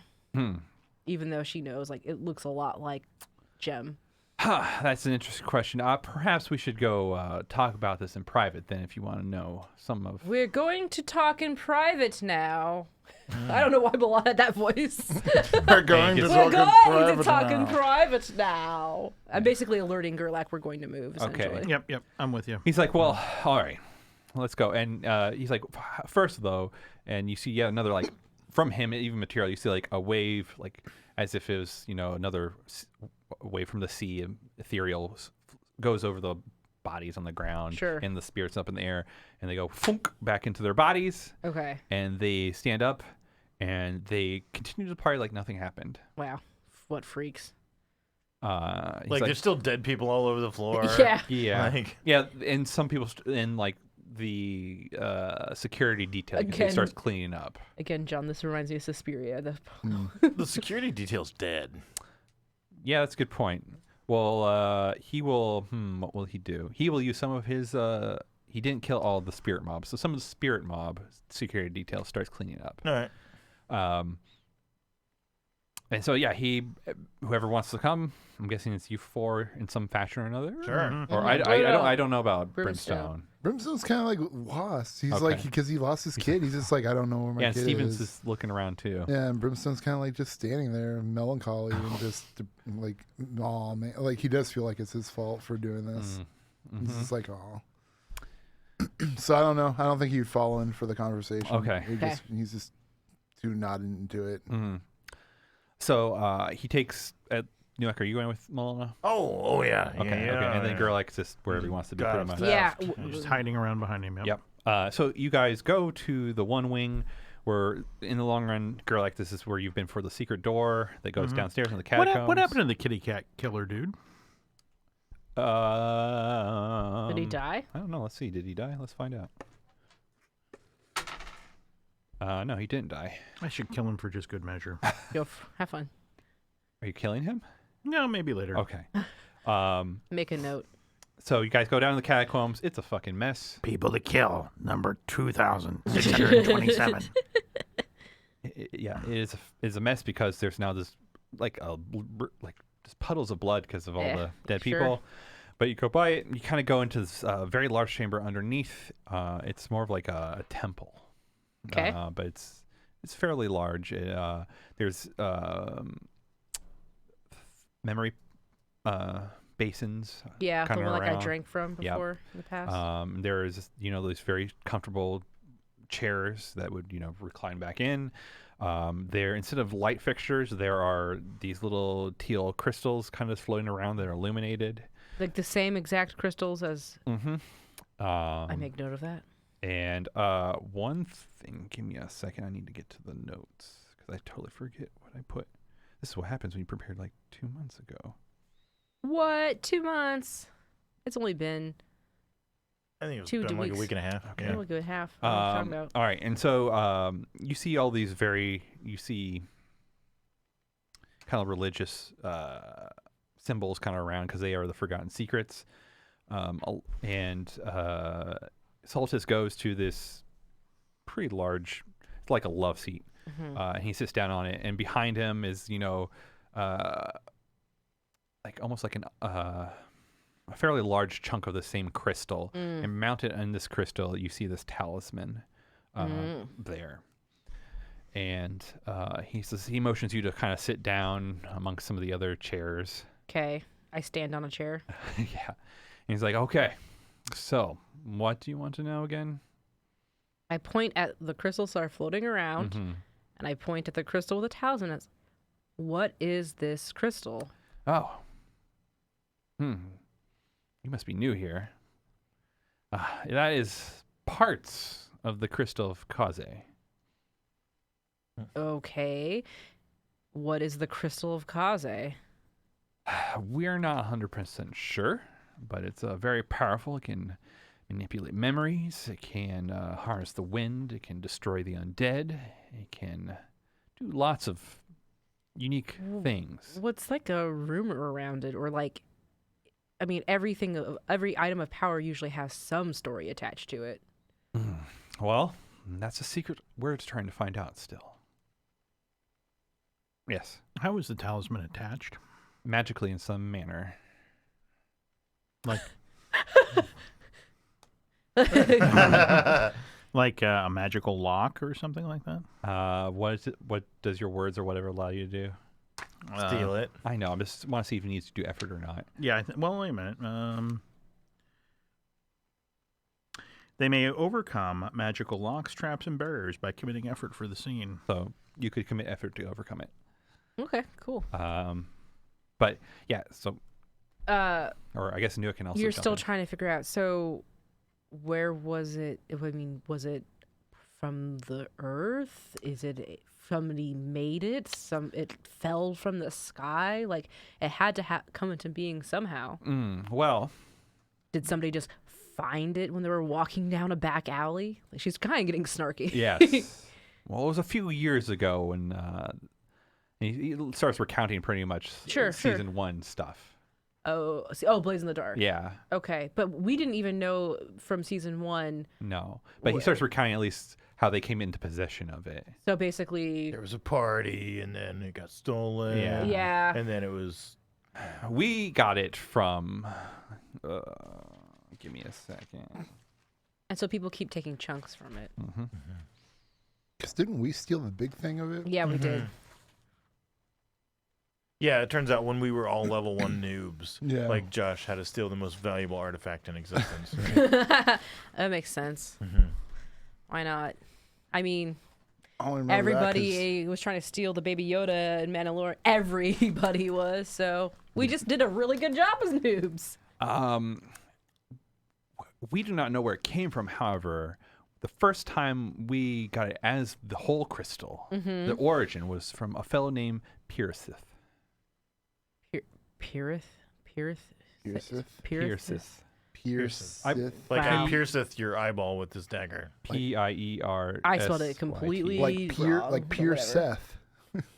Even though she knows, like, it looks a lot like gem. That's an interesting question. Perhaps we should go talk about this in private then, if you want to know some of. We're going to talk in private now. I don't know why Bilal had that voice. We're going to We're We're talk in going to private talk in now. private now. I'm basically alerting Gerlach we're going to move, Okay. essentially. Yep, I'm with you. He's like, well, all right, let's go. And he's like, first though, and you see yet another like from him, even material. You see like a wave, like as if it was another wave from the sea, ethereal, goes over the bodies on the ground, Sure. and the spirits up in the air, and they go funk back into their bodies, Okay. and they stand up, and they continue to party like nothing happened. Wow. What freaks. He's Like, there's still dead people all over the floor. Yeah. yeah, Like, yeah, and some people in like the security detail you can see Again. starts cleaning up. Again, John, this reminds me of Suspiria. the security detail's dead. Yeah, that's a good point. Well, he will. What will he do? He will use some of his. He didn't kill all of the spirit mobs, so some of the spirit mob security detail starts cleaning up. All right. And so yeah, whoever wants to come, I'm guessing it's you four in some fashion or another. Sure. Or I don't know about Brimstone. Brimstone's kind of like lost. He's Okay. like, because he lost his kid. He's just like, I don't know where my Yeah, and kid Stevens is. is looking around too. Yeah, and Brimstone's kind of like just standing there, melancholy, and just like, oh man, like he does feel like it's his fault for doing this. He's just like, oh. So I don't know. I don't think he'd fall in for the conversation. Okay. He's just too not into it. So he takes. Newek, are you going with Milana? Oh yeah. Okay, yeah, okay. And then yeah. Gerlach's just wherever he wants to be, God pretty of much. Yeah. Just hiding around behind him. Yep. Yep. So you guys go to the one wing where, in the long run, Gerlach, this is where you've been for the secret door that goes downstairs in the catacombs. What happened to the kitty cat killer dude? Did he die? I don't know. Let's see. Did he die? Let's find out. No, he didn't die. I should kill him for just good measure. Have fun. Are you killing him? No, maybe later. Okay. Make a note. So you guys go down to the catacombs. It's a fucking mess. People to kill, number 2,627. Yeah, it is a mess because there's now this just puddles of blood because of all the dead sure. people. But you go by it, and you kind of go into this very large chamber underneath. It's more of like a temple. Okay. But it's fairly large. There's memory basins. Yeah, the kinda one like I around. drank from Yep. before in the past. There's those very comfortable chairs that would recline back in. There, instead of light fixtures, there are these little teal crystals kind of floating around that are illuminated. Like the same exact crystals as. Mm-hmm. I make note of that. And one thing, give me a second. I need to get to the notes because I totally forget what I put. This is what happens when you prepared like 2 months ago. What? 2 months? It's only been I think it was 2 been like weeks. a week and a half. Okay. Yeah. a good half. I don't know what I'm talking about. All right, and so you see all these you see kind of religious symbols kind of around because they are the forgotten secrets. And Solstice goes to this pretty large, it's like a love seat. And he sits down on it, and behind him is like almost like a fairly large chunk of the same crystal, and mounted on this crystal you see this talisman there. And he motions you to kind of sit down amongst some of the other chairs. Okay. I stand on a chair. Yeah. And he's like, okay, so what do you want to know again? I point at the crystals that are floating around, and I point at the crystal with a talisman. It's, what is this crystal? Oh. You must be new here. That is parts of the crystal of Kaze. Okay. What is the crystal of Kaze? We're not 100% sure, but it's very powerful. It can manipulate memories. It can harness the wind. It can destroy the undead. It can do lots of unique things. What's like a rumor around it, or like, I mean, every item of power usually has some story attached to it. Well, that's a secret we're trying to find out still. Yes, How is the talisman attached? magically in some manner. Like like a magical lock or something like that? What is it? What does your words or whatever allow you to do? Steal it. I know. I just want to see if it needs to do effort or not. Yeah. Well, wait a minute. They may overcome magical locks, traps, and barriers by committing effort for the scene. So you could commit effort to overcome it. Okay, cool. But yeah. So, or I guess Nua can also. You're jump still in. trying to figure out. So, where was it? I mean, was it from the earth? Is it somebody made it? It fell from the sky. Like it had to come into being somehow. Well, Did somebody just find it when they were walking down a back alley? Like, she's kind of getting snarky. yes. Well, it was a few years ago when he starts recounting pretty much season 1 stuff. Oh, Blaze in the Dark. Yeah. Okay, but we didn't even know from season 1. No, but he starts recounting at least how they came into possession of it. So basically, There was a party, and then it got stolen. Yeah. yeah. And then it was. We got it from. Give me a second. And so people keep taking chunks from it. Because didn't we steal the big thing of it? Yeah, we did. Yeah, it turns out when we were all level 1 noobs, Yeah. like Josh had to steal the most valuable artifact in existence. That makes sense. Mhm. Why not? I mean, I only remember that 'cause- everybody was trying to steal the Baby Yoda in Mandalore. Everybody was. So we just did a really good job as noobs. We do not know where it came from. However, the first time we got it as the whole crystal, the origin was from a fellow named Piersith. Pierith? Pierceth? Piersith. Like Wow. I pierceth your eyeball with this dagger. P-I-E-R. I spelled it completely Like wrong, like but Pierce whatever. Seth.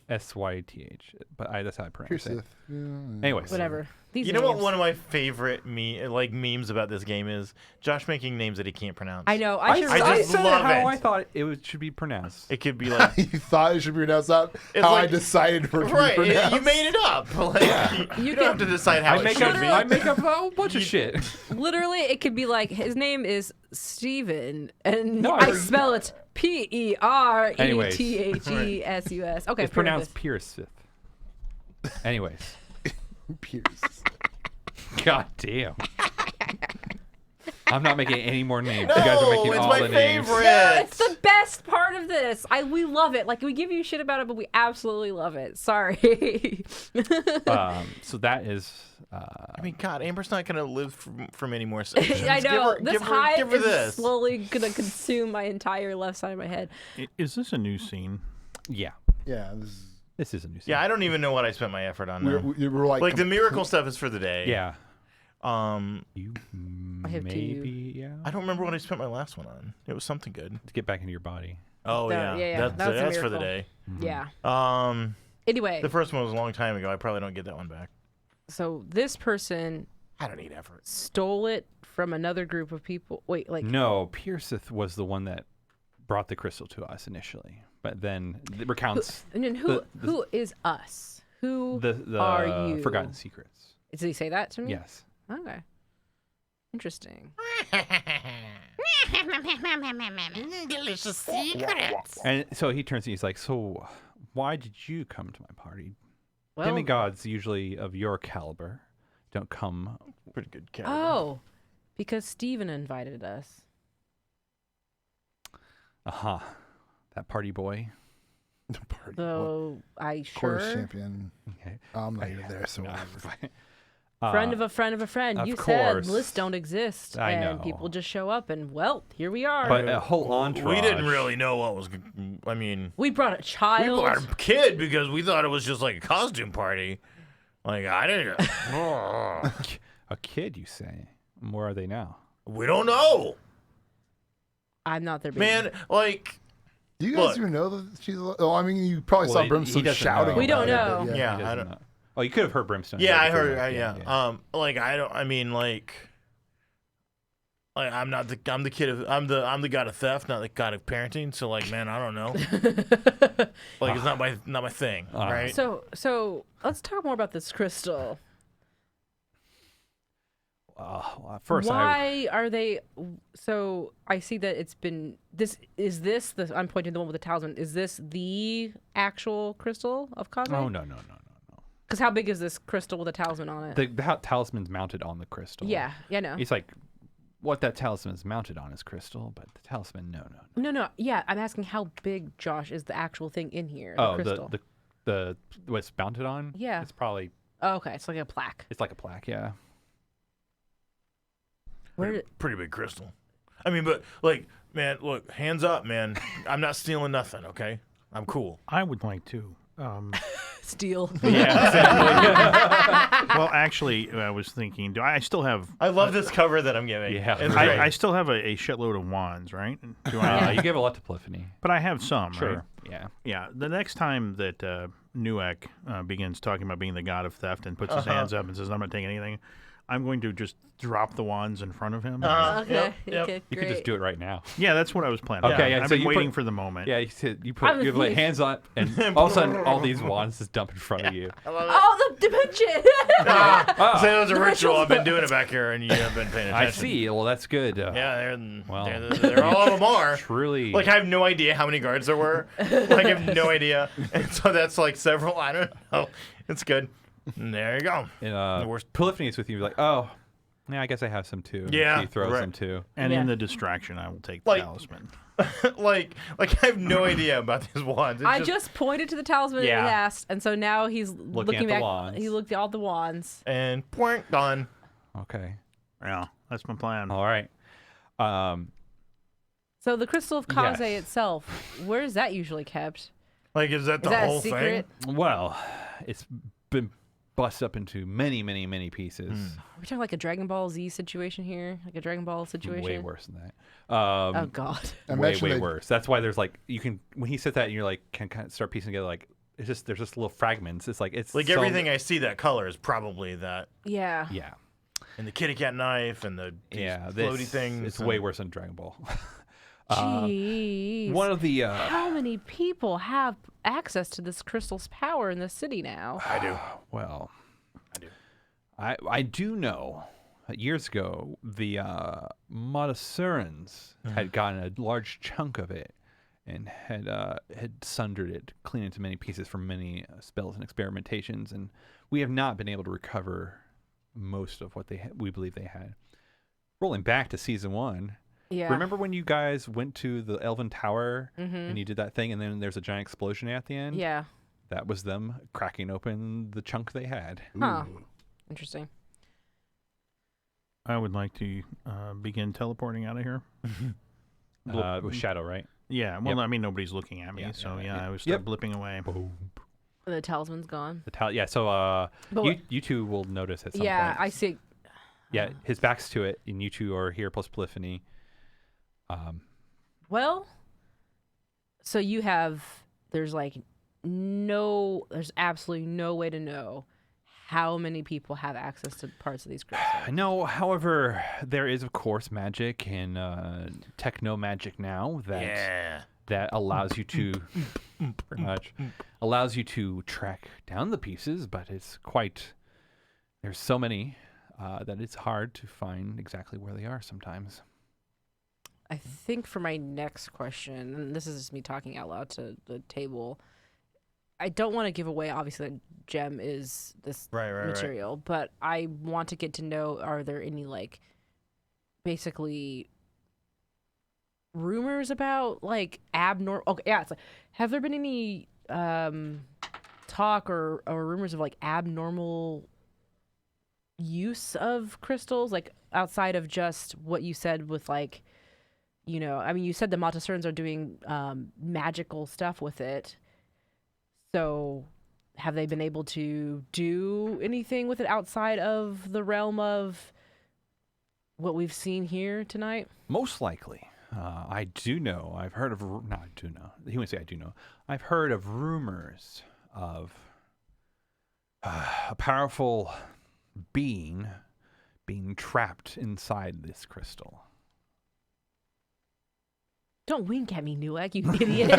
S-Y-T-H. But that's how I pronounce it. Pierceth. Yeah. Anyways. Whatever. These You know what names. one of my favorite memes about this game is? Josh making names that he can't pronounce. I know. I should. I just said love how it. I thought should be pronounced. It could be like You thought it should be pronounced out? It's How I like- decided for it to be right. pronounced. You made it up. Like, you don't have to decide how I it make should up be. I make up a whole bunch of shit. Literally, it could be like his name is Steven, and No, I I- spell it P-E-R-E-T-H-E-S-U-S. Okay, It's pronounced Piersith. Anyways. Pierce. God damn. I'm not making any more names. No, You guys are making it's all my the names. favorite. No, it's the best part of this. We love it. Like we give you shit about it, but we absolutely love it. Sorry. So that is. I mean, God, Amber's not gonna live for many more sessions. I know. Give her hive is this. slowly gonna consume my entire left side of my head. Is this a new scene? Yeah. Yeah, This is a new scene. Yeah, I don't even know what I spent my effort on now. we're like Like the miracle stuff is for the day. Yeah. You I have maybe. Yeah. I don't remember what I spent my last one on. It was something good. To get back into your body. Oh That- yeah, yeah, that was a that's for the miracle. day. Yeah. Anyway, The first one was a long time ago. I probably don't get that one back. so this person I don't need effort. stole it from another group of people. Wait, like No, Piersith was the one that brought the crystal to us initially, but then it recounts and then who is us? Who the are you? forgotten secrets. Did he say that to me? Yes. Okay. Interesting. Delicious secrets. And so he turns to you, he's like, so why did you come to my party? Well, Demigods usually of your caliber don't come. Pretty good caliber. oh, because Steven invited us. Aha. That party boy. the party. So I Course sure. champion. Okay. I'm not even there, so whatever. Friend of a friend of a friend. of You course. said lists don't exist, I and know. people just show up, and well, here we are. But a whole entourage. We didn't really know what was. I mean, we brought a we child. brought a kid because we thought it was just like a costume party. Like I didn't. A kid, you say? Where are they now? We don't know. I'm not their big Man, like, Do you guys Look. even know that she's? Oh, I mean, you probably Well, saw he Brimstone doesn't shouting. know. We don't about it, know. but Yeah. He I doesn't don't- know. Oh, you could have heard Brimstone. yeah, I before heard. that. Yeah. Like I don't. I mean, like I'm not the. I'm the kid of. I'm the god of theft, not the god of parenting. So like, man, I don't know. Like it's not my thing, right? So let's talk more about this crystal. Well, first, Why are they? So I see that it's been. I'm pointing to the one with the talisman. Is this the actual crystal of Kaze? Oh no. Because how big is this crystal with a talisman on it? The talisman's mounted on the crystal. Yeah, no. It's like what that talisman's mounted on is crystal, but the talisman, no. No. Yeah, I'm asking how big, Josh, is the actual thing in here? Oh, crystal. the what's mounted on? Yeah. It's probably Oh, okay, it's like a plaque. like a plaque. Yeah. Pretty big crystal. I mean, but like, man, look, hands up, man. I'm not stealing nothing. Okay, I'm cool. I would like to. Steel. Yeah. Exactly. Well, actually, I was thinking, do I still have? I love this cover that I'm giving. Yeah. It's great. I still have a shitload of wands, right? Do I? You gave a lot to Polyphony. But I have some, right? Sure. Yeah. Yeah. The next time that Nuek begins talking about being the god of theft and puts his hands up and says, "I'm not taking anything," I'm going to just drop the wands in front of him. Okay. Yep. Okay. You could just do it right now. Yeah, that's what I was planning. Okay, yeah, I've so been you waiting put- for the moment. Yeah. You put I'm you have like confused. hands up, and all of a sudden all these wands just dump in front of you. Oh, the dimension. Say it was a ritual. I've been doing it back here, and you haven't been paying attention. I see. Well, that's good. Yeah, Well. they're all of them are. Truly. Like I have no idea how many guards there were. Like I have no idea, and so that's like several. I don't know. It's good. And there you go. And, The worst- Polyphony is with you. Like, oh, yeah, I guess I have some too. Yeah, He throws right. some too. And Yeah. in the distraction, I will take the Like- talisman. like I have no idea about these wands. It's I just pointed to the talisman Yeah. and asked, and so now he's at looking the back. wands. He looked at all the wands. and point gone. Okay. Yeah, that's my plan. All right. So the crystal of Kaze Yes. itself, where is that usually kept? Like is that Is the that whole a secret? Well, it's been bust up into many, many, many pieces. Are we talking like a Dragon Ball Z situation here? Like a Dragon Ball situation? Way worse than that. Oh God. Way Imagine worse. That's why there's like you can when he said that and you're like can kind of start piecing together like it's just there's just little fragments. It's like Like so- everything I see that color is probably that. Yeah. Yeah. And the kitty cat knife and the these Yeah. floaty This, things. It's and- way worse than Dragon Ball. Jeez. One of the How many people have access to this crystal's power in the city now? I do. well, I do. I do know that years ago the Mauxferrans had gotten a large chunk of it and had sundered it, clean into many pieces from many spells and experimentations, and we have not been able to recover most of what we believe they had. Rolling back to season 1, Yeah. remember when you guys went to the Elven Tower and you did that thing, and then there's a giant explosion at the end? Yeah. That was them cracking open the chunk they had. Huh. Interesting. I would like to begin teleporting out of here. With Shadow, right? Yeah, well, Yep. I mean, nobody's looking at me, Yeah, so yeah, yeah, yeah. I was Yep. blipping away. The talisman's gone. Yeah, so But you two will notice at some yeah, point. I see. Yeah, his back's to it, and you two are here plus Polyphony. Well, so there's absolutely no way to know how many people have access to parts of these crystals. No, however, there is of course magic and techno magic now that allows you to pretty much allows you to track down the pieces, but there's so many that it's hard to find exactly where they are sometimes. I think for my next question, and this is just me talking out loud to the table, I don't want to give away, obviously, that gem is this Right. material, but I want to get to know, are there any, like, basically rumors about, like, abnormal... Okay, yeah, it's like, have there been any talk or rumors of, like, abnormal use of crystals, like, outside of just what you said with, like... You know, I mean, you said the Mauxferrans are doing magical stuff with it. So have they been able to do anything with it outside of the realm of what we've seen here tonight? Most likely. I do know. I've heard of. No, I do know. He wouldn't say I do know. I've heard of rumors of a powerful being trapped inside this crystal. Don't wink at me, Newek, you idiot.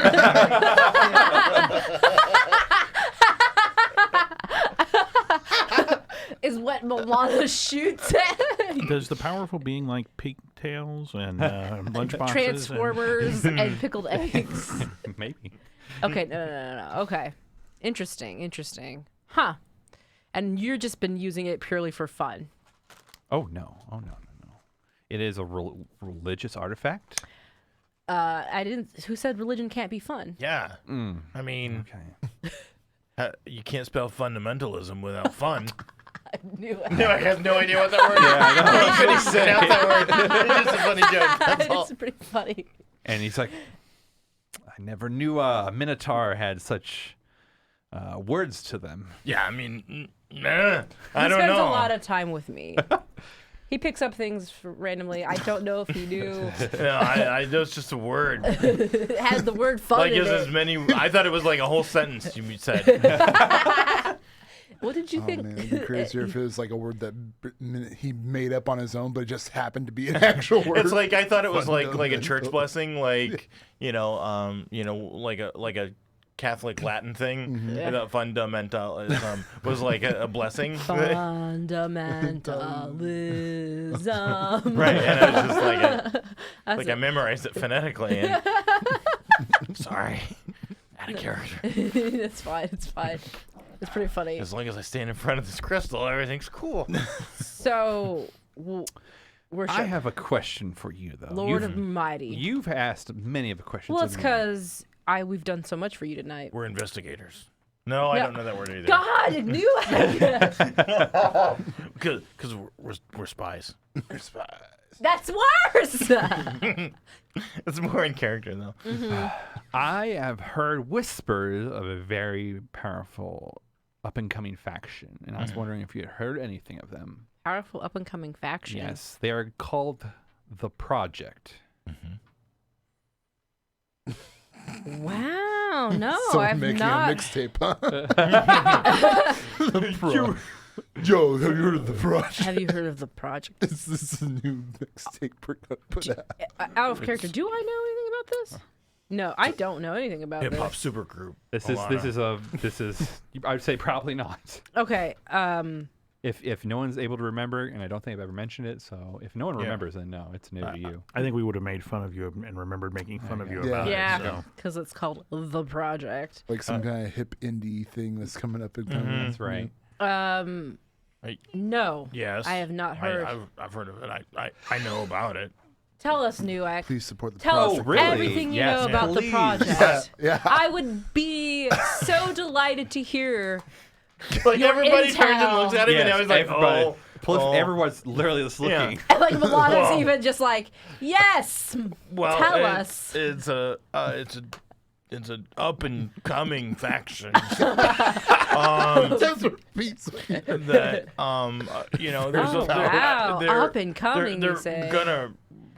Is what Milana shoots at. Does the powerful being like pigtails and lunchboxes? Transformers and pickled eggs. Maybe. Okay, no. Okay. Interesting. Huh. And you've just been using it purely for fun. Oh no. It is a religious artifact. I didn't. Who said religion can't be fun? Yeah. I mean, Okay. you can't spell fundamentalism without fun. I knew it. No, I have no idea what that word is. I couldn't say out that word. It's just a funny joke. That's all. It's pretty funny. And he's like, I never knew a minotaur had such words to them. Yeah, I mean, I He don't spends know. a lot of time with me. He picks up things randomly. I don't know if he knew. I that's just a word. It had the word fun Like, in is it. as many. I thought it was like a whole sentence you said. What did you Oh think? man, it'd be crazier if it was like a word that he made up on his own, but it just happened to be an actual word. It's like I thought it was like a Fundamental. church blessing, like like a Catholic Latin thing. Yeah. The fundamentalism was like a blessing. Fundamentalism. Right, and I was just like I memorized it phonetically. And sorry, out of character. It's fine. It's pretty funny. As long as I stand in front of this crystal, everything's cool. So, we're I have a question for you, though. Lord of Mighty. You've asked many of the questions. Well, of it's me. because we've done so much for you tonight. We're investigators. No, I Yeah. don't know that word either. God, I knew it. Because we're spies. That's worse. It's more in character though. I have heard whispers of a very powerful up-and-coming faction, and I was wondering if you had heard anything of them. Powerful up and coming faction. Yes, they are called the Project. Wow. No, so I've making not. a mixtape, huh? The Yo, have you heard of the project? Have you heard of the project? This is a new mixtape we're gonna put out. Out of character, do I know anything about this? No, I don't know anything about Hip hop this. supergroup. This is I would say probably not. Okay. If no one's able to remember, and I don't think I've ever mentioned it, so if no one Yeah. remembers, then no, it's new to you. I think we would have made fun of you and remembered making fun of you Yeah. about Yeah, it. So. because it's called the project. Like some kind of hip indie thing that's coming up. That's right. No. Yes. I have not heard. I've heard of it. I know about it. Tell us, Newak. Please support the Tell project. us really? everything you Yes, know about the please. project. Yeah. I would be so delighted to hear. Like Your everybody turns and intel. looks at him, and I was like, everybody. oh. Everyone's literally just Yeah. looking. Like Milana's Whoa. even just like, yes, Well, tell us. It's an up and coming faction That's what Pete's that there's Oh, wow. they're- Up and coming, you they're say. gonna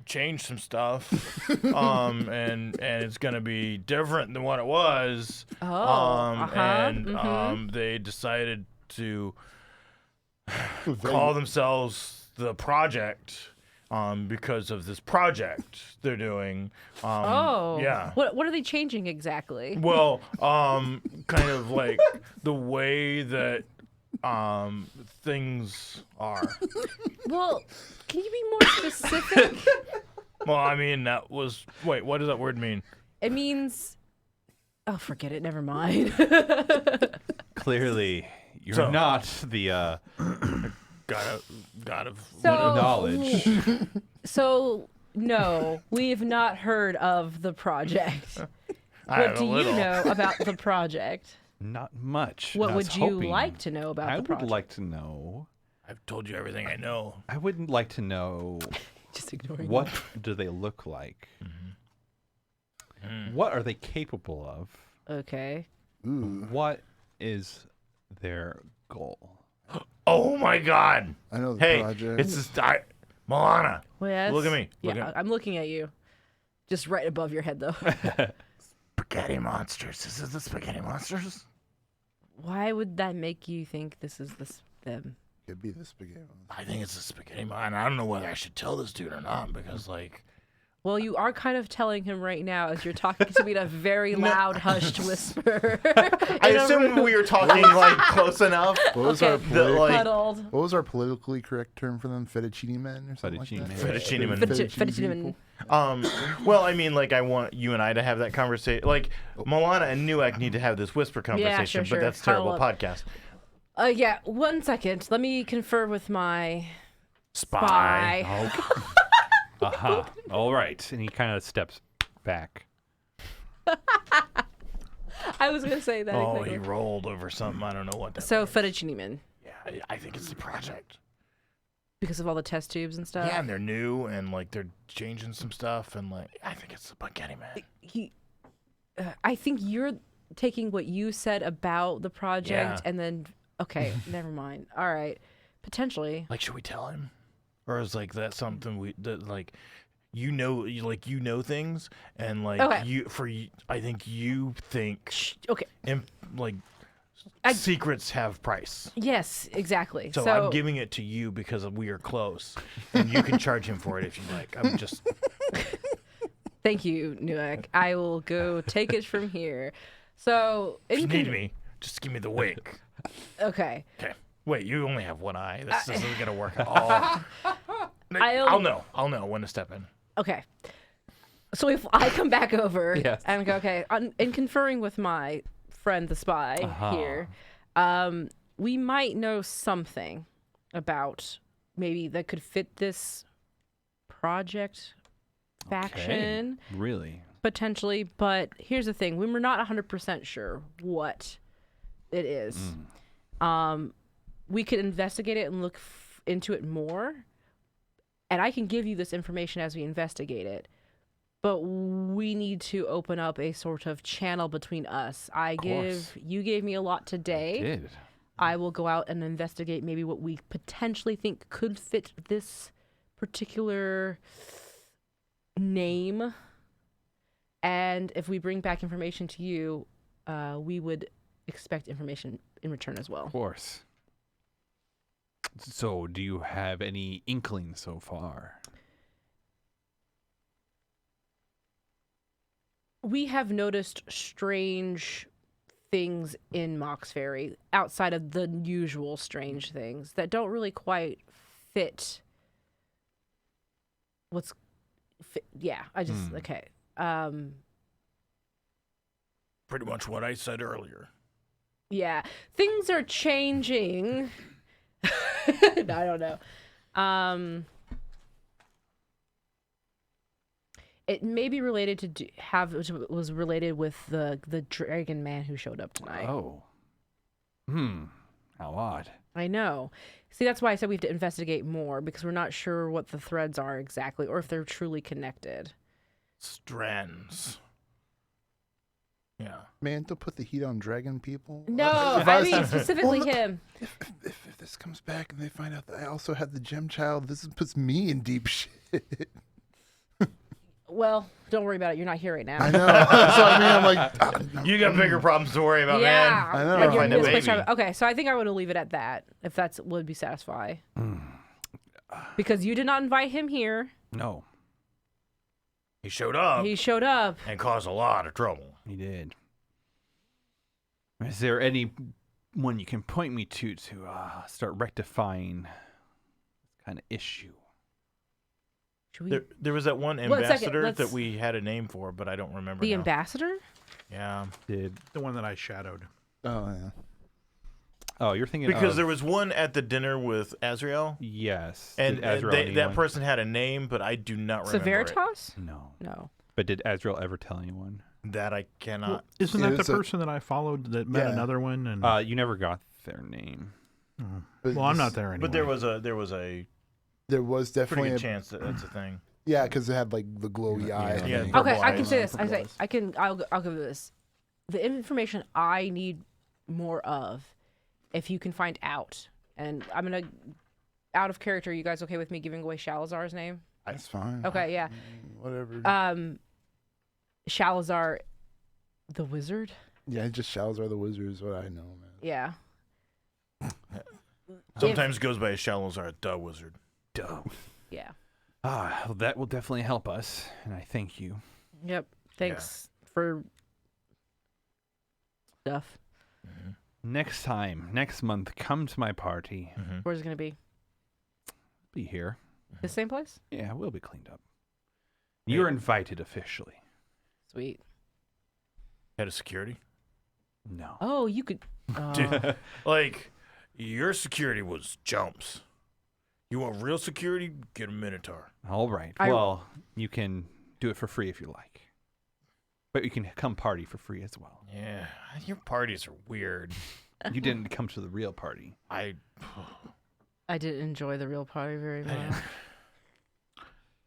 change some stuff, and it's gonna be different than what it was. And they decided to call themselves the Project. Because of this project they're doing. Yeah. What are they changing exactly? Well, kind of like the way that things are. Well, can you be more specific? Well, I mean, that was. Wait, what does that word mean? It means. Oh, forget it. Never mind. Clearly, you're So- not the Gotta. So, knowledge. So, no, we've not heard of the project. I What have do a you little. know about the project? Not much. What and I was would you hoping- like to know about I the would project? like to know. I've told you everything I know. I wouldn't like to know Just ignoring what do they look like. What are they capable of? Okay. Ooh, What is their goal? Oh my God! I know the Hey, project. it's just Milana. Yes. Look at me. Yeah, Look at- I'm looking at you. Just right above your head, though. Spaghetti monsters. This is the spaghetti monsters. Why would that make you think this is them? Could be the spaghetti. I think it's the spaghetti mon. I don't know whether I should tell this dude or not because, like, Well, you are kind of telling him right now as you're talking to me in a very loud, hushed whisper. I assume we were talking like close enough. What was Okay. our That, like, Huddled. what was our politically correct term for them? Fettuccine men or something Fettuccine like men. that. Fettuccine men. Fettuccine. Well, I mean, like, I want you and I to have that conversation. Like, Milana and Newek need to have this whisper conversation, sure. but that's Huddle terrible up. podcast. Yeah, 1 second. Let me confer with my Spy. spy. Aha. All right. And he kind of steps back. I was gonna say that. Oh, exactly. he rolled over something. I don't know what that So means. fettuccine men, Yeah, I think it's the project. because of all the test tubes and stuff. Yeah, and they're new, and, like, they're changing some stuff, and, like, I think it's the spaghetti man. I think you're taking what you said about the project Yeah. and then okay, never mind. All right, potentially. Like, should we tell him? Or is, like, that something that, like, you know things, and, like, Okay. I think you think, Okay. like, I- secrets have price. Yes, exactly. So I'm giving it to you because we are close, and you can charge him for it if you like. I'm just. Thank you, Newek. I will go take it from here. So If you need me, just give me the wink. Okay. Okay. Wait, you only have one eye. This isn't gonna work at all. I'll- I'll know when to step in. Okay. So if I come back over Yes. and go, okay, in conferring with my friend the spy here, we might know something about maybe that could fit this project faction Really? potentially. But here's the thing: we're not 100% sure what it is. We could investigate it and look into it more, and I can give you this information as we investigate it. But we need to open up a sort of channel between us. You gave me a lot today. Did. I will go out and investigate maybe what we potentially think could fit this particular name. And if we bring back information to you, we would expect information in return as well. Of course. So, do you have any inkling so far? We have noticed strange things in Mauxferry outside of the usual strange things that don't really quite fit okay. Pretty much what I said earlier. Yeah, things are changing. I don't know. It may be related to was related with the dragon man who showed up tonight. Oh. How odd. I know. See, that's why I said we have to investigate more, because we're not sure what the threads are exactly or if they're truly connected. Strands. Yeah. Man, don't put the heat on dragon people. No, If I was mean to- specifically Well, look, him. If this comes back and they find out that I also had the gem child, this puts me in deep shit. Well, don't worry about it. You're not here right now. I know. So I mean, I'm like, You got bigger problems to worry about, yeah. man. I know. Like, Gotta you're find a this much baby. time- Okay, so I think I want to leave it at that, if that's would be satisfy. Because you did not invite him here. No, He showed up He showed up. and caused a lot of trouble. he did. Is there any one you can point me to start rectifying this kind of issue? Should we? There was that one Well, second, ambassador let's- that we had a name for, but I don't remember The now. ambassador? Yeah. Did The one that I shadowed. oh yeah. Oh, you're thinking Because of, there was one at the dinner with Azrael, yes, and did Azrael that anyone? person had a name, but I do not remember it. Severitas? No, No. but did Azrael ever tell anyone? That I cannot. Isn't Yeah, that it's the a- person that I followed that met Yeah. another one? And You never got their name. But well, I'm this- not there anymore. But there was a There was pretty definitely good chance that that's a thing. yeah, because it had like the glowy eye. yeah. Yeah. thing. Purple Okay, I can eyes. say this. Purple eyes. I'll give this. The information I need more of, if you can find out, and I'm gonna out of character, you guys okay with me giving away Shalazar's name? That's fine. Okay, yeah. Whatever. Shalazar, the wizard. Yeah, just Shallows are the wizards. What I know, man. Yeah. Sometimes goes by Shallows are the wizard. Duh. Yeah. Well, that will definitely help us, and I thank you. Yep. Thanks for stuff. Next time, next month, come to my party. Where's it gonna be? Be here. The same place? Yeah, we'll be cleaned up. You're invited officially. Sweet. Head of security. No. Oh, you could. Dude, like, your security was jumps. You want real security? Get a Minotaur. All right. I- Well, you can do it for free if you like. But you can come party for free as well. Yeah, your parties are weird. You didn't come to the real party. I did enjoy the real party very much.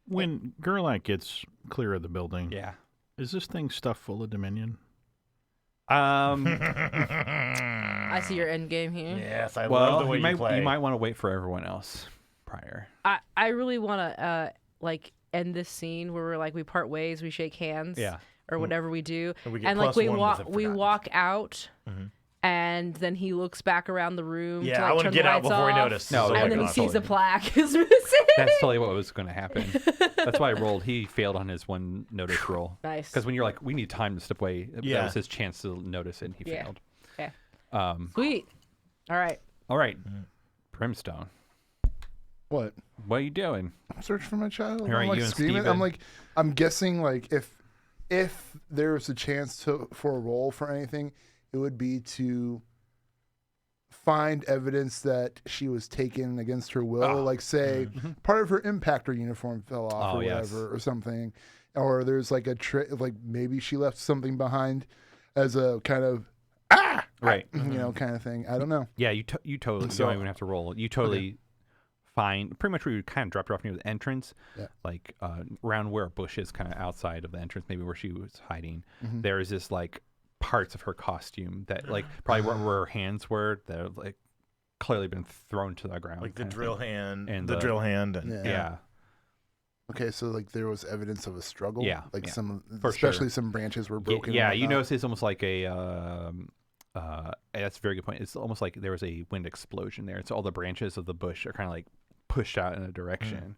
When Gerlach gets clear of the building, Yeah. is this thing stuffed full of Dominion? I see your end game here. Yes, I Well, love the way you play. you might want to wait for everyone else prior. I really want to like end this scene where we're like we part ways, we shake hands, Yeah. or whatever we do, And we get and like +1 with it we forgotten. walk out, Mhm. and then he looks back around the room. Yeah, to, I like, want to turn get the out lights before he off, notices. No, So like, and then he God, sees the totally. plaque is missing. That's totally what was going to happen. That's why I rolled. He failed on his one notice roll. Nice. Because when you're like, we need time to step away, Yeah. that was his chance to notice it, and he Yeah. failed. Okay. Sweet. All right. All right. Brimstone, What? what are you doing? I'm searching for my child. All right, I'm like you and screaming. Steven. I'm guessing like if there was a chance for a roll for anything, it would be to find evidence that she was taken against her will. Like say part of her impactor uniform fell off Oh, or yes. whatever or something. Or there's like like maybe she left something behind as a kind of Right. kind of thing. I don't know. Yeah, you totally So- you don't even have to roll. You totally find pretty much where you kind of dropped her off near the entrance, Yeah. like around where a bush is, kind of outside of the entrance, maybe where she was hiding. There is this like parts of her costume that like probably where her hands were that have like clearly been thrown to the ground, like the kind of drill thing. hand And the the- drill hand. And, Yeah. Yeah. Okay, so like there was evidence of a struggle. Yeah, Like yeah. some, For especially sure. some branches were broken. Yeah, and you whatnot. notice it's almost like a. That's a very good point. It's almost like there was a wind explosion there. It's all the branches of the bush are kind of like pushed out in a direction.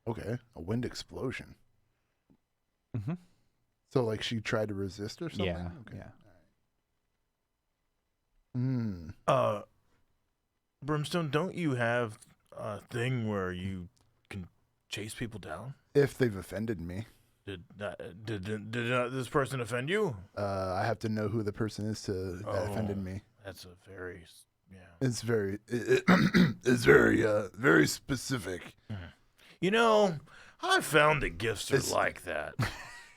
Okay, a wind explosion. Mm-hmm. So like she tried to resist or something. Yeah, Okay. yeah. Hmm. Brimstone, don't you have a thing where you can chase people down? If they've offended me, Did this person offend you? I have to know who the person is that offended Oh. me. That's a very It's very, it's very, very specific. You know, I found that gifts are It's- like that.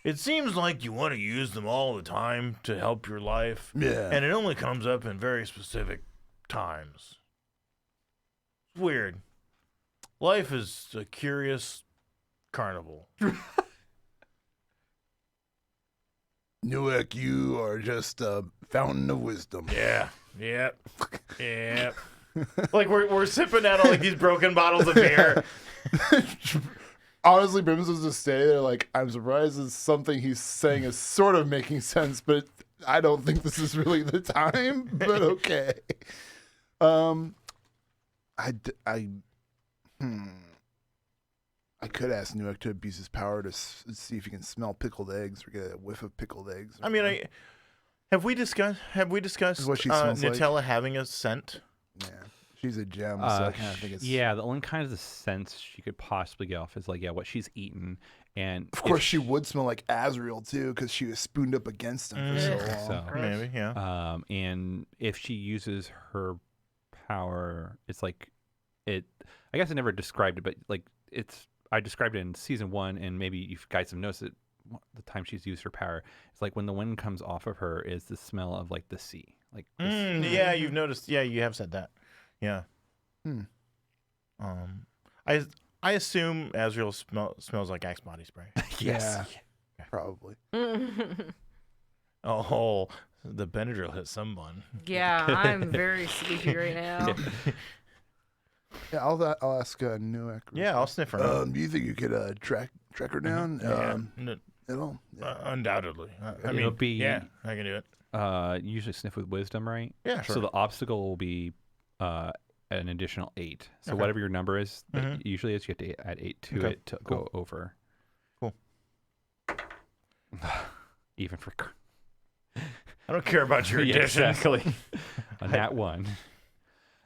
It seems like you want to use them all the time to help your life, Yeah. and it only comes up in very specific times. It's weird. Life is a curious carnival. Newek, you are just a fountain of wisdom. Yeah. Yep. Yep. Like we're sipping out of like these broken bottles of beer. Honestly, Brims was just stay there like, I'm surprised that something he's saying is sort of making sense, but I don't think this is really the time, but okay. I could ask Newek to abuse his power to see if he can smell pickled eggs or get a whiff of pickled eggs. I mean, have we discussed What she smells like? Nutella having a scent? Yeah, she's a gem, so I kind of think it's... Yeah, the only kind of the sense she could possibly get off is like, yeah, what she's eaten. And Of course, she would smell like Azrael, too, because she was spooned up against him for so long. So, Maybe, yeah. and if she uses her power, it's like it. I guess I never described it, but like I described it in season 1, and maybe you guys have noticed it. The time she's used her power, it's like when the wind comes off of her is the smell of like the sea, like Yeah, you've noticed. Yeah, you have said that. Yeah. I assume Azrael smells like Axe body spray. Yeah, probably. Oh, the Benadryl hit someone. Yeah, I'm very sleepy right now. Yeah, I'll ask Newek. Yeah, I'll sniff her out. Do you think you could track her down? At all? Yeah. Undoubtedly. I It'll mean, be- yeah, I can do it. You usually sniff with wisdom, right? Yeah, sure. So the obstacle will be an additional 8. So Okay. whatever your number is, that Mhm. usually is, you have to add 8 to Okay, it to cool. go over. Cool. Even for I don't care about your Yeah, addition. exactly. On that one.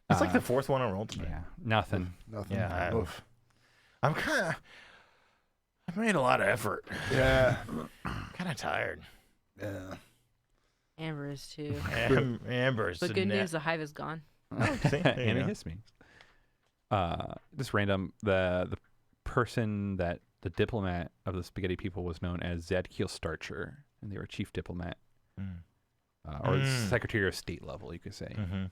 It's like the fourth one I rolled today. Yeah, nothing. Nothing. Yeah, Oof. I'm kind of. I've made a lot of effort. Yeah. Kind of tired. Yeah. Amber is too. Amber's. But the good net. news, the hive is gone. Oh, see? There you And it go. hits me. Just random. The person that the diplomat of the spaghetti people was known as Zed Keelstarcher, and they were chief diplomat Mm. or secretary of state level, you could say. Mm-hmm.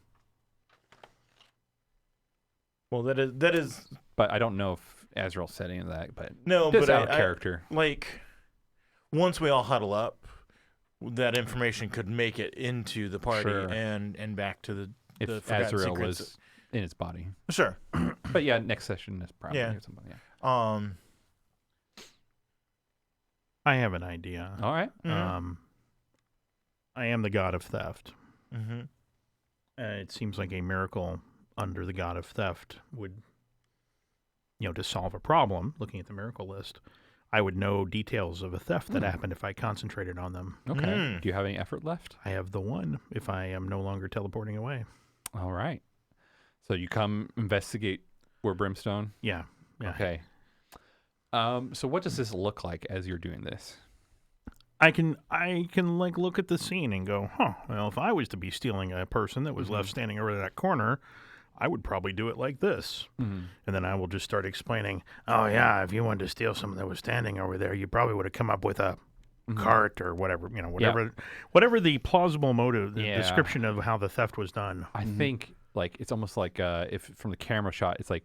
Well, that is But I don't know if Azrael said any of that. But no, just but out of I character. like once we all huddle up, that information could make it into the party Sure. and back to the If Forgotten Azrael Secrets. was in its body. Sure. But yeah, next session is probably Yeah. or something. Yeah. I have an idea. All right. I am the god of theft. Mm-hmm. It seems like a miracle under the god of theft would, to solve a problem, looking at the miracle list, I would know details of a theft that happened if I concentrated on them. Okay. Mm. Do you have any effort left? I have the one if I am no longer teleporting away. All right. So you come investigate where Brimstone. Yeah. Okay. So what does this look like as you're doing this? I can like look at the scene and go, well, if I was to be stealing a person that was left standing over that corner, I would probably do it like this. Mm-hmm. And then I will just start explaining, oh yeah, if you wanted to steal someone that was standing over there, you probably would have come up with a cart or whatever, whatever the plausible motive, the Yeah. description of how the theft was done. I think like it's almost like if from the camera shot, it's like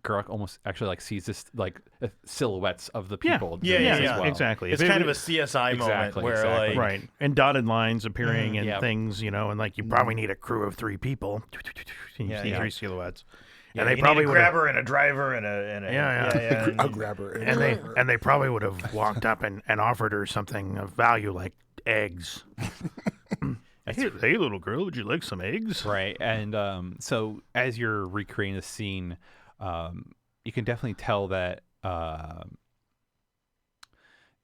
Guruk almost actually like sees this like silhouettes of the people. Yeah, doing yeah, this as yeah. well. Exactly. It's If it kind of a was- CSI moment Exactly, where exactly. like right, and dotted lines appearing and Yep. things, and like you probably need a crew of 3 people. And you Yeah, see yeah. 3 silhouettes, yeah, and they you probably need a would have, grabber and a driver and a Yeah. I'll grab her. and they probably would have walked up and offered her something of value like eggs. Hey, little girl, would you like some eggs? Right. And so as you're recreating the scene, you can definitely tell that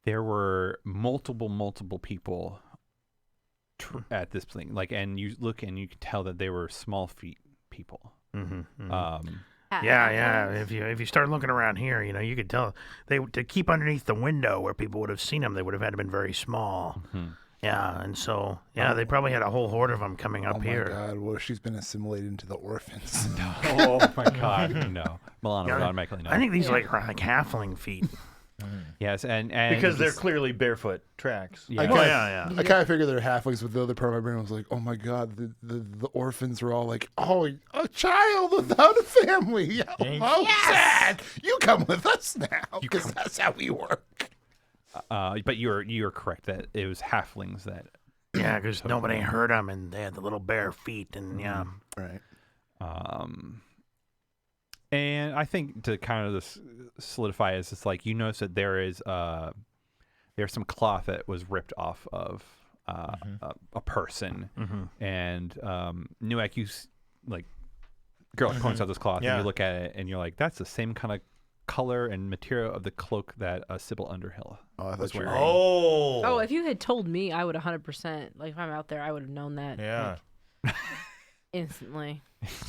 there were multiple people at this thing. Like, and you look and you can tell that they were small feet people. Mm-hmm, Yeah. If you start looking around here, you could tell to keep underneath the window where people would have seen them, they would have had to been very small. Yeah, and so they probably had a whole horde of them coming up Oh here. my God! Well, she's been assimilated into the orphans. Oh my God. No. Milana would automatically know. I think these are like halfling feet. Yes. And because they're this- clearly barefoot tracks. yeah. I Oh, yeah. I kind of figured they're halflings, but the other part of my brain was like, "Oh my God!" The orphans were all like, "Oh, a child without a family. Oh, sad. You come with us now, because that's how we work." But you're correct that it was halflings that. Yeah, because nobody heard them, and they had the little bare feet, and yeah. Right. And I think to kind of this solidify is it's like you notice that there's some cloth that was ripped off of a person, and Newek, girl points out this cloth, Yeah. and you look at it, and you're like, that's the same kind of color and material of the cloak that Sybil Underhill Oh, I was thought you wearing. were. Oh, if you had told me, I would 100%. Like, if I'm out there, I would have known that. Yeah. like, instantly.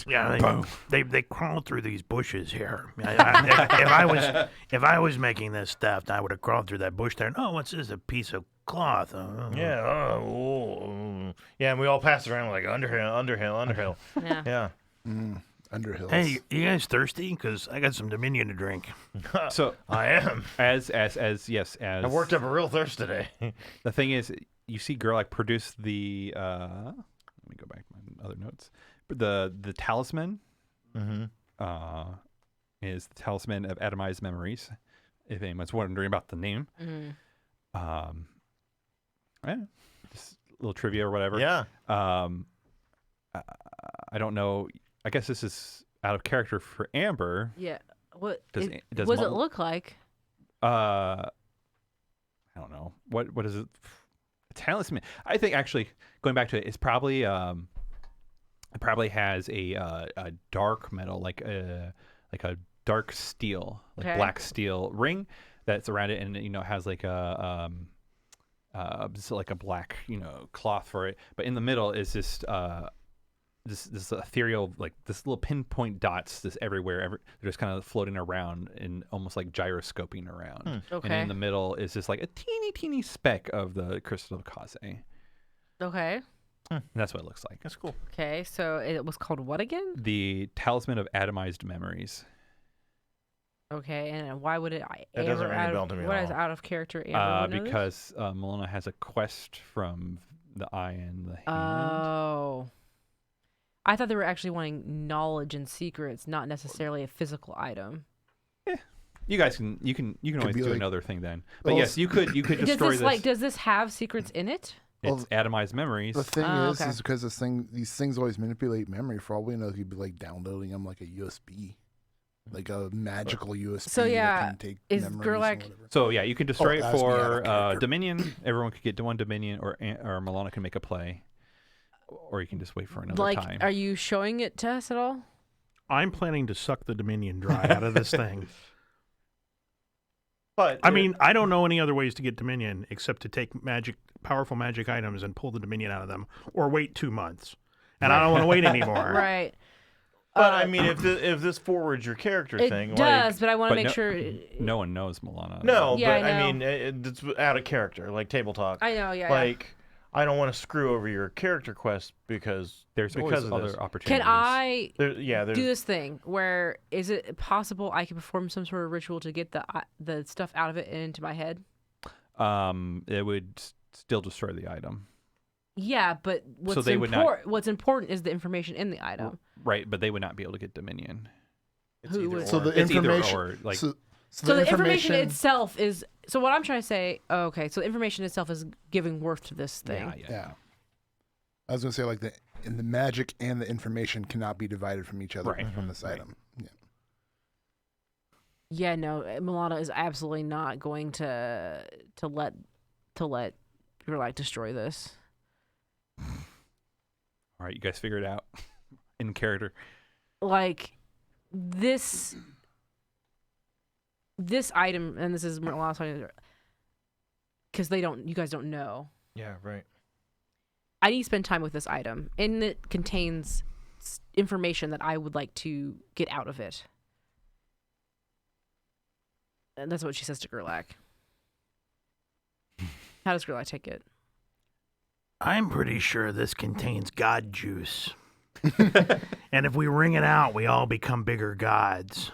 Yeah, they crawled through these bushes here. If I was making this theft, I would have crawled through that bush there. Oh, what's this? A piece of cloth? Yeah. Yeah, and we all passed around like Underhill. Yeah. Yeah. Underhills. Hey, you guys thirsty? Because I got some Dominion to drink. So I am. as I worked up a real thirst today. the thing is, you see Gerlach produce the let me go back to my other notes. The talisman is the talisman of atomized memories. If anyone's wondering about the name, yeah, just a little trivia or whatever. Yeah. I don't know. I guess this is out of character for Amber. Yeah. What Does it, does what does it Mal- look like? I don't know. What is it? Talents. I think actually going back to it, it's probably it probably has a dark metal like a dark steel, like Okay. black steel ring that's around it, and has like just like a black cloth for it. But in the middle is just this ethereal, like this little pinpoint dots this everywhere. They're just kind of floating around and almost like gyroscoping around. And Okay. in the middle is just like a teeny speck of the crystal of Kaze. Okay. And that's what it looks like. That's cool. Okay. So it was called what again? The talisman of atomized memories. Okay. And why would it? That doesn't ring a bell to me at What is all. out of character? Amber would know this? Because Milena has a quest from the eye and the hand. Oh. I thought they were actually wanting knowledge and secrets, not necessarily a physical item. You guys can always be do like- another thing then. But Well, yes, you could Does destroy this does this have secrets in it? It's atomized memories. The thing Oh, is okay. because these things always manipulate memory. For all we know, you'd be like downloading them like a USB, like a magical USB. So, yeah, that can take is memories Gerlach- and whatever. So yeah, you can destroy it that's me out of for character. Dominion. Everyone could get to one Dominion, or Milana can make a play, or you can just wait for another Like, time. are you showing it to us at all? I'm planning to suck the Dominion dry out of this thing. But I mean, I don't know any other ways to get Dominion except to take powerful magic items and pull the Dominion out of them, or wait 2 months. And I don't want to wait anymore. Right. but I mean, if this forwards your character It thing, does, but I want to But make no- sure. No one knows Milana. no, Yeah, but I I know. mean, it's out of character, like table talk. I know, yeah. Like, I don't want to screw over your character quest because There's because always of this. other opportunities. Can I There's do this thing where is it possible I can perform some sort of ritual to get the stuff out of it and into my head? It would still destroy the item, Yeah, but what's they would not- what's important is the information in the item. right? But they would not be able to get Dominion. it's Who either would- So or. the It's either information, or, like- so So the information itself is. So what I'm trying to say. Oh, okay, so the information itself is giving worth to this thing. Yeah. I was gonna say like the magic and the information cannot be divided from each other Right. from this Right. item. Yeah. Yeah, no, Milana is absolutely not going to let your light destroy this. All right, you guys figure it out in character. Like this item, and this is Milana's talking because you guys don't know. Yeah, right. I need to spend time with this item, and it contains information that I would like to get out of it. And that's what she says to Gerlach. How does Gerlach take it? I'm pretty sure this contains god juice. And if we wring it out, we all become bigger gods.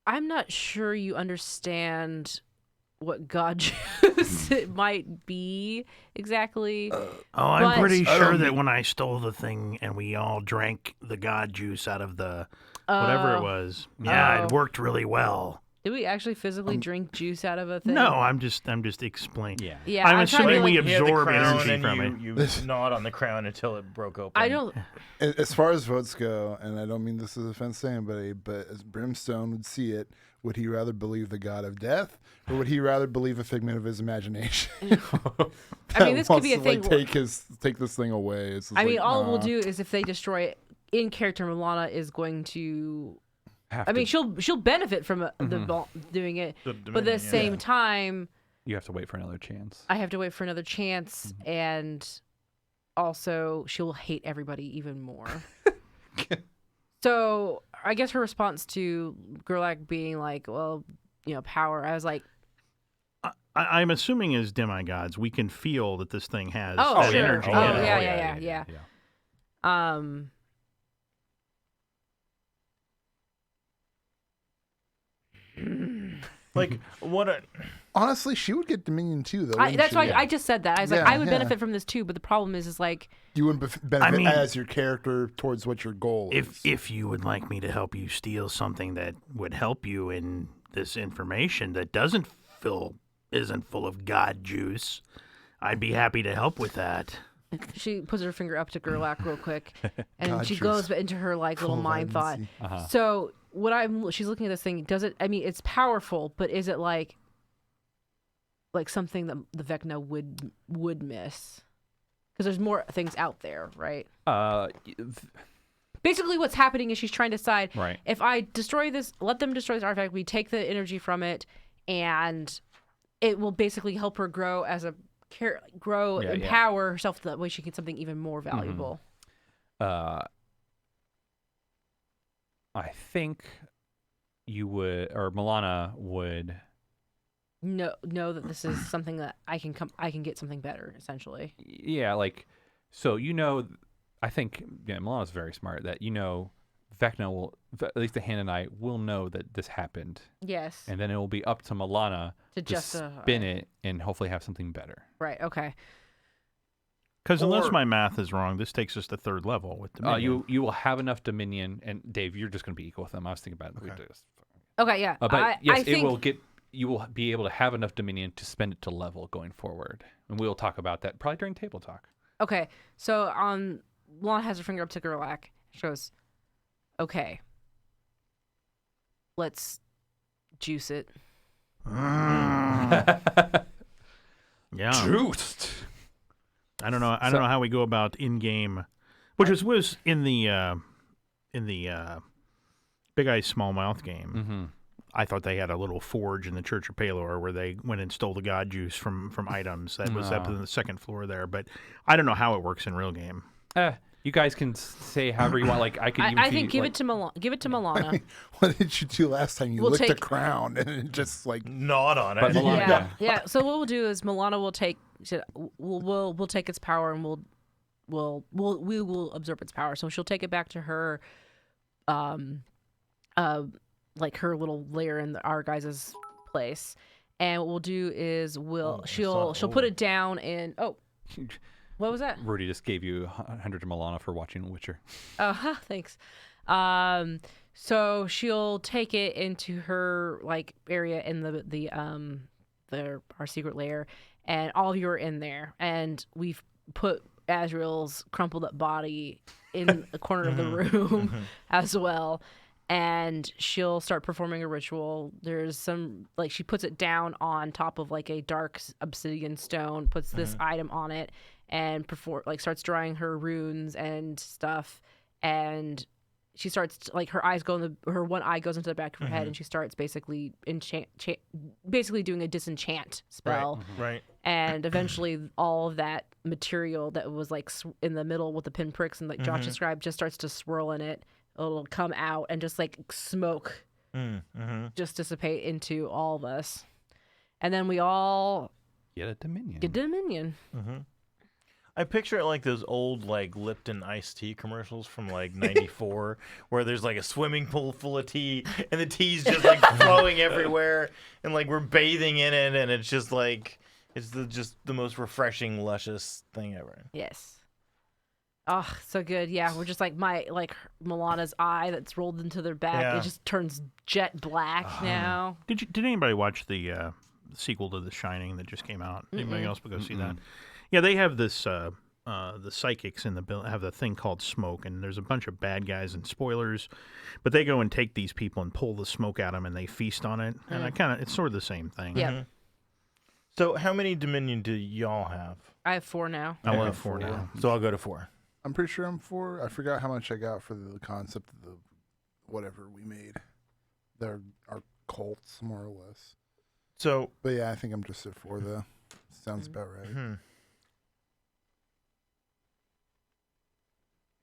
I'm not sure you understand what god juice it might be exactly. Oh, I'm But- pretty I sure don't that mean- when I stole the thing and we all drank the god juice out of the whatever Oh. it was, yeah, Oh. it worked really well. Did we actually physically drink juice out of a thing? No, I'm just explaining. Yeah. Yeah, I'm trying to be assuming we like, He had the absorb crown, energy and from it. you gnawed on the crown until it broke open. I don't. As far as votes go, and I don't mean this as offense to anybody, but as Brimstone would see it, would he rather believe the god of death, or would he rather believe a figment of his imagination? I mean, this could Wants be a to, thing. Like, take this thing away. It's just I mean, like, all we'll nah. do is if they destroy it in character, Milana is going to. Have I mean, to- she'll benefit from doing it, The but at the Dominion, same time, you have to wait for another chance. I have to wait for another chance, and also she'll hate everybody even more. So I guess her response to Gerlach being like, "Well, power," I was like, I'm assuming as demigods, we can feel that this thing has Oh, that sure. energy. Oh, in it. yeah. Like what? Honestly, she would get Dominion too, though. wouldn't That's she? why I just said that. I was like, Yeah, I would yeah. benefit from this too, but the problem is like, You wouldn't benefit mean- as your character towards what your goal is. If you would like me to help you steal something that would help you in this information that isn't full of god juice, I'd be happy to help with that. she puts her finger up to Gerlach real quick, and God, she she's goes into her like little full of mind thought. vibrancy. So she's looking at this thing. Does it? I mean, it's powerful, but is it like something that the Vecna would miss? Because there's more things out there, right? Basically, what's happening is she's trying to decide, Right. if I destroy this, let them destroy this artifact, we take the energy from it, and it will basically help her grow as a empower herself so that way she gets something even more valuable. I think you would, or Milana would. Know that this is something that I can get something better, essentially. Yeah, like, so I think Milana's very smart that Vecna will, at least the hand and I will know that this happened, Yes. and then it will be up to Milana To to spin it and hopefully have something better. Right. Okay. Because unless Or- my math is wrong, this takes us to 3rd level with Dominion. You will have enough Dominion, and Dave, you're just going to be equal with them. I was thinking about it. Okay. Okay. Yeah. But yes, I think, it will get. You will be able to have enough Dominion to spend it to level going forward, and we'll talk about that probably during table talk. Okay. So Lana has her finger up to Gerlach. She goes, "Okay, let's juice it." Yeah. Juiced. I don't know. I don't know how we go about in-game, which was in the Big Eyes Small Mouth game. Mm-hmm. I thought they had a little forge in the Church of Palor where they went and stole the god juice from items that was up on the 2nd floor there. But I don't know how it works in real game. You guys can say however you want. Like I could. I think give it to Milana. What did you do last time? You We'll licked a take- crown and it just like Gnawed on But it. Milana- Yeah. Yeah. So what we'll do is Milana will take. We'll take its power and we will absorb its power. So she'll take it back to her, like her little lair in our guys' place. And what we'll do is she'll put it down in what was that? Rudy just gave you 100 to Milana for watching Witcher. Thanks. So she'll take it into her like area in our secret lair, and all of you are in there, and we've put Azrael's crumpled up body in a corner of the room as well. And she'll start performing a ritual. There's some she puts it down on top of like a dark obsidian stone, puts this item on it, and starts drawing her runes and stuff. And she starts her one eye goes into the back of her head, and she starts basically basically doing a disenchant spell. Right. And eventually, all of that material that was in the middle with the pinpricks and Josh described just starts to swirl in it. It'll come out and just smoke, just dissipate into all of us, and then we all Get a Dominion. get Dominion. I picture it like those old Lipton iced tea commercials from '94, where there's a swimming pool full of tea and the tea's just flowing everywhere, and we're bathing in it, and it's just it's just the most refreshing, luscious thing ever. Yes. Oh, so good. Yeah, we're just Milana's eye that's rolled into their back. Yeah. It just turns jet black now. Did anybody watch the sequel to The Shining that just came out? Anybody else go see that? Yeah, they have this. The psychics in the bill have the thing called smoke, and there's a bunch of bad guys and spoilers, but they go and take these people and pull the smoke out of them, and they feast on it. And it's sort of the same thing. Yeah. So how many Dominion do y'all have? I have 4 now. I will have 4 now. So I'll go to 4. I'm pretty sure I'm 4. I forgot how much I got for the concept of the whatever we made. Our cults, more or less. So But yeah, I think I'm just at 4 though. Sounds about right.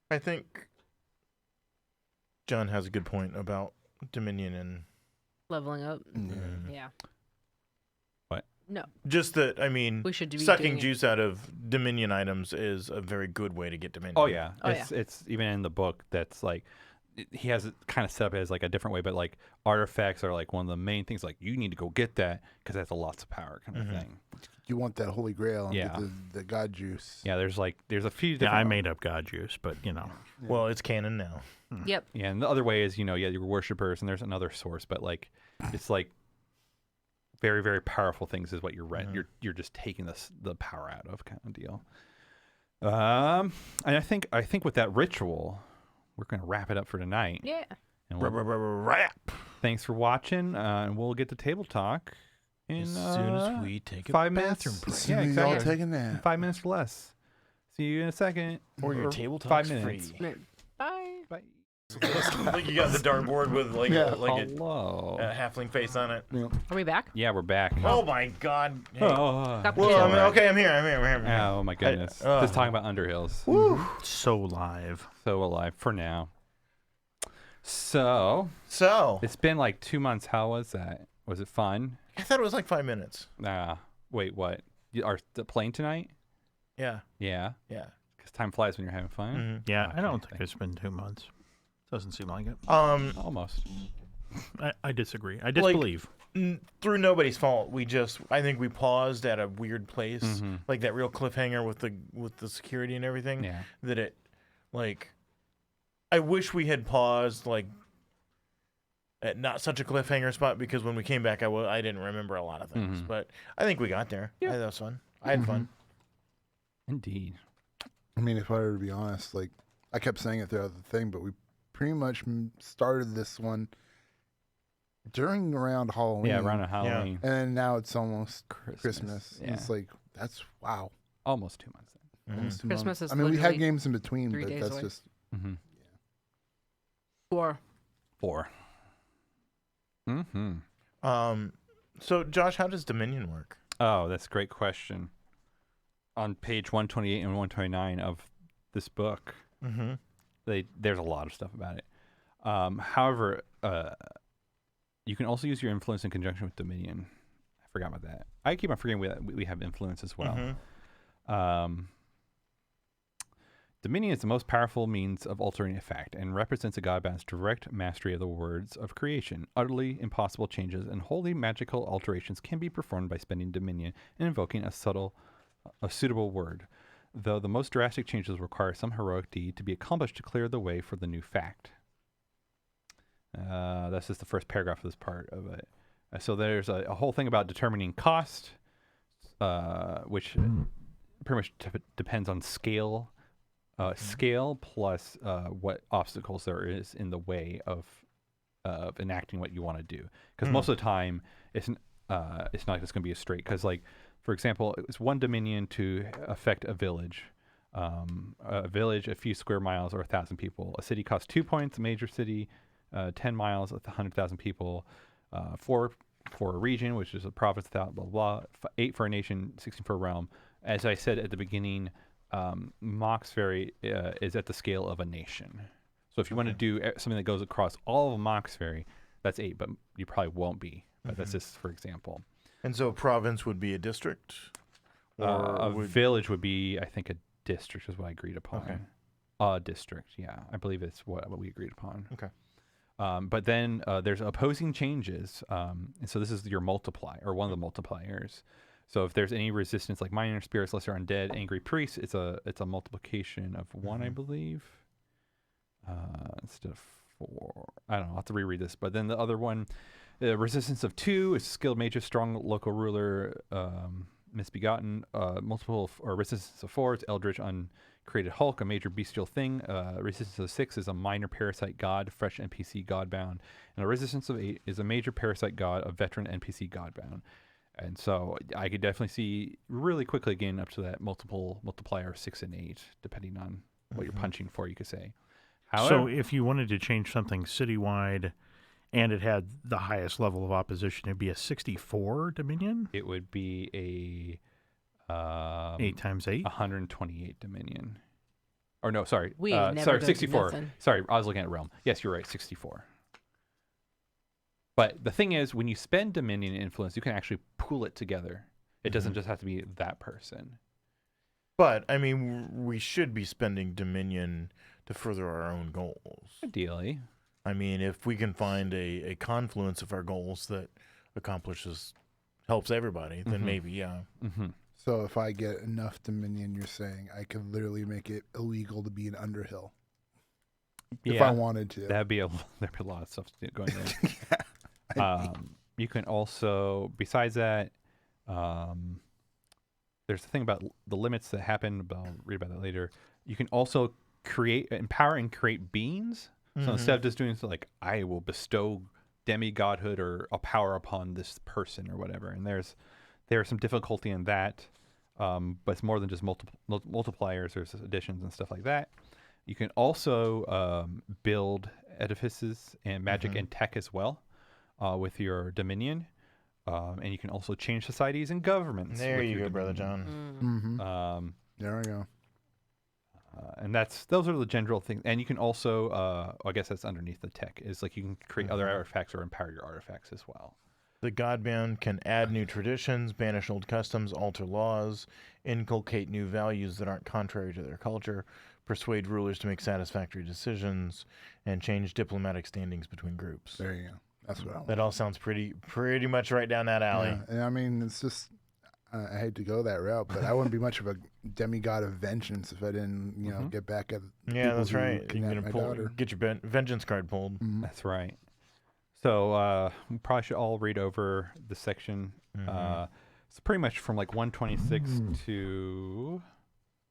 I think John has a good point about Dominion and Leveling up. Yeah. Yeah. What? No. just that. I mean, We should be sucking doing it. juice out of Dominion items is a very good way to get Dominion. Oh yeah. Oh, It's even in the book that's he has it kind of set up as a different way, but artifacts are one of the main things. You need to go get that because that's a lots of power kind of thing. You want that holy grail and Yeah. get the god juice. Yeah, there's a few Yeah, different. I made up God juice, but Well, it's canon now. Yep. Yeah, and the other way is your worshippers, and there's another source, but it's very very powerful things is what you're you're just taking the power out of kind of deal. And I think with that ritual, we're gonna wrap it up for tonight. Yeah. And Wrap. thanks for watching, and we'll get to table talk in As soon as we take a 5 bathroom minutes. break. Yeah, We all exactly. take a In nap. 5 minutes or less. See you in a second. Or your table 5 talk's minutes. free. Bye. Bye. Like you got the dartboard with like a Hello. halfling face on it. Are we back? Yeah, we're back. Oh my god. Hey. Oh, Got Well, the I'm, okay, I'm here. oh my goodness. Just talking about Underhills. So live. So alive for now. So So, it's been like 2 months. How was that? Was it fun? I thought it was like 5 minutes. Wait, what? You are playing tonight? Yeah. Yeah. Yeah. Because time flies when you're having fun. Mhm. Yeah, Okay, I don't think it's been 2 months. Doesn't seem like it. Almost. I disagree. I disbelieve. Through nobody's fault, I think we paused at a weird place, like that real cliffhanger with the security and everything. Yeah. That it, like, I wish we had paused like at not such a cliffhanger spot, because when we came back, I didn't remember a lot of things, but I think we got there. Yeah. That was fun. I had fun. Indeed. I mean, if I were to be honest, like I kept saying it throughout the thing, but we pretty much started this one during around Halloween. Yeah, around Halloween. and then now it's almost Christmas. Yeah. It's like that's wow. Almost 2 months Almost 2 Christmas months. is I mean, we had literally games in between, 3 but days that's away. just then. 4. 4. So Josh, how does Dominion work? Oh, that's a great question. On page 128 and 129 of this book, there's a lot of stuff about it. However, you can also use your influence in conjunction with Dominion. I forgot about that. I keep on forgetting we have influence as well. Dominion is the most powerful means of altering effect and represents a godbound's direct mastery of the words of creation. Utterly impossible changes and wholly magical alterations can be performed by spending Dominion and invoking a suitable word, though the most drastic changes require some heroic deed to be accomplished to clear the way for the new fact. That's just the first paragraph of this part of it. So there's a whole thing about determining cost, which pretty much depends on scale. Scale plus what obstacles there is in the way of enacting what you want to do. Because most of the time, it's not like it's going to be a straight. Because, like, for example, it's 1 Dominion to affect a village. A village, a few square miles, or 1,000 people. A city costs 2 points. A major city, 10 miles with 100,000 people. 4 for a region, which is a province, blah, blah, blah. 8 for a nation, 16 for a realm. As I said at the beginning, Mauxferry is at the scale of a nation. So if you want to do something that goes across all of Mauxferry, that's 8, but you probably won't be. But that's just for example. And so a province would be a district? A village would be, I think, a district is what I agreed upon. Okay. A district, yeah. I believe it's what we agreed upon. Okay. But then there's opposing changes. And so this is your multiplier, or one of the multipliers. So if there's any resistance, like minor spirits, lesser undead, angry priests, it's a multiplication of 1, I believe. Instead of 4. I don't know. I'll have to reread this. But then the other one, resistance of 2 is skilled mage, strong local ruler, misbegotten. Multiple or resistance of 4 is eldritch, uncreated hulk, a major bestial thing. Resistance of 6 is a minor parasite god, fresh NPC godbound. And a resistance of 8 is a major parasite god, a veteran NPC godbound. And so I could definitely see really quickly getting up to that multiplier of 6 and 8, depending on what you're punching for, you could say. However, So if you wanted to change something citywide and it had the highest level of opposition, it'd be a 64 Dominion? it would be a 8 times 8? 128 Dominion. Or no, sorry. We ain't never sorry, done 64. nothing. Sorry, I was looking at Realm. Yes, you're right, 64. But the thing is, when you spend Dominion influence, you can actually pool it together. It doesn't just have to be that person. But, I mean, we should be spending Dominion to further our own goals. Ideally. I mean, if we can find a confluence of our goals that helps everybody, then maybe, yeah. Mm-hmm. so. If I get enough Dominion, you're saying I could literally make it illegal to be an Underhill if I wanted to. There'd be a lot of stuff going there. You can also, besides that, there's a thing about the limits that happen. But I'll read about that later. You can also empower and create beings. So instead of just doing something like I will bestow demigodhood or a power upon this person or whatever, and there's some difficulty in that, but it's more than just multipliers. There's additions and stuff like that. You can also build edifices and magic and tech as well with your dominion, and you can also change societies and governments. There you go, Brother John. There we go. And those are the general things. And you can also, I guess that's underneath the tech, is like you can create other artifacts or empower your artifacts as well. The Godbound can add new traditions, banish old customs, alter laws, inculcate new values that aren't contrary to their culture, persuade rulers to make satisfactory decisions, and change diplomatic standings between groups. There you go. That's what I want. That all sounds pretty much right down that alley. Yeah. And I mean, it's just, I hate to go that route, but I wouldn't be much of a demigod of vengeance if I didn't, get back at Yeah, that's people who right. You kidnapped my daughter. get your vengeance card pulled. That's right. So we probably should all read over the section. It's pretty much from like 126 to...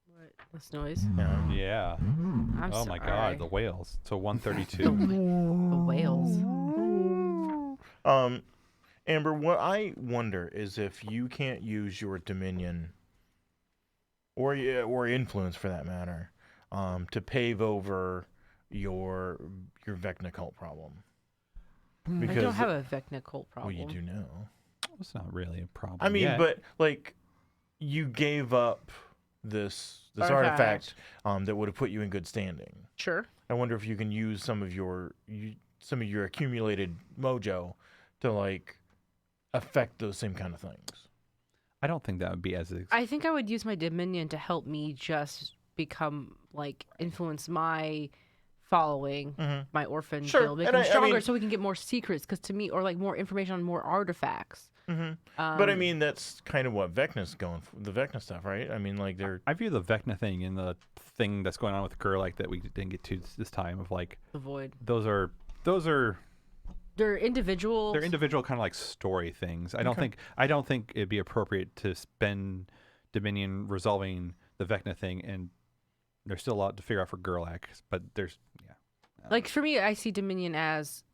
What? This noise? Yeah. I'm Oh sorry. my God, the whales. So 132. The whales. Amber, what I wonder is if you can't use your dominion or influence, for that matter, to pave over your Vecna cult problem. I don't have a Vecna cult Well, problem. you do now. It's not really a problem. I mean, yet. but like, you gave up this Artifact. artifact that would have put you in good standing. Sure. I wonder if you can use some of your accumulated mojo to like affect those same kind of things. I don't think that would be as... I think I would use my dominion to help me just become, like, influence my following, my orphan Sure. guild, make And them I stronger mean- so we can get more secrets, because to me, or like more information on more artifacts. But I mean, that's kind of what Vecna's going for, the Vecna stuff, right? I mean, like they're... I view the Vecna thing and the thing that's going on with Gerlach that we didn't get to this time of like... The Void. Those are They're individual. they're individual kind of like story things. I don't think it'd be appropriate to spend Dominion resolving the Vecna thing, and there's still a lot to figure out for Gerlach, but there's Like, for me, I see Dominion as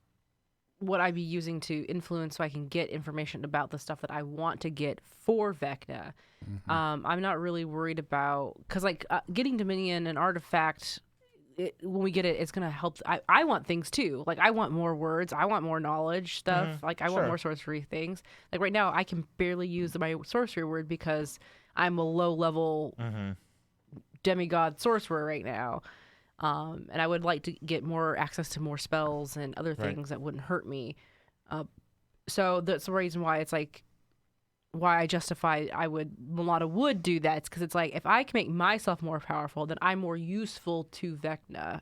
what I'd be using to influence so I can get information about the stuff that I want to get for Vecna. I'm not really worried about... Because, like, getting Dominion an artifact, when we get it, it's going to help... I want things, too. Like, I want more words. I want more knowledge stuff. Like, I want more sorcery things. Like, right now, I can barely use my sorcery word because I'm a low-level demigod sorcerer right now. And I would like to get more access to more spells and other things that wouldn't hurt me. So that's the reason why it's like, why I justify Mulata would do that. It's because it's like, if I can make myself more powerful, then I'm more useful to Vecna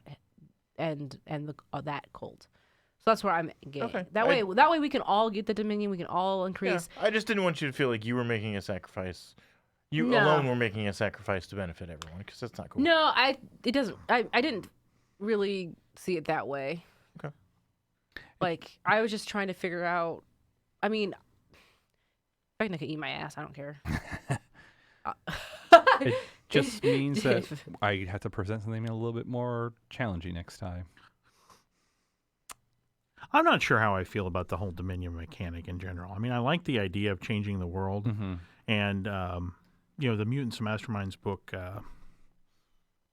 and that cult. So that's where I'm getting. Okay. That way we can all get the Dominion. We can all increase. I just didn't want you to feel like you were making a sacrifice. You No. alone were making a sacrifice to benefit everyone, because that's not cool. No, I didn't really see it that way. Okay. Like, I was just trying to figure out. I mean, Vecna can eat my ass. I don't care. it just means that I have to present something a little bit more challenging next time. I'm not sure how I feel about the whole Dominion mechanic in general. I mean, I like the idea of changing the world, and the Mutants Masterminds book.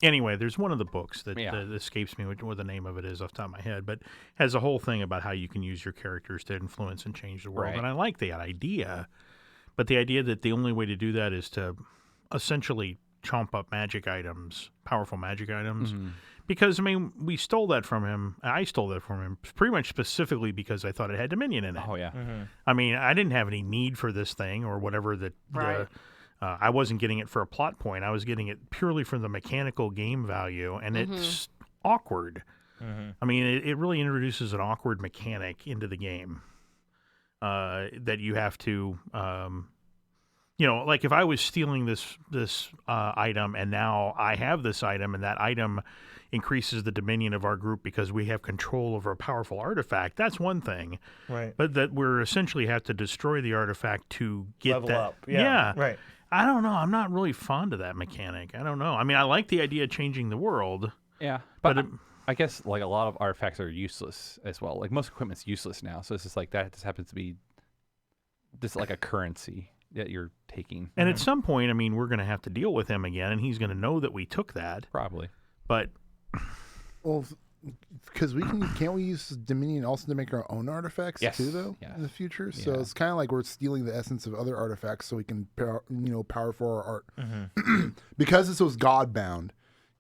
Anyway, there's one of the books that escapes me what the name of it is off the top of my head, but has a whole thing about how you can use your characters to influence and change the world. Right. And I like that idea, but the idea that the only way to do that is to essentially chomp up magic items, powerful magic items. Because, I mean, we stole that from him. I stole that from him pretty much specifically because I thought it had Dominion in it. Oh, yeah. I mean, I didn't have any need for this thing or whatever that... Right. I wasn't getting it for a plot point. I was getting it purely for the mechanical game value, and it's awkward. I mean, it really introduces an awkward mechanic into the game that you have to, like if I was stealing this item and now I have this item and that item increases the dominion of our group because we have control over a powerful artifact, that's one thing. Right. But that we're essentially have to destroy the artifact to get Level that. up. Yeah. Right. I don't know. I'm not really fond of that mechanic. I don't know. I mean, I like the idea of changing the world. Yeah, But but I guess like a lot of artifacts are useless as well. Like most equipment's useless now, so it's just like that just happens to be just like a currency that you're taking. And at some point, I mean, we're going to have to deal with him again, and he's going to know that we took that. Probably. But Well, because can't we use Dominion also to make our own artifacts Yes. too, though, Yeah. in the future? So Yeah. it's kind of like we're stealing the essence of other artifacts so we can, power for our art. Because this was Godbound,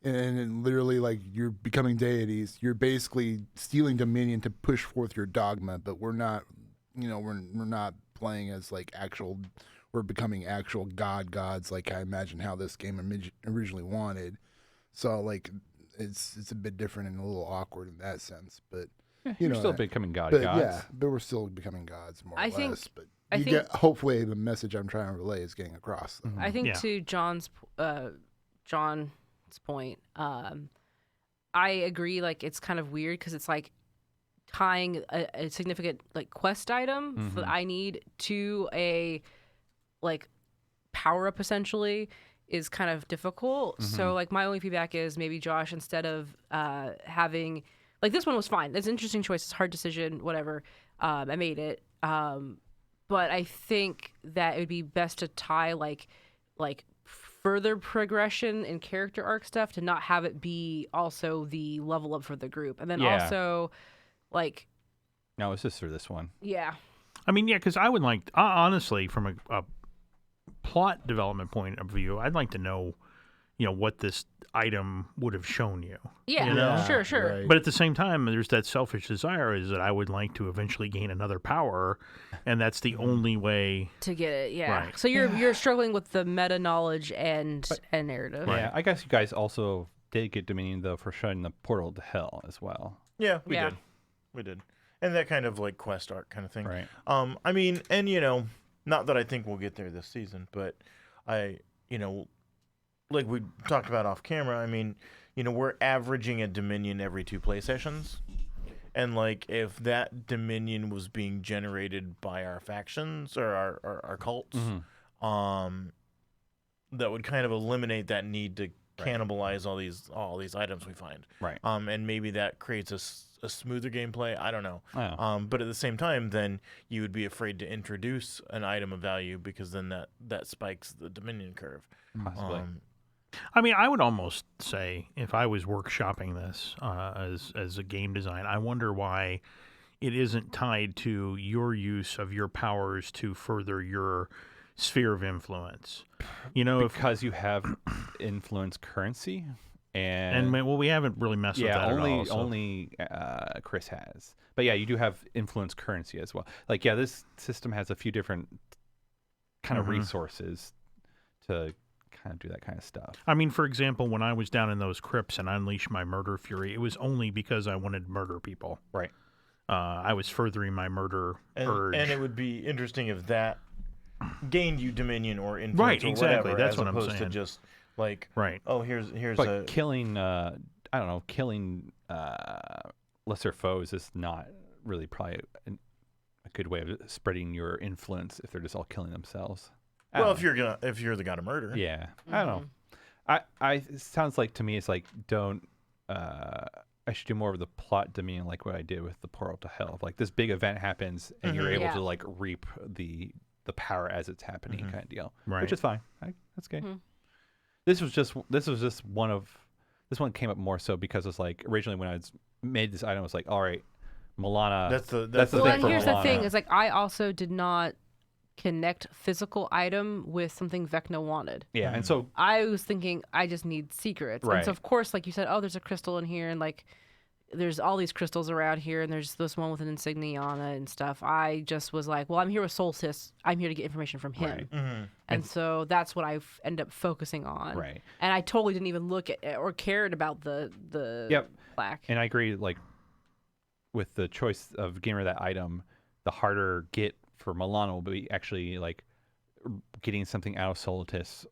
and literally like you're becoming deities, you're basically stealing Dominion to push forth your dogma. But we're not, we're not playing as like actual. We're becoming actual gods, like I imagine how this game originally wanted. So like. It's a bit different and a little awkward in that sense, but You're still becoming gods. yeah, but we're still becoming gods more I or think- less. But I you think- get hopefully the message I'm trying to relay is getting across. Though. I think Yeah. to John's point, I agree. Like it's kind of weird because it's like tying a significant like quest item that I need to a like power up essentially is kind of difficult. So like my only feedback is maybe Josh, instead of having like this one was fine. It's an interesting choice. It's a hard decision. Whatever. I made it. But I think that it would be best to tie like further progression and character arc stuff to not have it be also the level up for the group, and then Yeah. also like No, it's just for this one. yeah. I mean, yeah, because I would like, honestly, from a plot development point of view, I'd like to know, what this item would have shown you. Yeah, You know? sure. Right. But at the same time, there's that selfish desire is that I would like to eventually gain another power, and that's the only way. To get it, yeah. Right. So you're struggling with the meta knowledge and narrative. Yeah, I guess you guys also did get Dominion though for shutting the portal to hell as well. Yeah, we Yeah. did. We did. And that kind of like quest arc kind of thing. Right. I mean, and not that I think we'll get there this season, but like we talked about off camera, I mean, we're averaging a Dominion every 2 play sessions. And like if that Dominion was being generated by our factions or our cults, that would kind of eliminate that need to cannibalize all these items we find. Right. And maybe that creates a smoother gameplay. I don't know. Oh. But at the same time, then you would be afraid to introduce an item of value because then that spikes the Dominion curve. Possibly. I mean, I would almost say if I was workshopping this as a game design, I wonder why it isn't tied to your use of your powers to further your sphere of influence. Because you have influence currency, and well, we haven't really messed with that only at all. So. only Chris has. But yeah, you do have influence currency as well. Like yeah, this system has a few different kind of resources to kind of do that kind of stuff. I mean, for example, when I was down in those crypts and unleashed my murder fury, it was only because I wanted to murder people. Right. I was furthering my murder urge. And it would be interesting if that gained you Dominion or influence Right, or exactly. whatever, That's as what I'm opposed to saying. just like, Right. oh, here's But a killing killing lesser foes is not really probably a good way of spreading your influence if they're just all killing themselves. I well, don't know. if you're the god of murder. Yeah, I don't know. It sounds like to me it's like don't. I should do more of the plot Dominion, like what I did with the portal to hell. Like this big event happens and you're able Yeah. to like reap the power as it's happening, kind of deal, Right. which is fine. That's good. This one came up more so because it's like originally when I made this item, I was like, all right, Milana. That's the the thing Well, thing and for here's the thing: Milana. is like I also did not connect physical item with something Vecna wanted. Yeah, and so I was thinking I just need secrets, and Right. so of course, like you said, oh, there's a crystal in here, and like there's all these crystals around here, and there's this one with an insignia on it and stuff. I just was like, well, I'm here with Solstice. I'm here to get information from him, Right. and so that's what I end up focusing on. Right. And I totally didn't even look at or cared about the Yep. plaque. And I agree, like, with the choice of getting rid of that item, the harder get for Milano will be actually, like, getting something out of Solstice,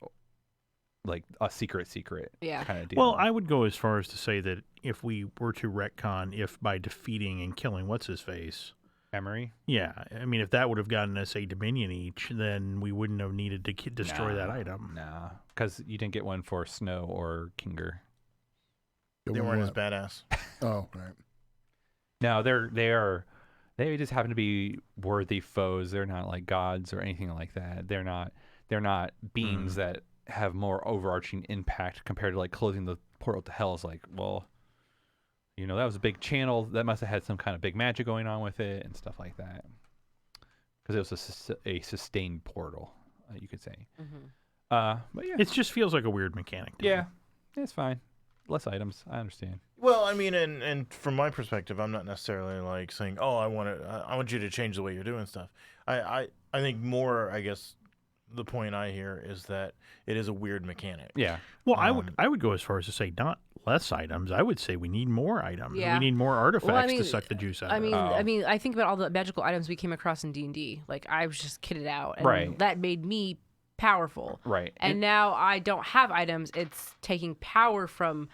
like a secret Yeah. kind of deal. Well, I would go as far as to say that if we were to retcon, if by defeating and killing what's-his-face, Emery. Yeah, I mean, if that would have gotten us a Dominion each, then we wouldn't have needed to destroy that item. Nah, because you didn't get one for Snow or Kinger. They weren't as badass. Oh, right. No, they just happen to be worthy foes. They're not like gods or anything like that. They're not beings that have more overarching impact compared to like closing the portal to hell. Is like, well, you know, that was a big channel that must have had some kind of big magic going on with it and stuff like that. Because it was a sustained portal, you could say. But yeah, It just feels like a weird mechanic. To me. yeah, it's fine. Less items, I understand. Well, I mean, and from my perspective, I'm not necessarily like saying, "Oh, I want you to change the way you're doing stuff." I think more, I guess, the point I hear is that it is a weird mechanic. Yeah. Well, I would go as far as to say not less items. I would say we need more items. Yeah. We need more artifacts mean, to suck the juice out. I of mean, it. I think about all the magical items we came across in D&D. Like I was just kitted out, and Right. that made me powerful. Right. And now I don't have items. It's taking power from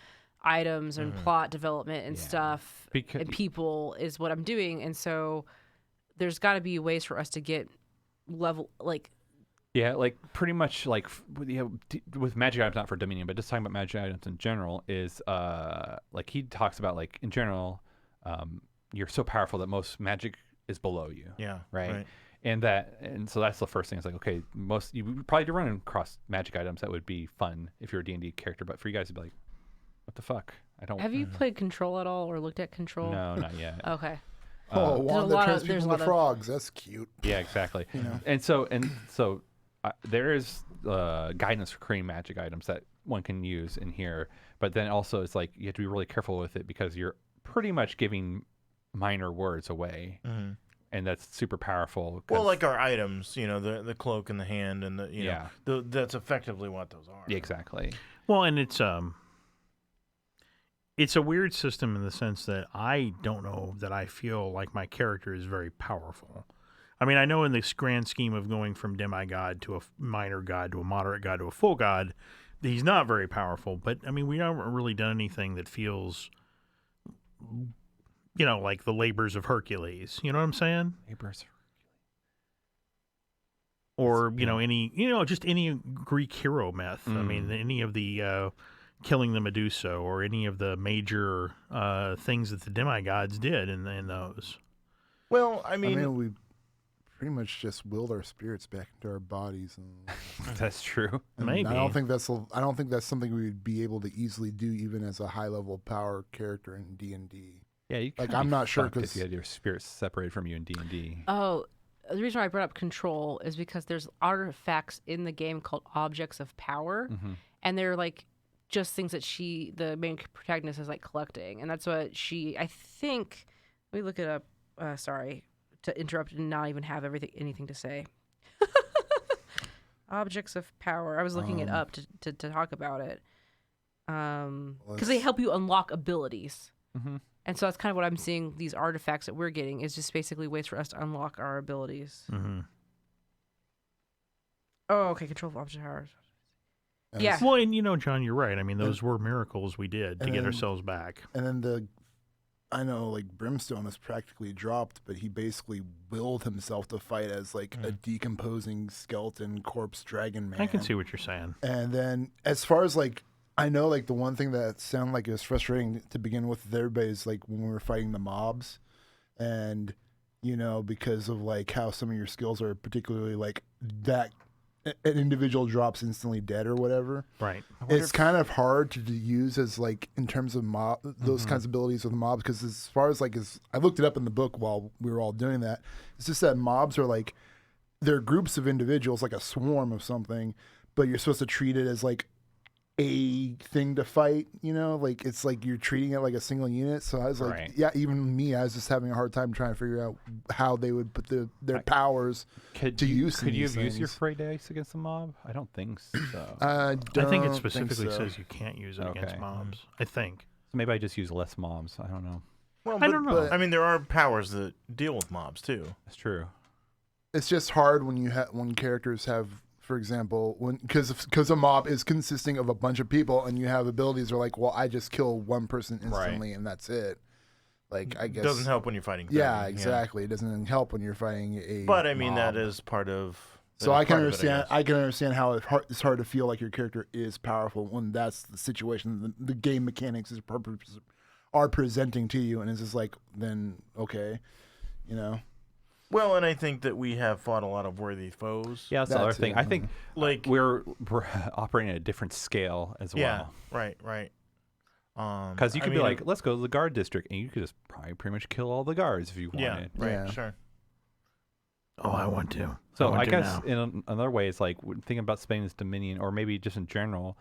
items and plot development and stuff and people is what I'm doing. And so there's got to be ways for us to get level like. Yeah, like pretty much like with magic items, not for Dominion, but just talking about magic items in general is like he talks about like in general, you're so powerful that most magic is below you. Yeah. Right. And so that's the first thing. It's like, okay, you probably do run across magic items that would be fun if you're a D&D character, but for you guys to be like, what the fuck? I don't. Have you played Control at all or looked at Control? No, not yet. Okay. Oh, one that turns people there's a into lot of- frogs. That's cute. Yeah, exactly. You know. And so there is guidance for creating magic items that one can use in here, but then also it's like you have to be really careful with it because you're pretty much giving minor words away, and that's super powerful. Well, like our items, you know, the cloak and the hand and the you Yeah. know, that's effectively what those are. Yeah, exactly. Well, and it's a weird system in the sense that I don't know that I feel like my character is very powerful. I mean, I know in this grand scheme of going from demigod to a minor god to a moderate god to a full god, he's not very powerful. But, I mean, we haven't really done anything that feels, you know, like the labors of Hercules. You know what I'm saying? Or, just any Greek hero myth. I mean, any of the killing the Medusa or any of the major things that the demigods did in those. Well, I mean we pretty much just willed our spirits back into our bodies, and That's true. Maybe. I don't think that's something we would be able to easily do, even as a high level power character in D&D. Yeah, you Like, kinda I'm be not sure fucked if 'cause- you had your spirits separated from you in D&D. Oh, the reason why I brought up Control is because there's artifacts in the game called Objects of Power, and they're like just things that the main protagonist, is like collecting, and that's what I think. Let me look it up. Sorry to interrupt and not even have anything to say. Objects of Power. I was looking it up to talk about it. Because they help you unlock abilities. And so that's kind of what I'm seeing. These artifacts that we're getting is just basically ways for us to unlock our abilities. Oh, okay. Control of object powers. And Yeah. Well, and John, you're right. I mean, those were miracles we did to and get then- ourselves back. And then I know like Brimstone is practically dropped, but he basically willed himself to fight as like a decomposing skeleton corpse dragon man. I can see what you're saying. And then as far as like, I know like the one thing that sounded like it was frustrating to begin with everybody is like when we were fighting the mobs, and because of like how some of your skills are particularly like that an individual drops instantly dead or whatever. Right. It's kind of hard to use as like in terms of mob those kinds of abilities with mobs, because as far as like I looked it up in the book while we were all doing that. It's just that mobs are like they're groups of individuals, like a swarm of something, but you're supposed to treat it as like a thing to fight, like it's like you're treating it like a single unit. So I was like, Right. yeah, even me, I was just having a hard time trying to figure out how they would put their powers Could to you use. have used your things. fray dice against the mob? I don't think so. I think it don't specifically so. says you can't use it against Okay. mobs. I think. So maybe I just use less mobs. I don't know. well, I don't know. but- I mean, there are powers that deal with mobs too. That's true. It's just hard when when characters have, for example, because a mob is consisting of a bunch of people, and you have abilities that are like, well, I just kill one person instantly, and that's it. Like, I guess Doesn't help when you're fighting. 30, Yeah, exactly. It doesn't help when you're fighting a. But I mean, mob. that is part of. So that I is can part of it, understand. guess. I can understand how it's hard to feel like your character is powerful when that's the situation. The game mechanics are presenting to you, and it's just like, then okay, you know. Well, and I think that we have fought a lot of worthy foes. Yeah, that's the That other too, thing. I think Like, we're operating at a different scale as yeah, well. right. Because you could be like, let's go to the guard district, and you could just probably pretty much kill all the guards if you yeah, wanted. right, Yeah. sure. Oh, I want to. So want I to guess now. in another way, it's like thinking about spending this Dominion, or maybe just in general,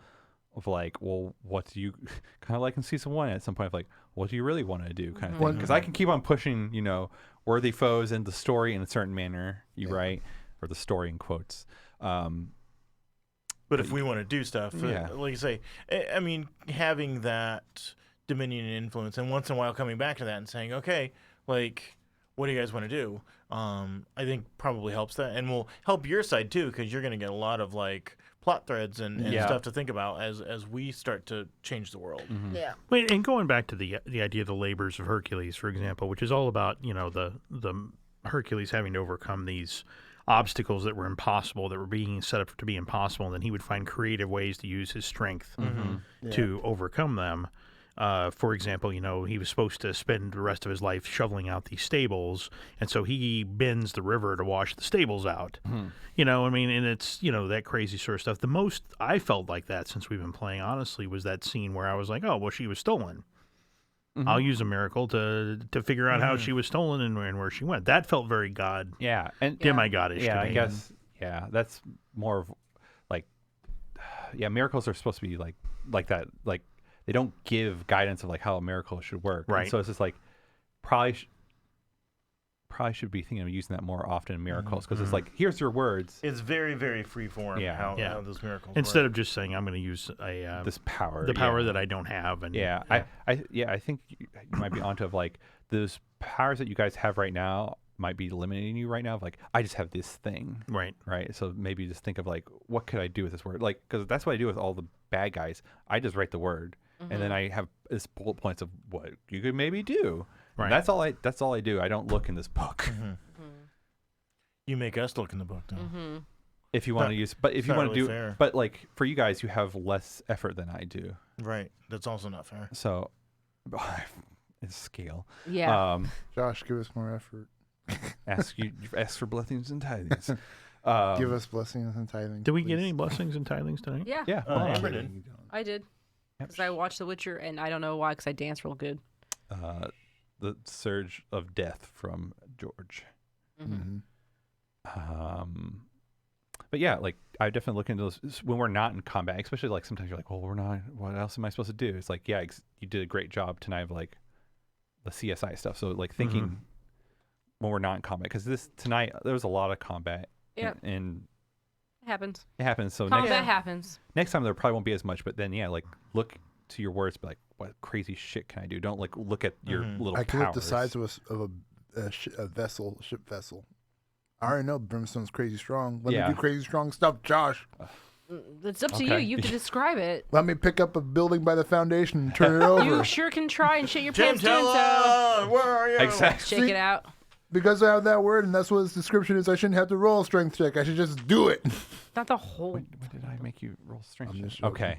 of like, well, what do you kind of like in season 1 at some point of like, what do you really want to do, kind of thing? Because I can keep on pushing, worthy foes in the story in a certain manner, right, or the story in quotes. But if we want to do stuff, Yeah. like you say, I mean, having that dominion and influence, and once in a while coming back to that and saying, okay, like, what do you guys want to do? I think probably helps that, and will help your side too, because you're going to get a lot of like plot threads and stuff to think about as we start to change the world. Yeah. Wait, and going back to the idea of the labors of Hercules, for example, which is all about the Hercules having to overcome these obstacles that were impossible, that were being set up to be impossible, and then he would find creative ways to use his strength to overcome them. For example, he was supposed to spend the rest of his life shoveling out these stables, and so he bends the river to wash the stables out. And it's, that crazy sort of stuff. The most I felt like that since we've been playing, honestly, was that scene where I was like, oh, well, she was stolen. I'll use a miracle to figure out how she was stolen and where she went. That felt very demigodish to me. I guess, that's more of like, miracles are supposed to be like that, like, they don't give guidance of like how a miracle should work. Right. And so it's just like probably should be thinking of using that more often in miracles, because it's like, here's your words. It's very, very free form how those miracles Instead work. of just saying, I'm going to use This power. the power that I don't have. And I think you might be onto of like those powers that you guys have right now might be limiting you right now. Of like, I just have this thing. Right. So maybe just think of like, what could I do with this word? Like, because that's what I do with all the bad guys. I just write the word. And then I have this bullet points of what you could maybe do. Right. That's all I do. I don't look in this book. You make us look in the book, though. If you want to use, but if It's you not want to really do, fair. but like for you guys, you have less effort than I do. Right. That's also not fair. So it's scale. Yeah. Josh, give us more effort. Ask for blessings and tithings. Give us blessings and tithing. Did we get please. any blessings and tithings tonight? Yeah. Yeah. Amber did. You don't. I did. Because I watched The Witcher, and I don't know why, because I dance real good. The surge of death from George. Mhm. But yeah, like I definitely look into those when we're not in combat, especially like sometimes you're like, well, we're not. What else am I supposed to do? It's like, you did a great job tonight of like the CSI stuff. So like thinking when we're not in combat, because tonight there was a lot of combat. Yep. And It happens. it happens. So Combat happens. next time there probably won't be as much. But then like look to your words, be like, what crazy shit can I do? Don't like look at your little I can lift the powers. size of a ship vessel. I already know Brimstone's crazy strong. Let me do crazy strong stuff, Josh. It's up to you. Okay. You have to describe it. Let me pick up a building by the foundation and turn it over. You sure can try and shit your pants doing so. Tella, where are you? Exactly. Shake it out. Because I have that word, and that's what its description is. I shouldn't have to roll a strength check. I should just do it. Not the whole. When did I make you roll strength? I'm check? just joking. Okay.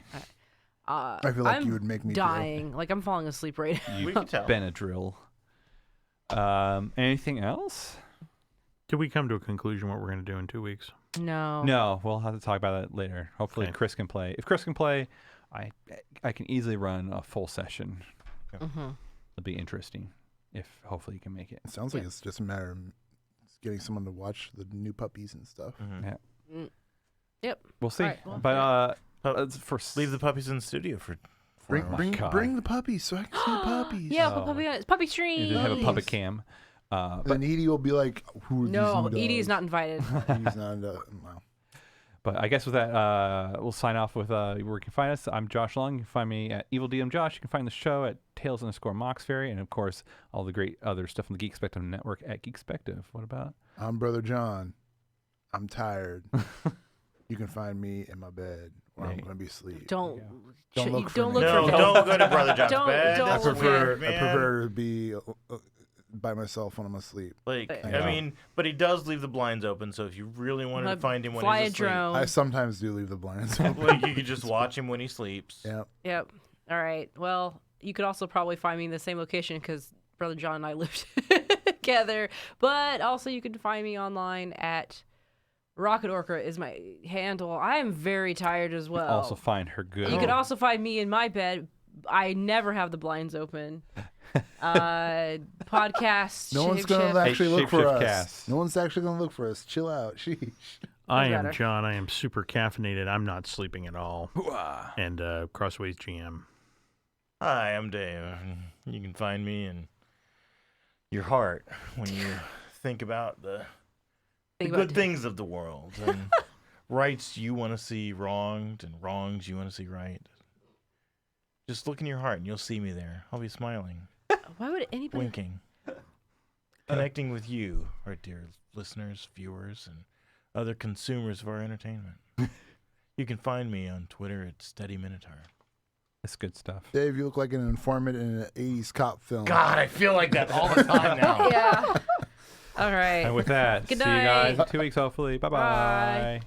I feel like I'm you would make me feel- dying. Like I'm falling asleep right now. We can tell. Benadryl. Anything else? Did we come to a conclusion what we're going to do in 2 weeks? No. No, we'll have to talk about it later. Hopefully, Okay. Chris can play. If Chris can play, I can easily run a full session. It'll be interesting. If hopefully you can make it. It sounds like it's just a matter of getting someone to watch the new puppies and stuff. Yep. We'll see. Alright, well, But for Leave the puppies in the studio for. God. Bring the puppies so I can see the puppies. Yeah, it's puppy stream. you did have a puppet cam. And then Edie will be like, "Who are No, these Edie's not invited. Edie's not. Wow. But I guess with that, we'll sign off with where you can find us. I'm Josh Long. You can find me at Evil DM Josh. You can find the show at Tales_Mauxferry, and of course all the great other stuff on the Geekspective network at Geekspective. What about? I'm Brother John. I'm tired. You can find me in my bed where I'm Hey. going to be asleep. Don't look for don't me. look No, for don't go to Brother John's Don't- bed. don't I That's look prefer, weird, I man. prefer to be by myself when I'm asleep. Like, Yeah. I mean, but he does leave the blinds open, so if you really wanted to find him when fly he's a asleep, drone. I sometimes do leave the blinds open. like, you could just watch him when he sleeps. Yeah. Yep. All right. Well, you could also probably find me in the same location because Brother John and I lived together. But also, you can find me online at Rocket Orca is my handle. I am very tired as well. Also find her good. You can also find me in my bed. I never have the blinds open. Podcast. No one's shape going shift. to actually look for Shapeshift us. cast. No one's actually going to look for us. Chill out. Sheesh. I am better? John. I am super caffeinated. I'm not sleeping at all. And Crossways GM. Hi, I'm Dave. You can find me in your heart when you think about the Think good about things of the world and rights you want to see wronged and wrongs you want to see right. Just look in your heart and you'll see me there. I'll be smiling, Why would anybody? winking, connecting with you, our dear listeners, viewers, and other consumers of our entertainment. You can find me on Twitter at Steady Minotaur. That's good stuff. Dave, you look like an informant in an 80s cop film. God, I feel like that all the time now. Yeah. All right. And with that, Good see you guys night. in 2 weeks, hopefully. Bye-bye. Bye.